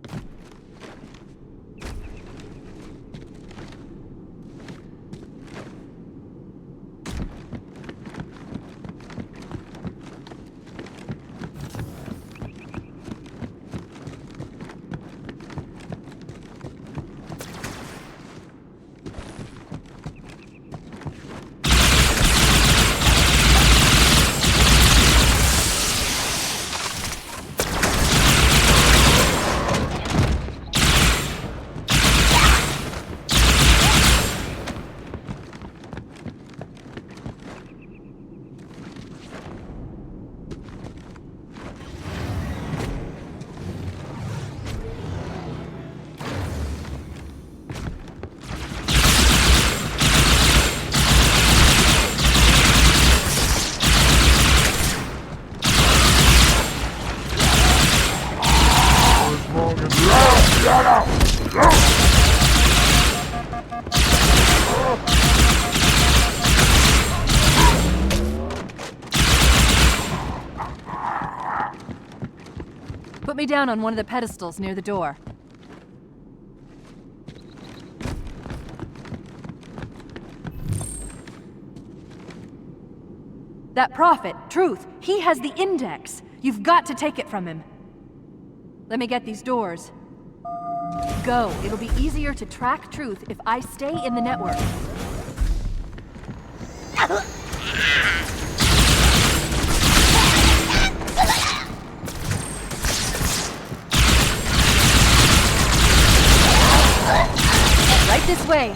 down on one of the pedestals near the door. That prophet, Truth, he has the index. You've got to take it from him. Let me get these doors. Go. It'll be easier to track Truth if I stay in the network. Right this way.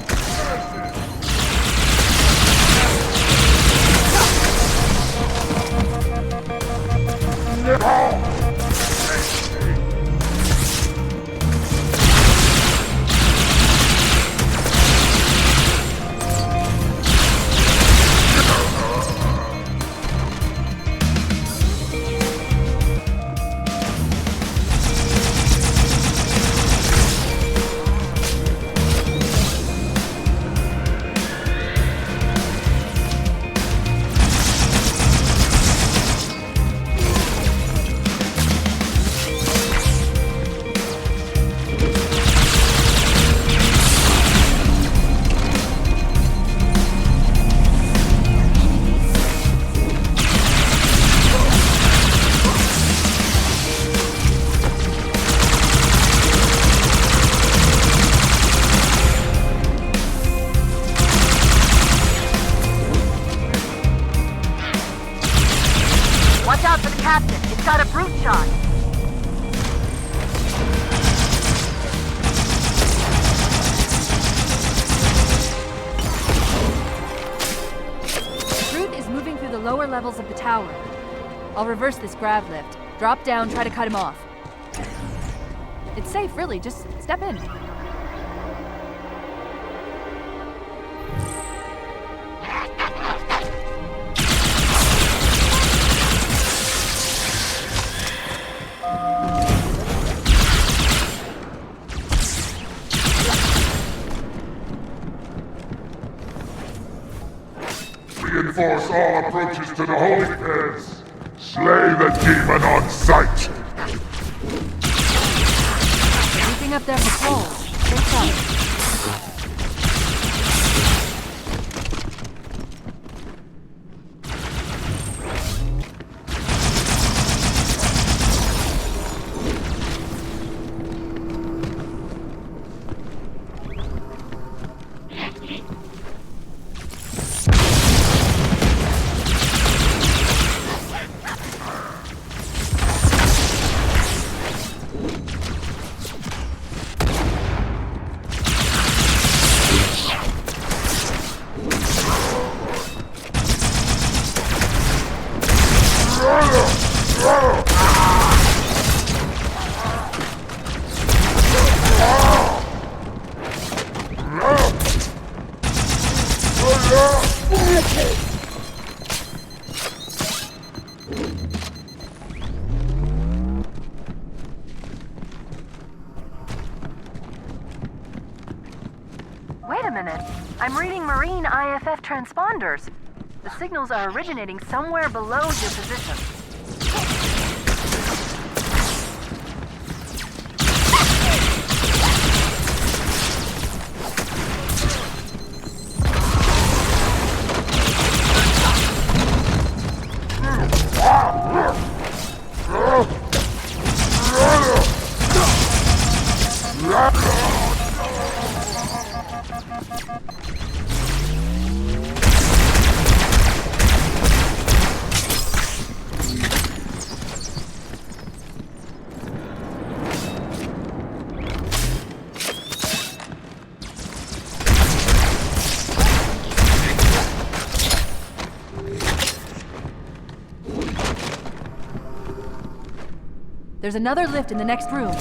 Levels of the tower. I'll reverse this grav lift. Drop down, try to cut him off. It's safe, really. Just step in. Reinforce all approaches to the holy pairs. Slay the demon on sight. Keeping up their patrol. Stay sharp. Wait a minute. I'm reading Marine IFF transponders. The signals are originating somewhere below your position. There's another lift in the next room.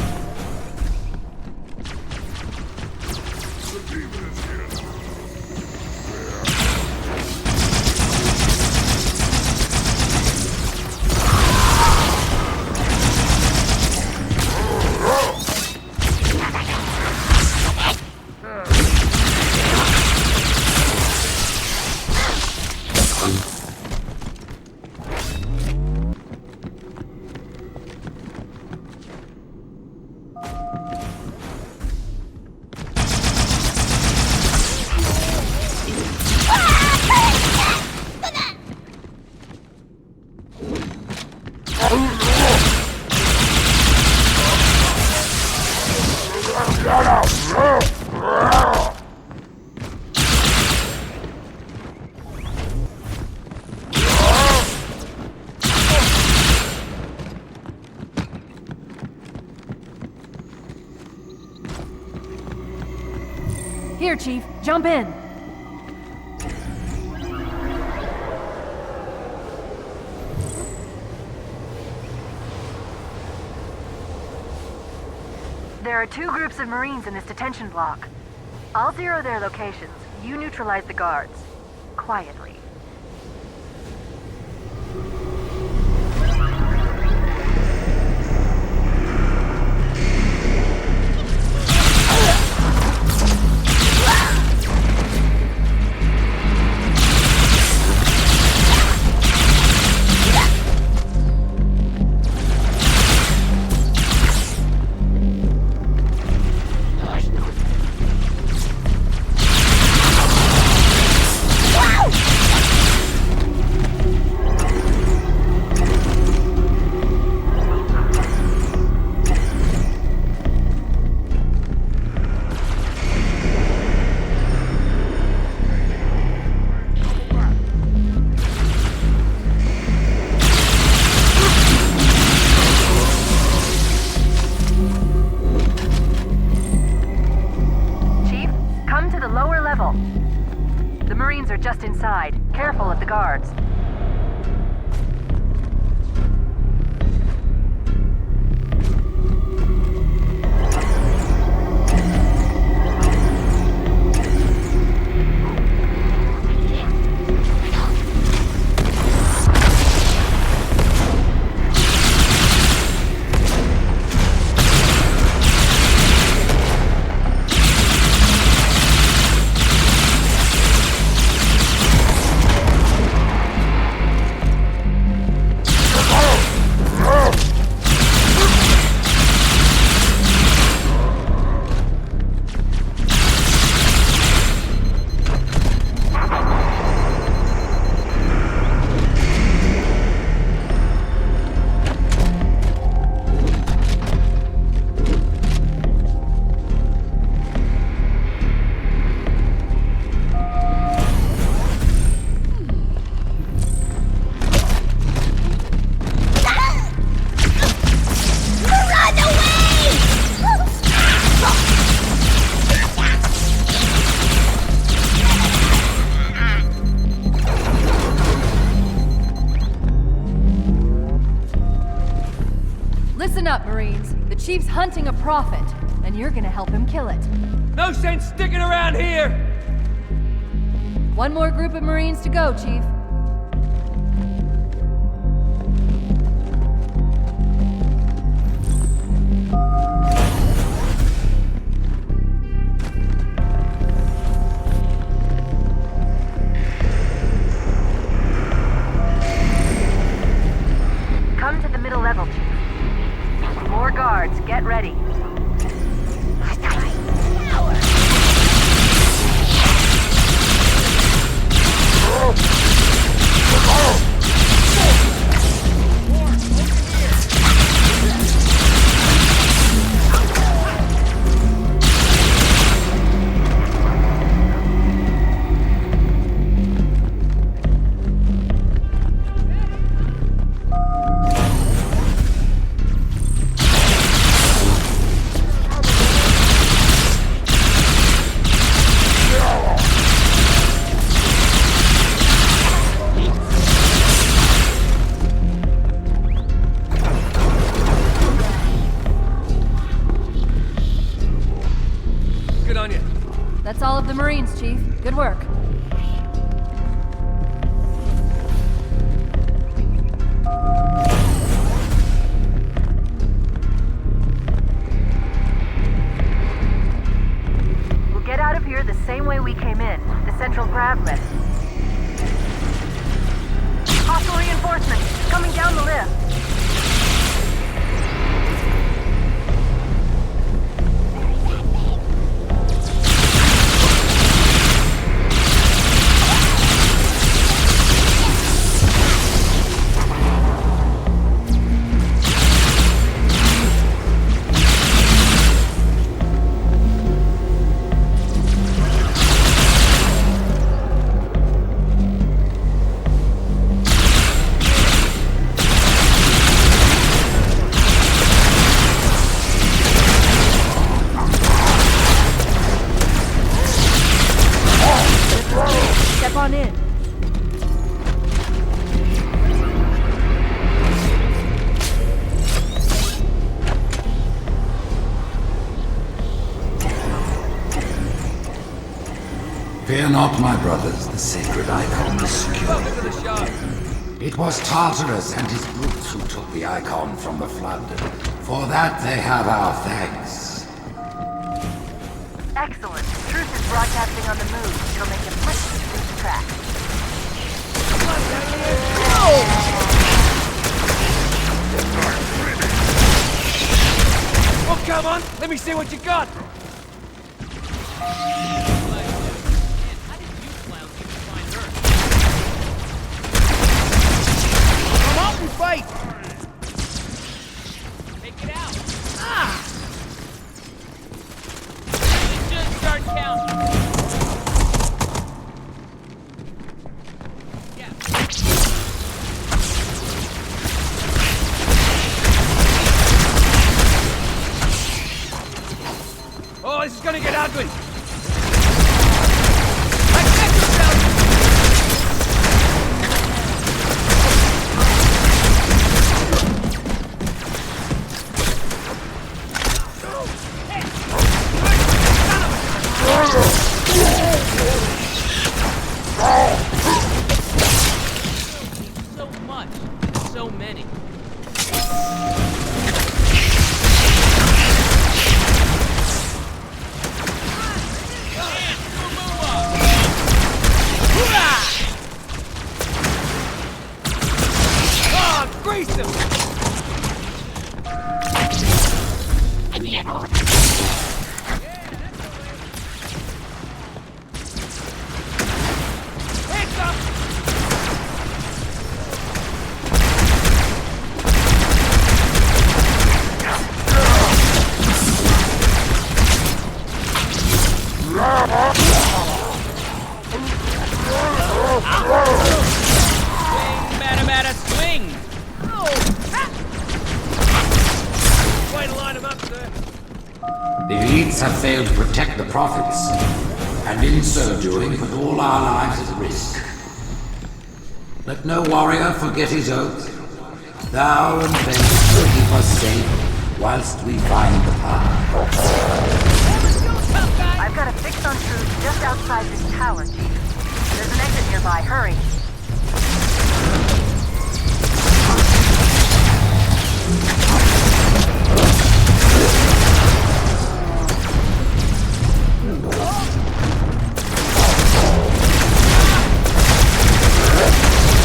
Here, Chief, jump in. There are 2 groups of Marines in this detention block. I'll zero their locations. You neutralize the guards. Quietly. Just inside. Careful of the guards. Listen up, Marines. The Chief's hunting a prophet, and you're gonna help him kill it. No sense sticking around here! One more group of Marines to go, Chief. Come to the middle level, Chief. More guards, get ready. That's all of the Marines, Chief. Good work. We'll get out of here the same way we came in, the central grav lift. Hostile reinforcements coming down the lift. on in. Fear not, my brothers, the sacred icon is secure. It was Tartarus and his brutes who took the icon from the flood. For that they have our thanks. Excellent. Truth is broadcasting on the move. It'll make it much easier to track. Oh, come on! Let me see what you got! Come out and fight! Take it out! Ah! It should start counting. Oh, this is gonna get ugly! So much. So many. The elites have failed to protect the prophets, and in so doing put all our lives at risk. Let no warrior forget his oath. Thou and faith will keep us safe, whilst we find the path. I've got a fix on Truth just outside this tower, Chief. There's an exit nearby. Hurry.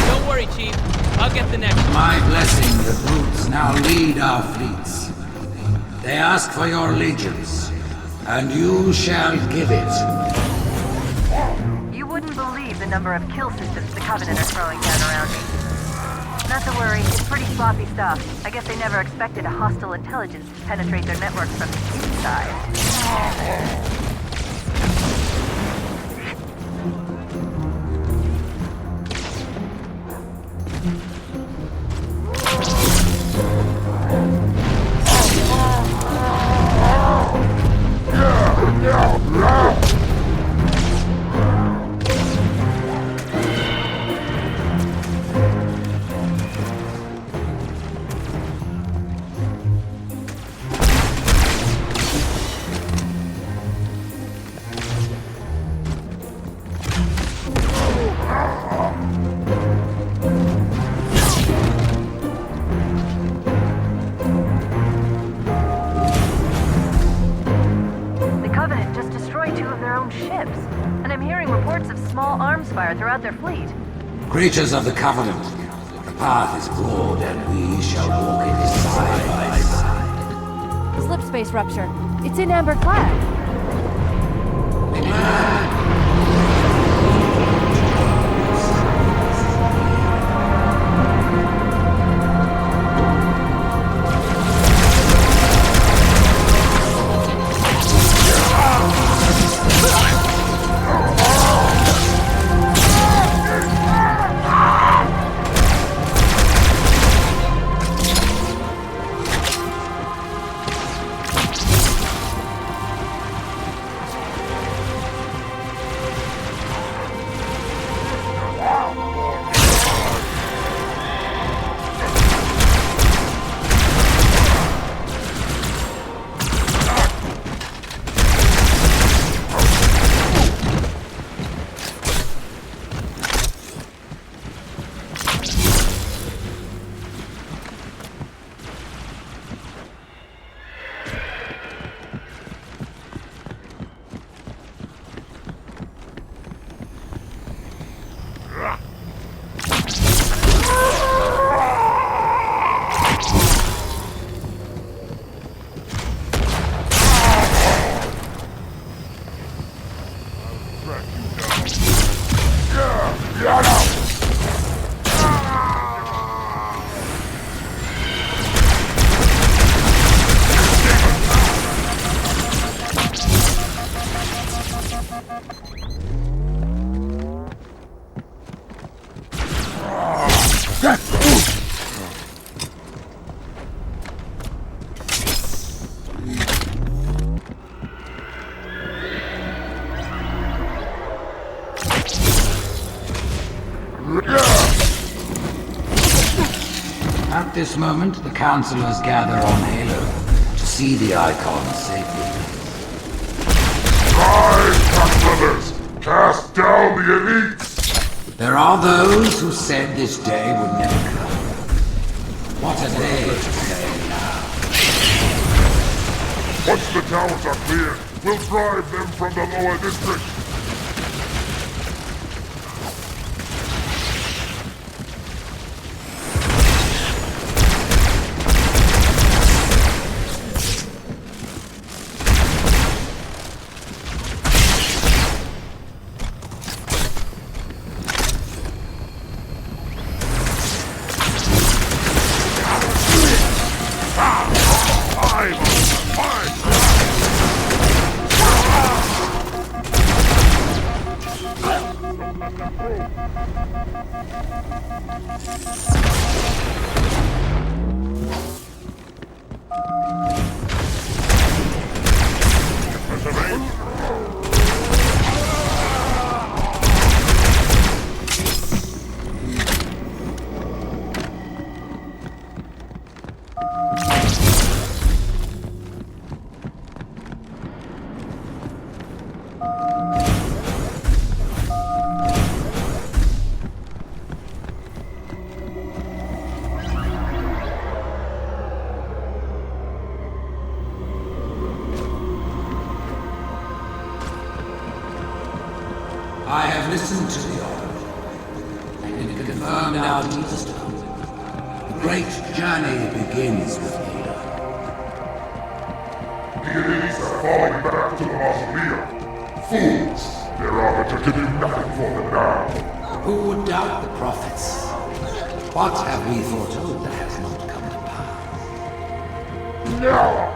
Don't worry, Chief. I'll get the next one. My blessing, the brutes now lead our fleets. They ask for your allegiance, and you shall give it. You wouldn't believe the number of kill systems the Covenant are throwing down around me. Not to worry, it's pretty sloppy stuff. I guess they never expected a hostile intelligence to penetrate their network from the inside. Throughout their fleet. Creatures of the Covenant, the path is broad and we shall walk it side by side. Slip space rupture. It's in amber clad. track you down. Yeah, get out! At this moment, the councillors gather on Halo to see the icon safely. Rise, Pack Brothers! Cast down the elites! There are those who said this day would never come. What are they to say now? Once the towers are cleared, we'll drive them from the lower district. I have listened to the order, and it confirmed our keystone. The great journey begins with Halo. The elites are falling back to the mausoleum. Fools! Their arbiter can do nothing for them now. Who would doubt the prophets? What have we foretold that has not come to pass? No!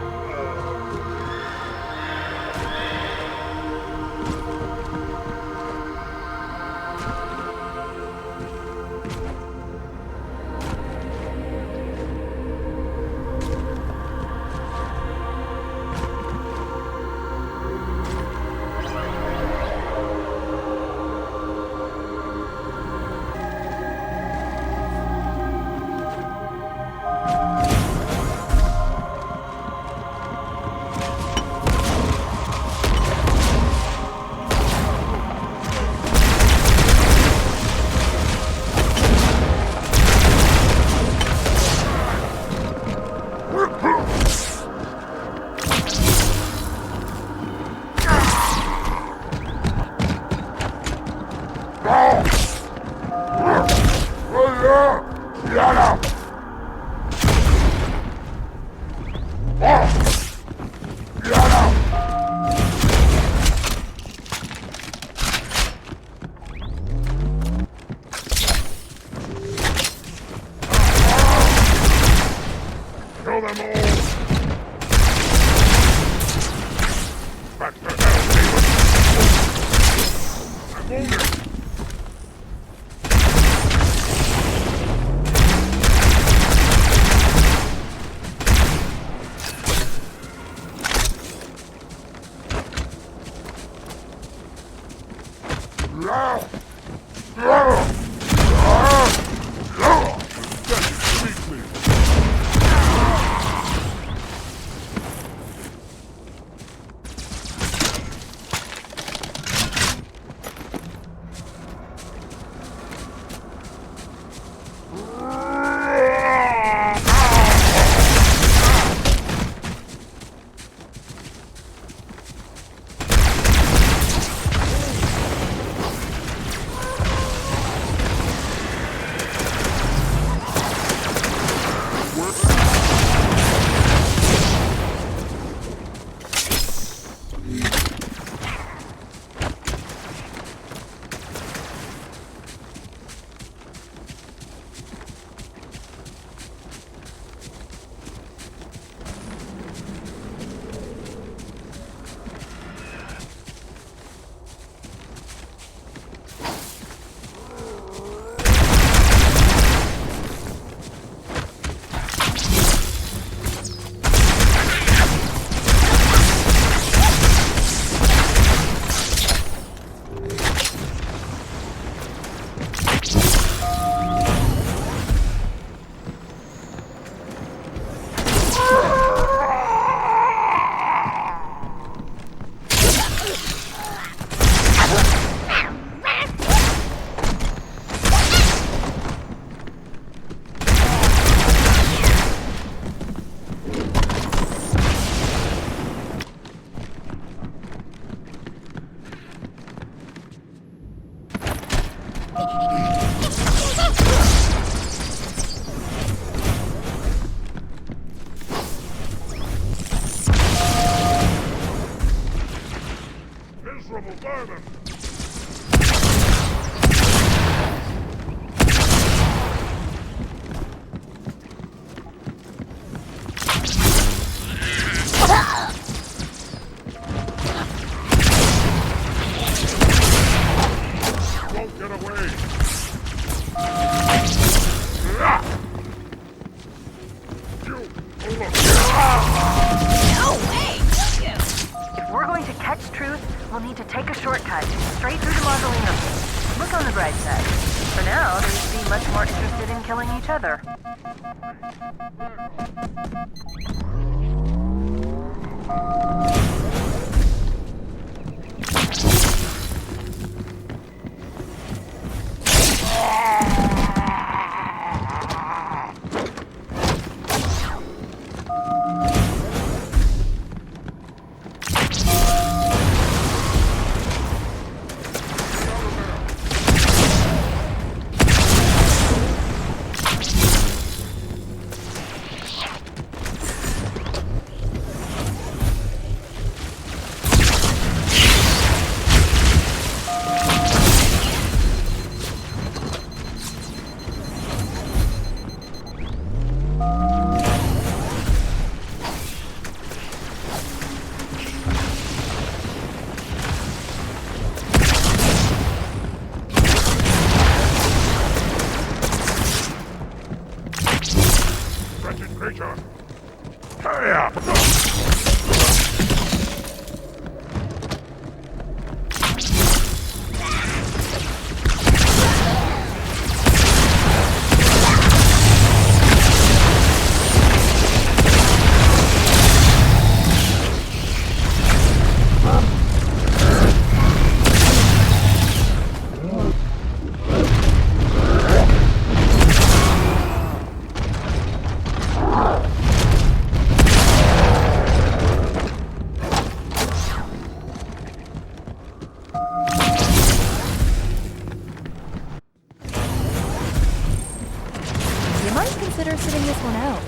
Miserable vermin! Won't get away! No way! If we're going to catch Truth, we'll need to take a shortcut, straight through the mausoleum. Look on the bright side. For now, they seem much more interested in killing each other. Wretched creature! Hurry up! You might consider sitting this one out.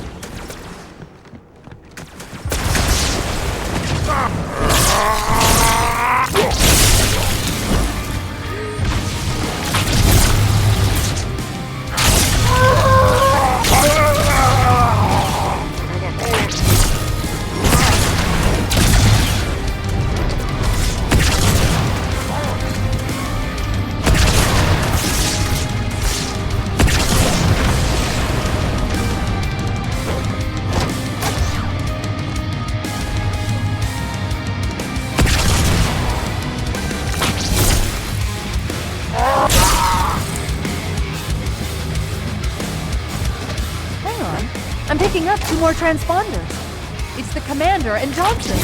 I'm picking up 2 more transponders. It's the Commander and Johnson.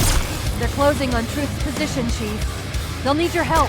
They're closing on Truth's position, Chief. They'll need your help.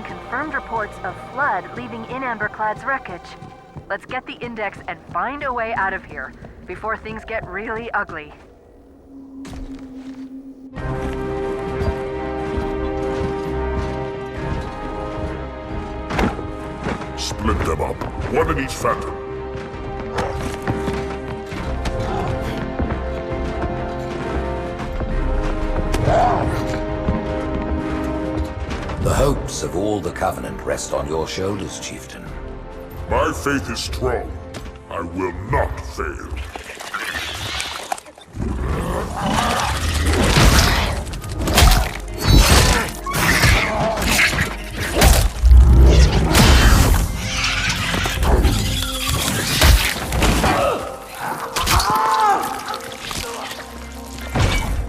Confirmed reports of flood leaving in Amberclad's wreckage. Let's get the index and find a way out of here before things get really ugly. Split them up, one in each phantom. The hopes of all the Covenant rest on your shoulders, Chieftain. My faith is strong. I will not fail.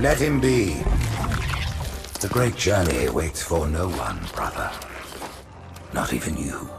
Let him be. The great journey waits for no one, brother. Not even you.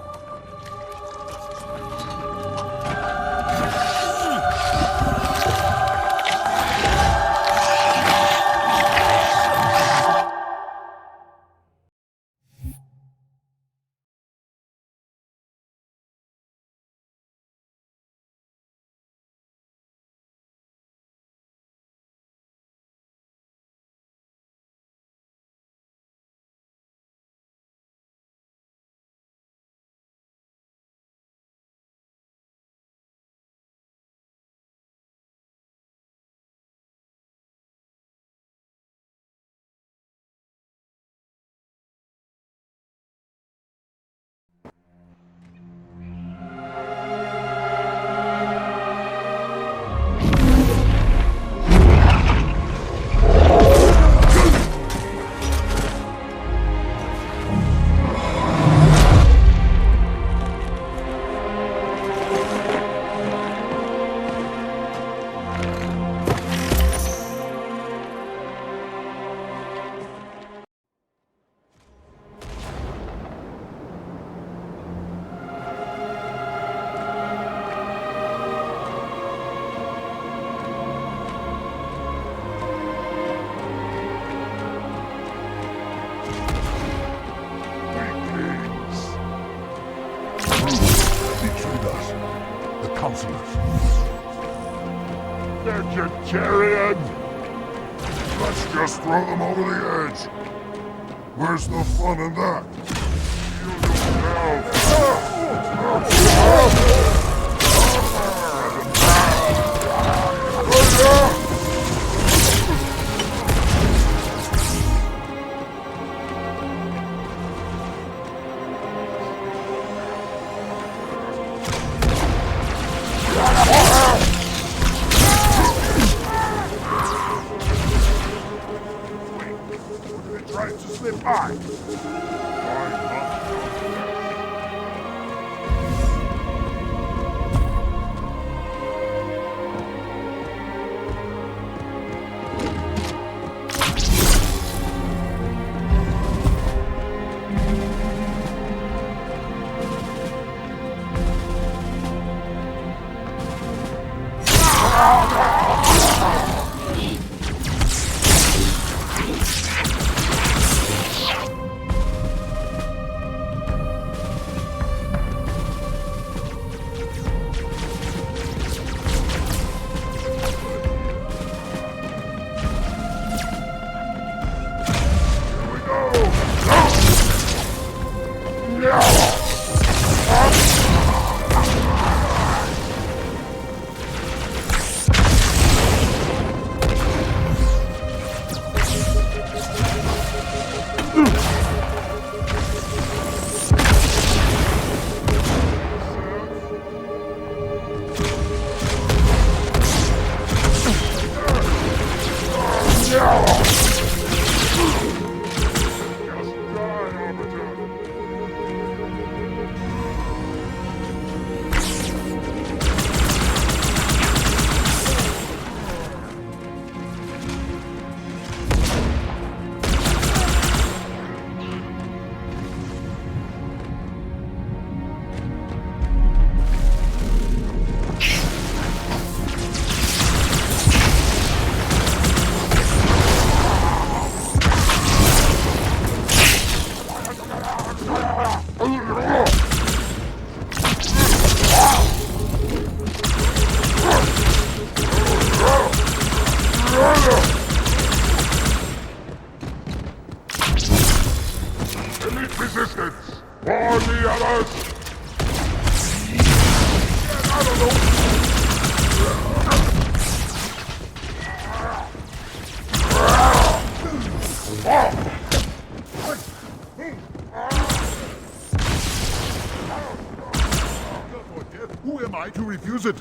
Vegetarian! Let's just throw them over the edge. Where's the fun in that? Trying to slip by. Elite resistance! Warn the others! Who am I to refuse it?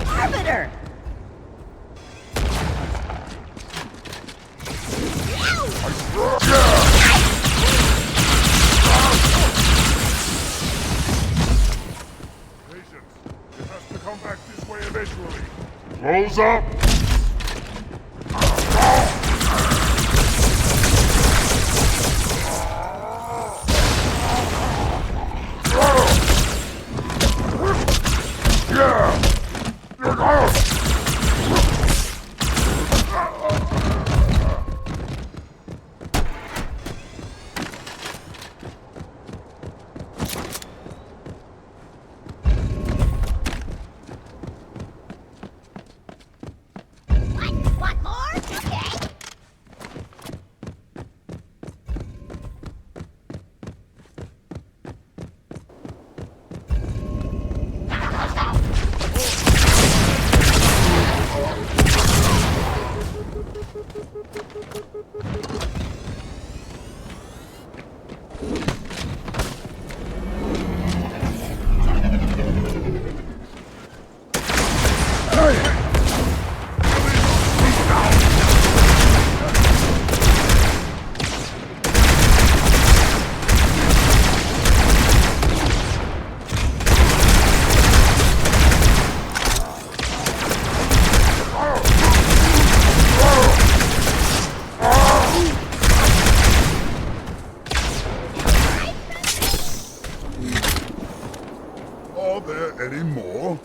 Arbiter! It has to come back this way eventually. Close up! Want more? Okay. Are there any more?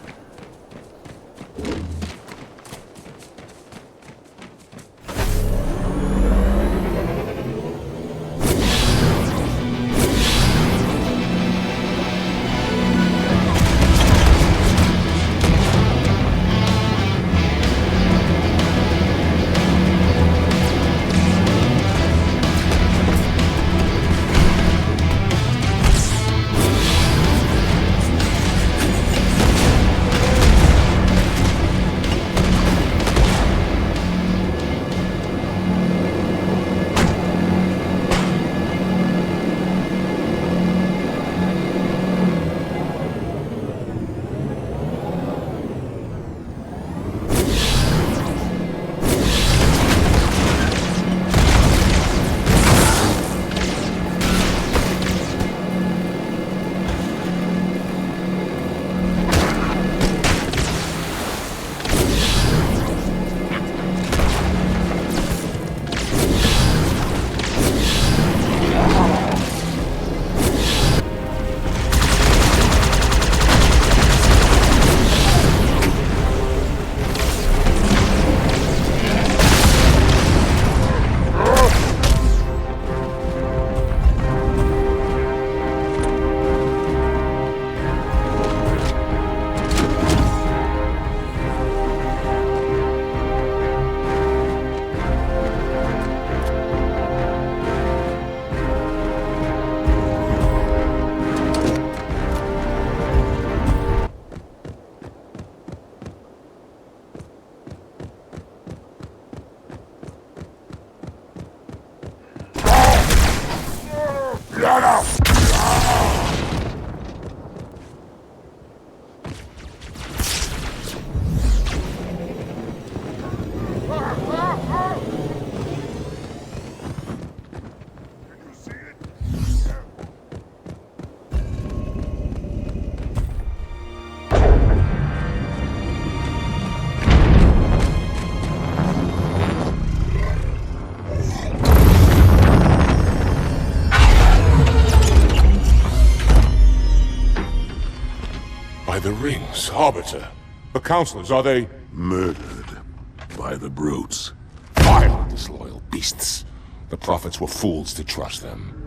The rings, Arbiter. The counselors, are they Murdered by the brutes. Vile, disloyal beasts. The prophets were fools to trust them.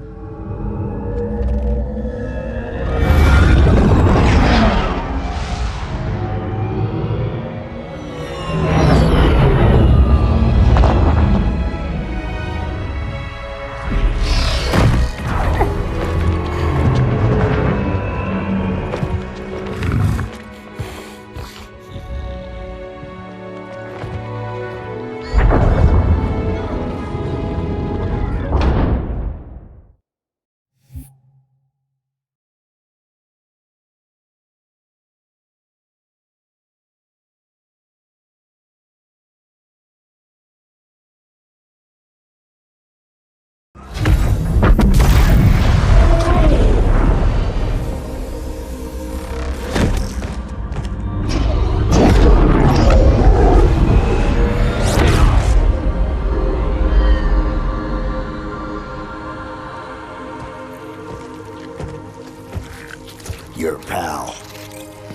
Your pal.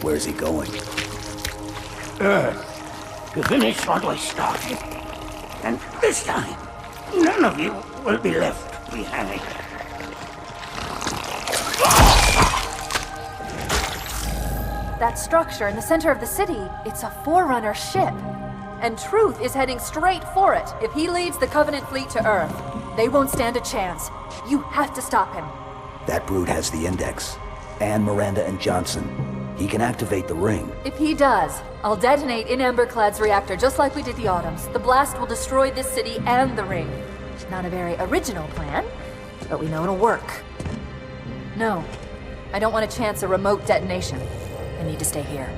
Where's he going? Earth, to finish what we started. And this time, none of you will be left behind. That structure in the center of the city, it's a Forerunner ship. And Truth is heading straight for it. If he leads the Covenant fleet to Earth, they won't stand a chance. You have to stop him. That brute has the Index. And Miranda and Johnson. He can activate the ring. If he does, I'll detonate in Emberclad's reactor just like we did the Autumns. The blast will destroy this city and the ring. Not a very original plan, but we know it'll work. No, I don't want to chance a remote detonation. I need to stay here.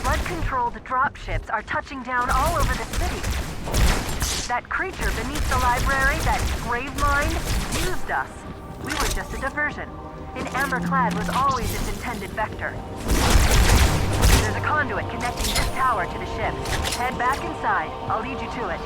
Flood-controlled dropships are touching down all over the city. That creature beneath the library, that Gravemind, used us. We were just a diversion. And Amberclad was always its intended vector. There's a conduit connecting this tower to the ship. Head back inside. I'll lead you to it.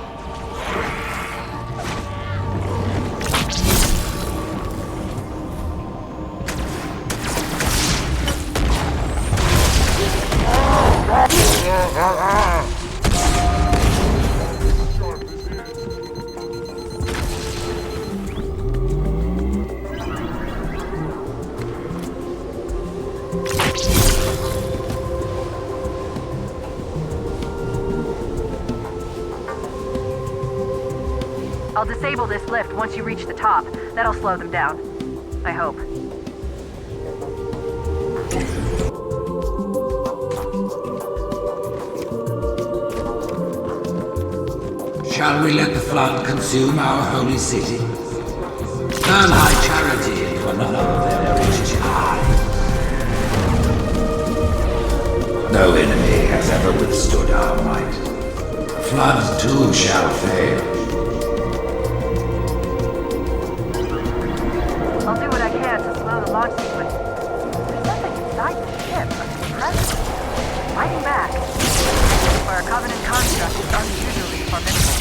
I'll disable this lift once you reach the top. That'll slow them down. I hope. Shall we let the flood consume our holy city? Turn high charity into another very high. No enemy has ever withstood our might. The flood too shall fail. I'll do what I can to slow the launch sequence. There's something inside the ship, a presence. Fighting back. For a Covenant construct is unusually formidable.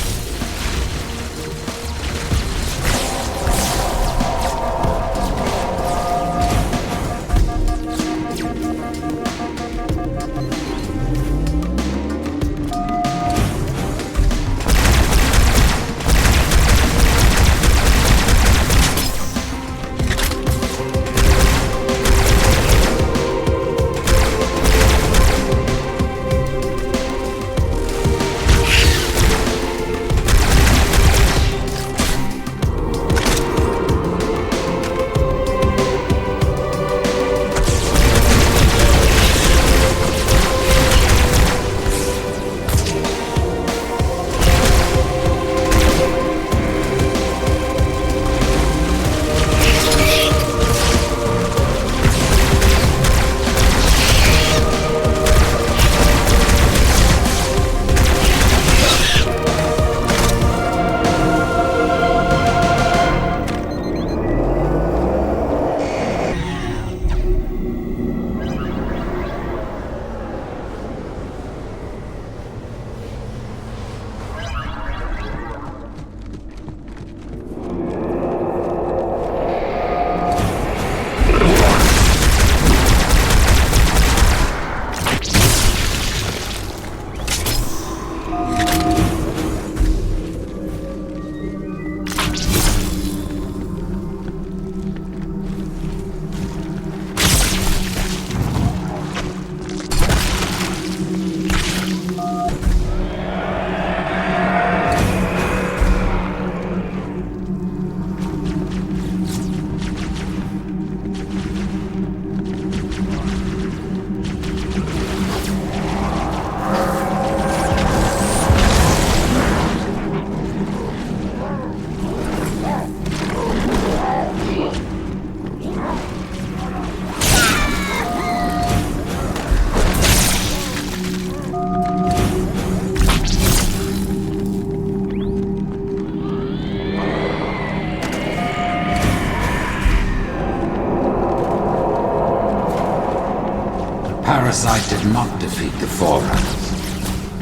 parasite did not defeat the Forerunners,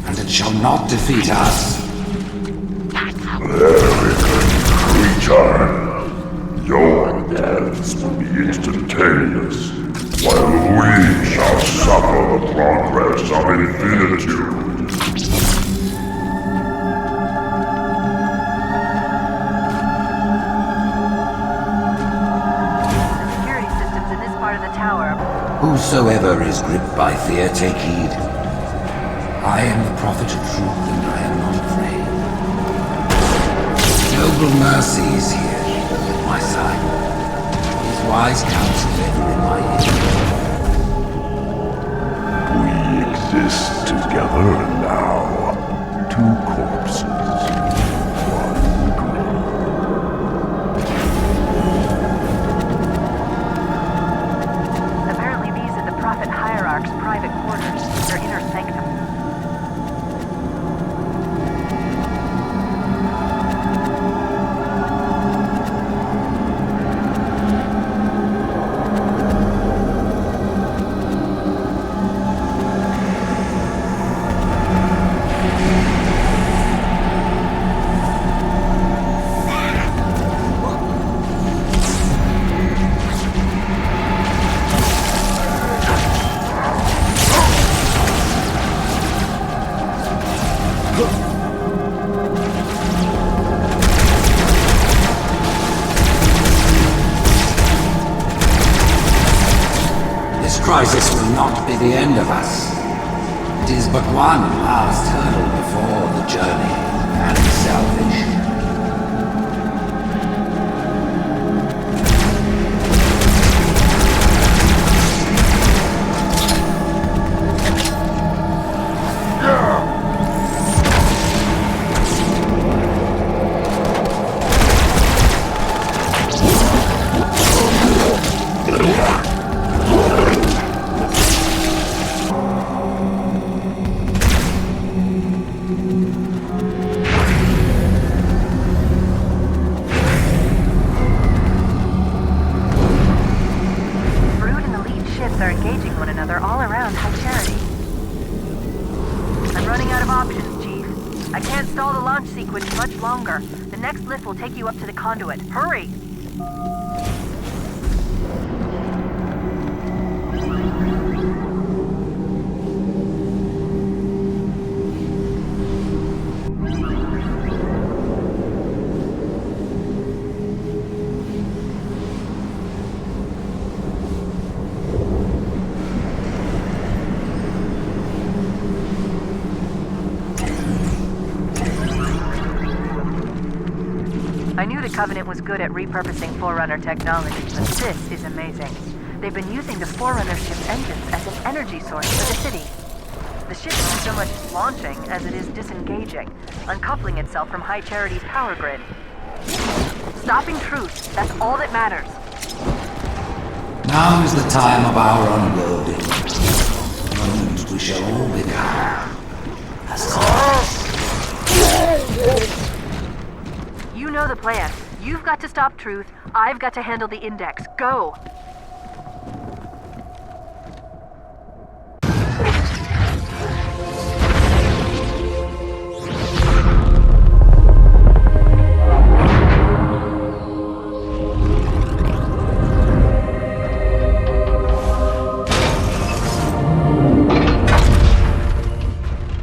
and it shall not defeat us. Creature, your deaths will be instantaneous, while we shall suffer the progress of infinitude. Whosoever is gripped by fear, take heed. I am the prophet of truth, and I am not afraid. Noble mercy is here, at my side. His wise counsel ever in my ear. We exist together now. Two corpses. Private quarters, their inner sanctum. Crisis will not be the end of us. It is but one last hurdle before the journey and salvation. Take you up to the conduit. Hurry! I knew the Covenant was good at repurposing Forerunner technology, but this is amazing. They've been using the Forerunner ship's engines as an energy source for the city. The ship isn't so much launching as it is disengaging, uncoupling itself from High Charity's power grid. Stopping Truth, that's all that matters. Now is the time of our unloading. The moment we shall all become You know the plan. You've got to stop Truth. I've got to handle the Index. Go!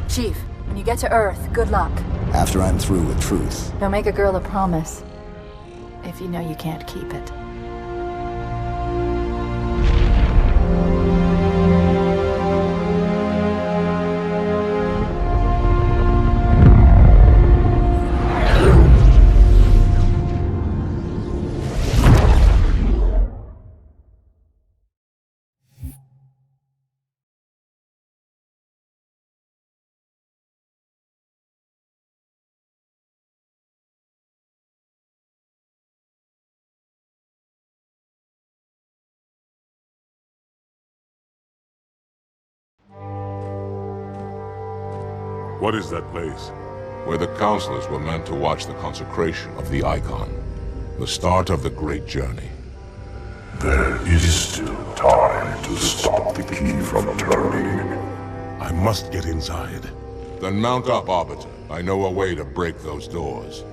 Chief, when you get to Earth, good luck. After I'm through with Truth. Don't make a girl a promise if you know you can't keep it. What is that place? Where the counselors were meant to watch the consecration of the Icon. The start of the Great Journey. There is still time to stop the key from turning. I must get inside. Then mount up, Arbiter. I know a way to break those doors.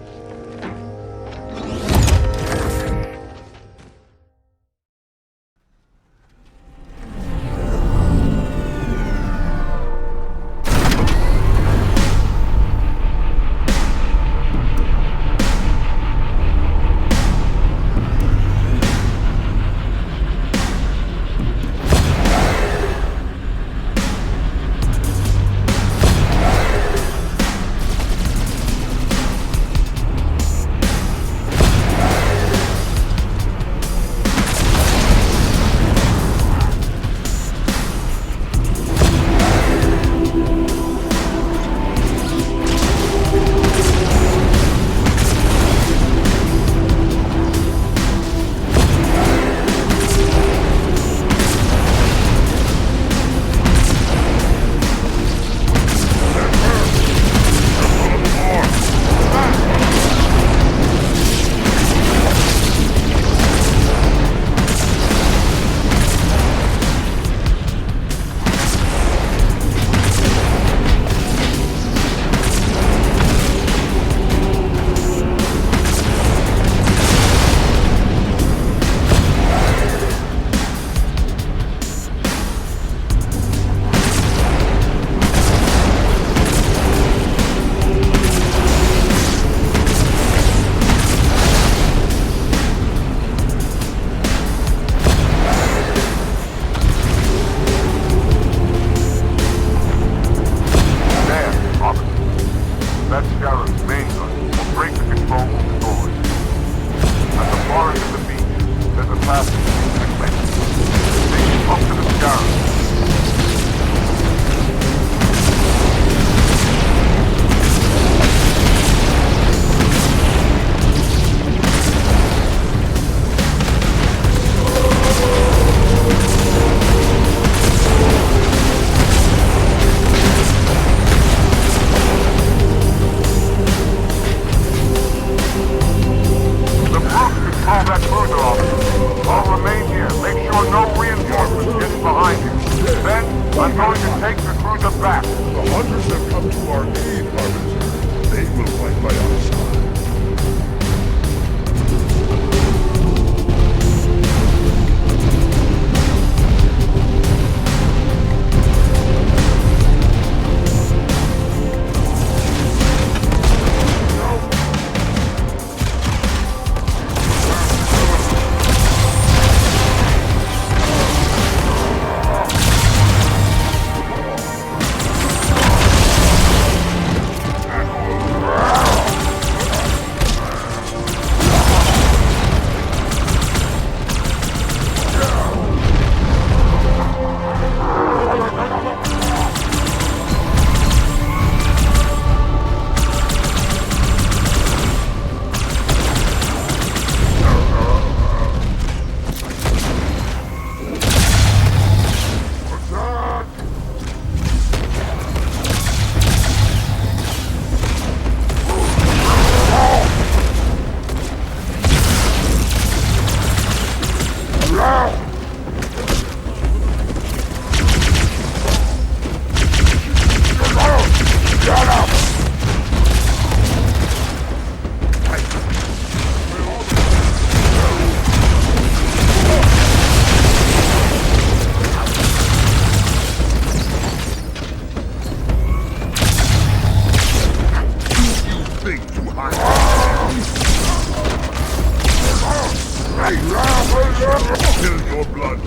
Spill your blood.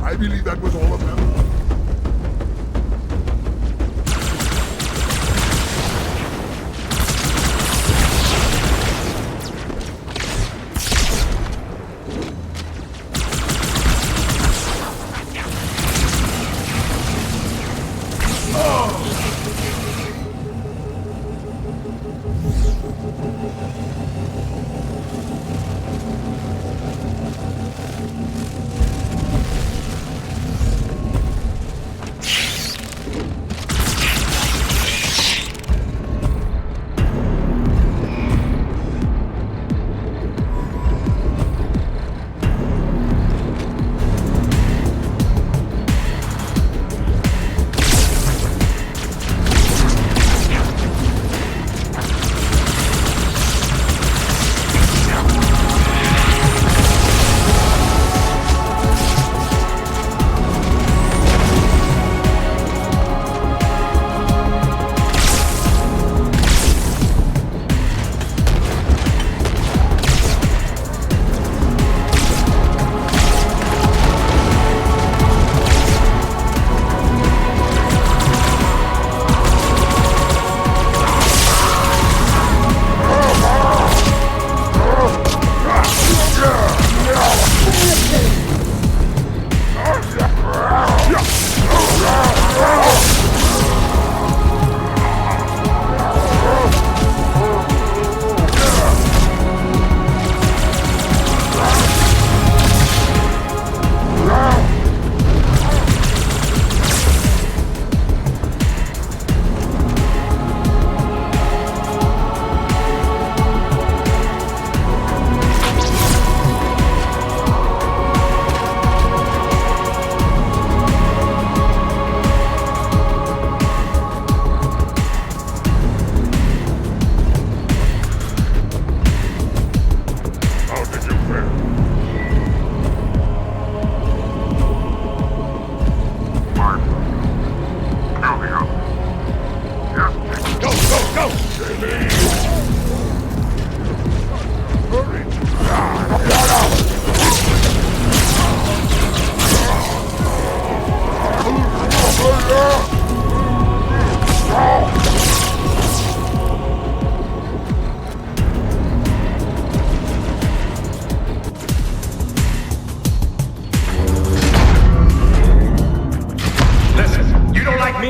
I believe that was all of them.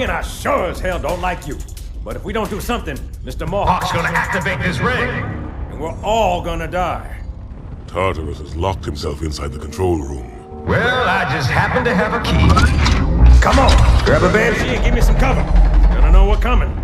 me, and I sure as hell don't like you. But if we don't do something, Mr. Mohawk's gonna activate this ring, and we're all gonna die. Tartarus has locked himself inside the control room. Well, I just happen to have a key. Come on, grab a banshee and give me some cover. Gonna know what's coming.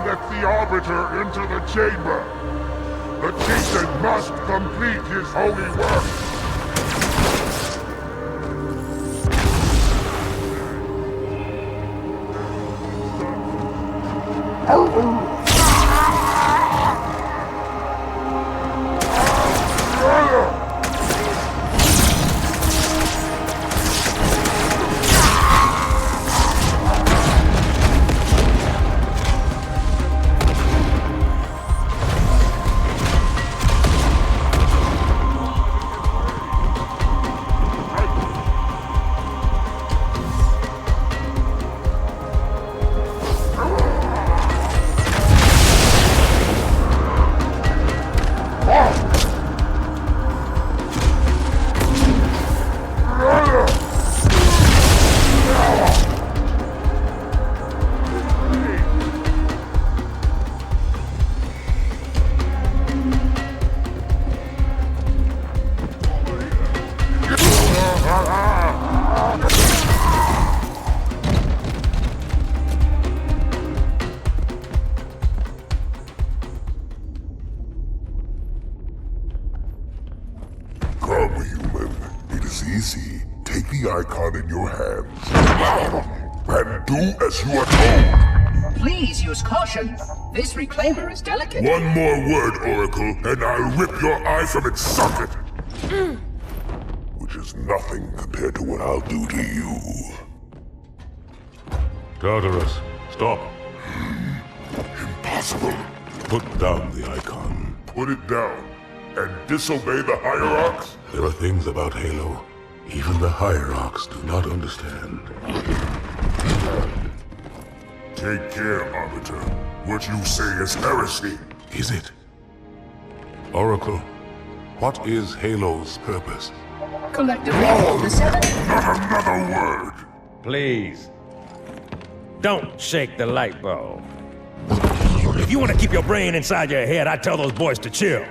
let the Arbiter into the chamber. The Titan must complete his holy work. Easy. Take the icon in your hands and do as you are told. Please use caution. This reclaimer is delicate. One more word, Oracle, and I'll rip your eye from its socket. Which is nothing compared to what I'll do to you. Tartarus, stop. Impossible. Put down the icon. Put it down and disobey the Hierarchs? There are things about Halo even the Hierarchs do not understand. Take care, Arbiter. What you say is heresy. Is it? Oracle, what is Halo's purpose? Collectively, the seven... Not another word! Please. Don't shake the light bulb. If you want to keep your brain inside your head, I tell those boys to chill.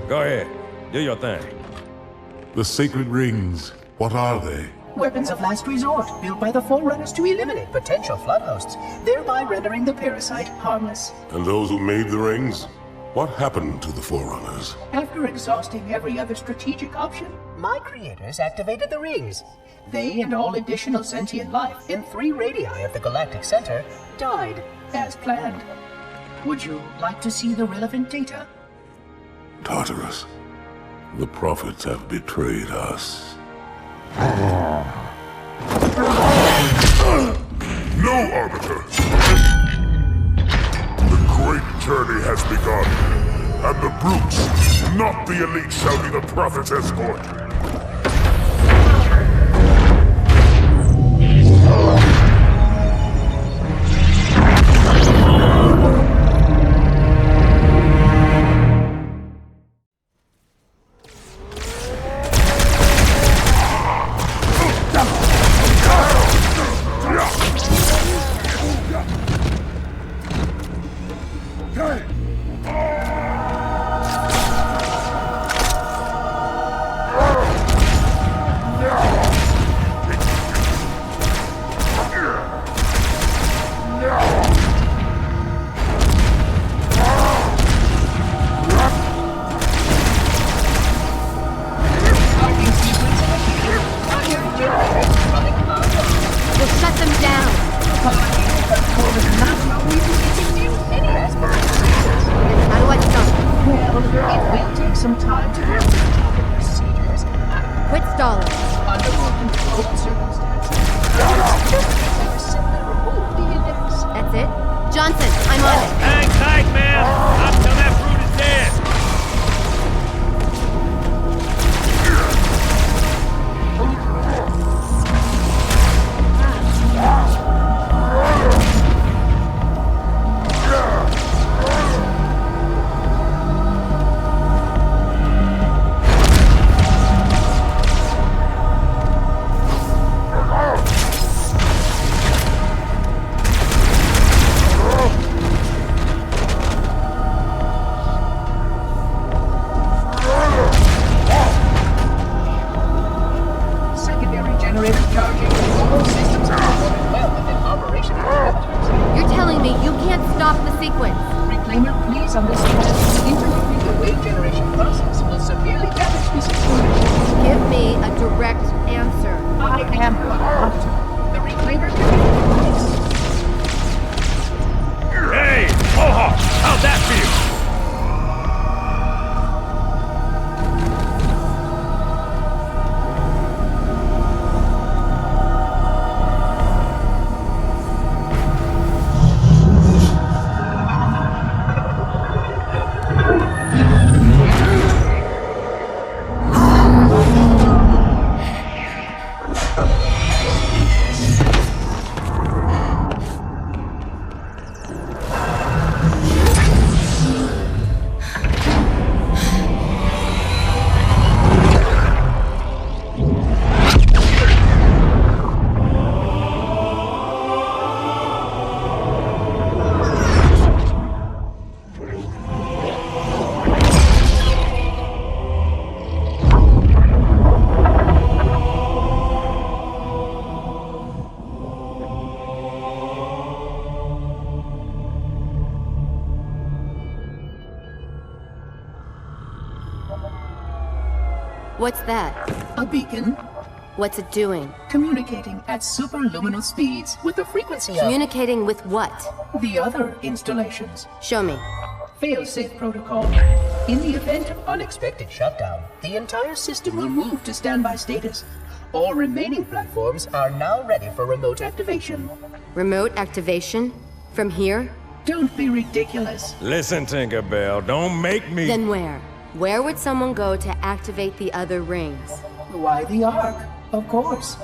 Go ahead. Do your thing. The sacred rings, what are they? Weapons of last resort, built by the Forerunners to eliminate potential flood hosts, thereby rendering the parasite harmless. And those who made the rings? What happened to the Forerunners? After exhausting every other strategic option, my creators activated the rings. They and all additional sentient life in 3 radii of the galactic center died, as planned. Would you like to see the relevant data? Tartarus, the prophets have betrayed us. No, Arbiter! The great journey has begun, and the brutes, not the elite, shall be the prophet's escort. understand, interrupting the wave generation process will severely damage this explosion. Give me a direct answer. I am the Arbiter. The Reclaimer can Hey! Mohawk! How'd that feel? What's that? A beacon. What's it doing? Communicating at superluminal speeds with the frequency of... Communicating with what? The other installations. Show me. Fail-safe protocol. In the event of unexpected shutdown, the entire system will move to standby status. All remaining platforms are now ready for remote activation. Remote activation? From here? Don't be ridiculous. Listen, Tinkerbell, don't make me... Then where? Where would someone go to activate the other rings? Why the Ark? Of course.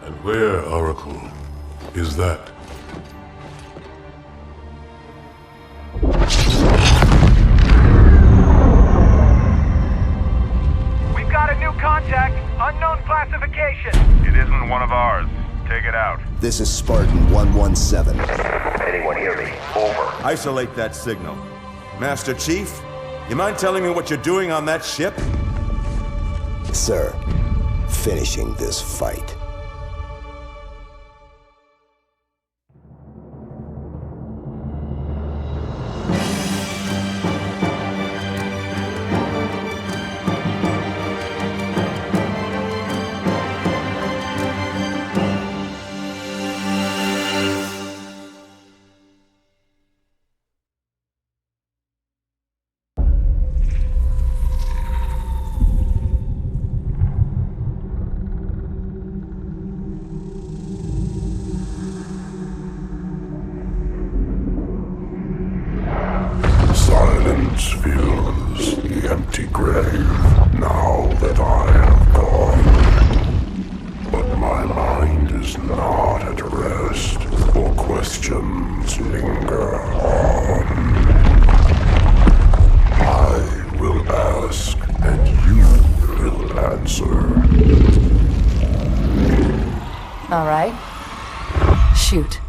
And where, Oracle, is that? We've got a new contact. Unknown classification. It isn't one of ours. Take it out. This is Spartan 117. Anyone hear me? Over. Isolate that signal. Master Chief, you mind telling me what you're doing on that ship? Sir, finishing this fight. Silence fills the empty grave now that I have gone. But my mind is not at rest, for questions linger on. I will ask, and you will answer. All right. Shoot.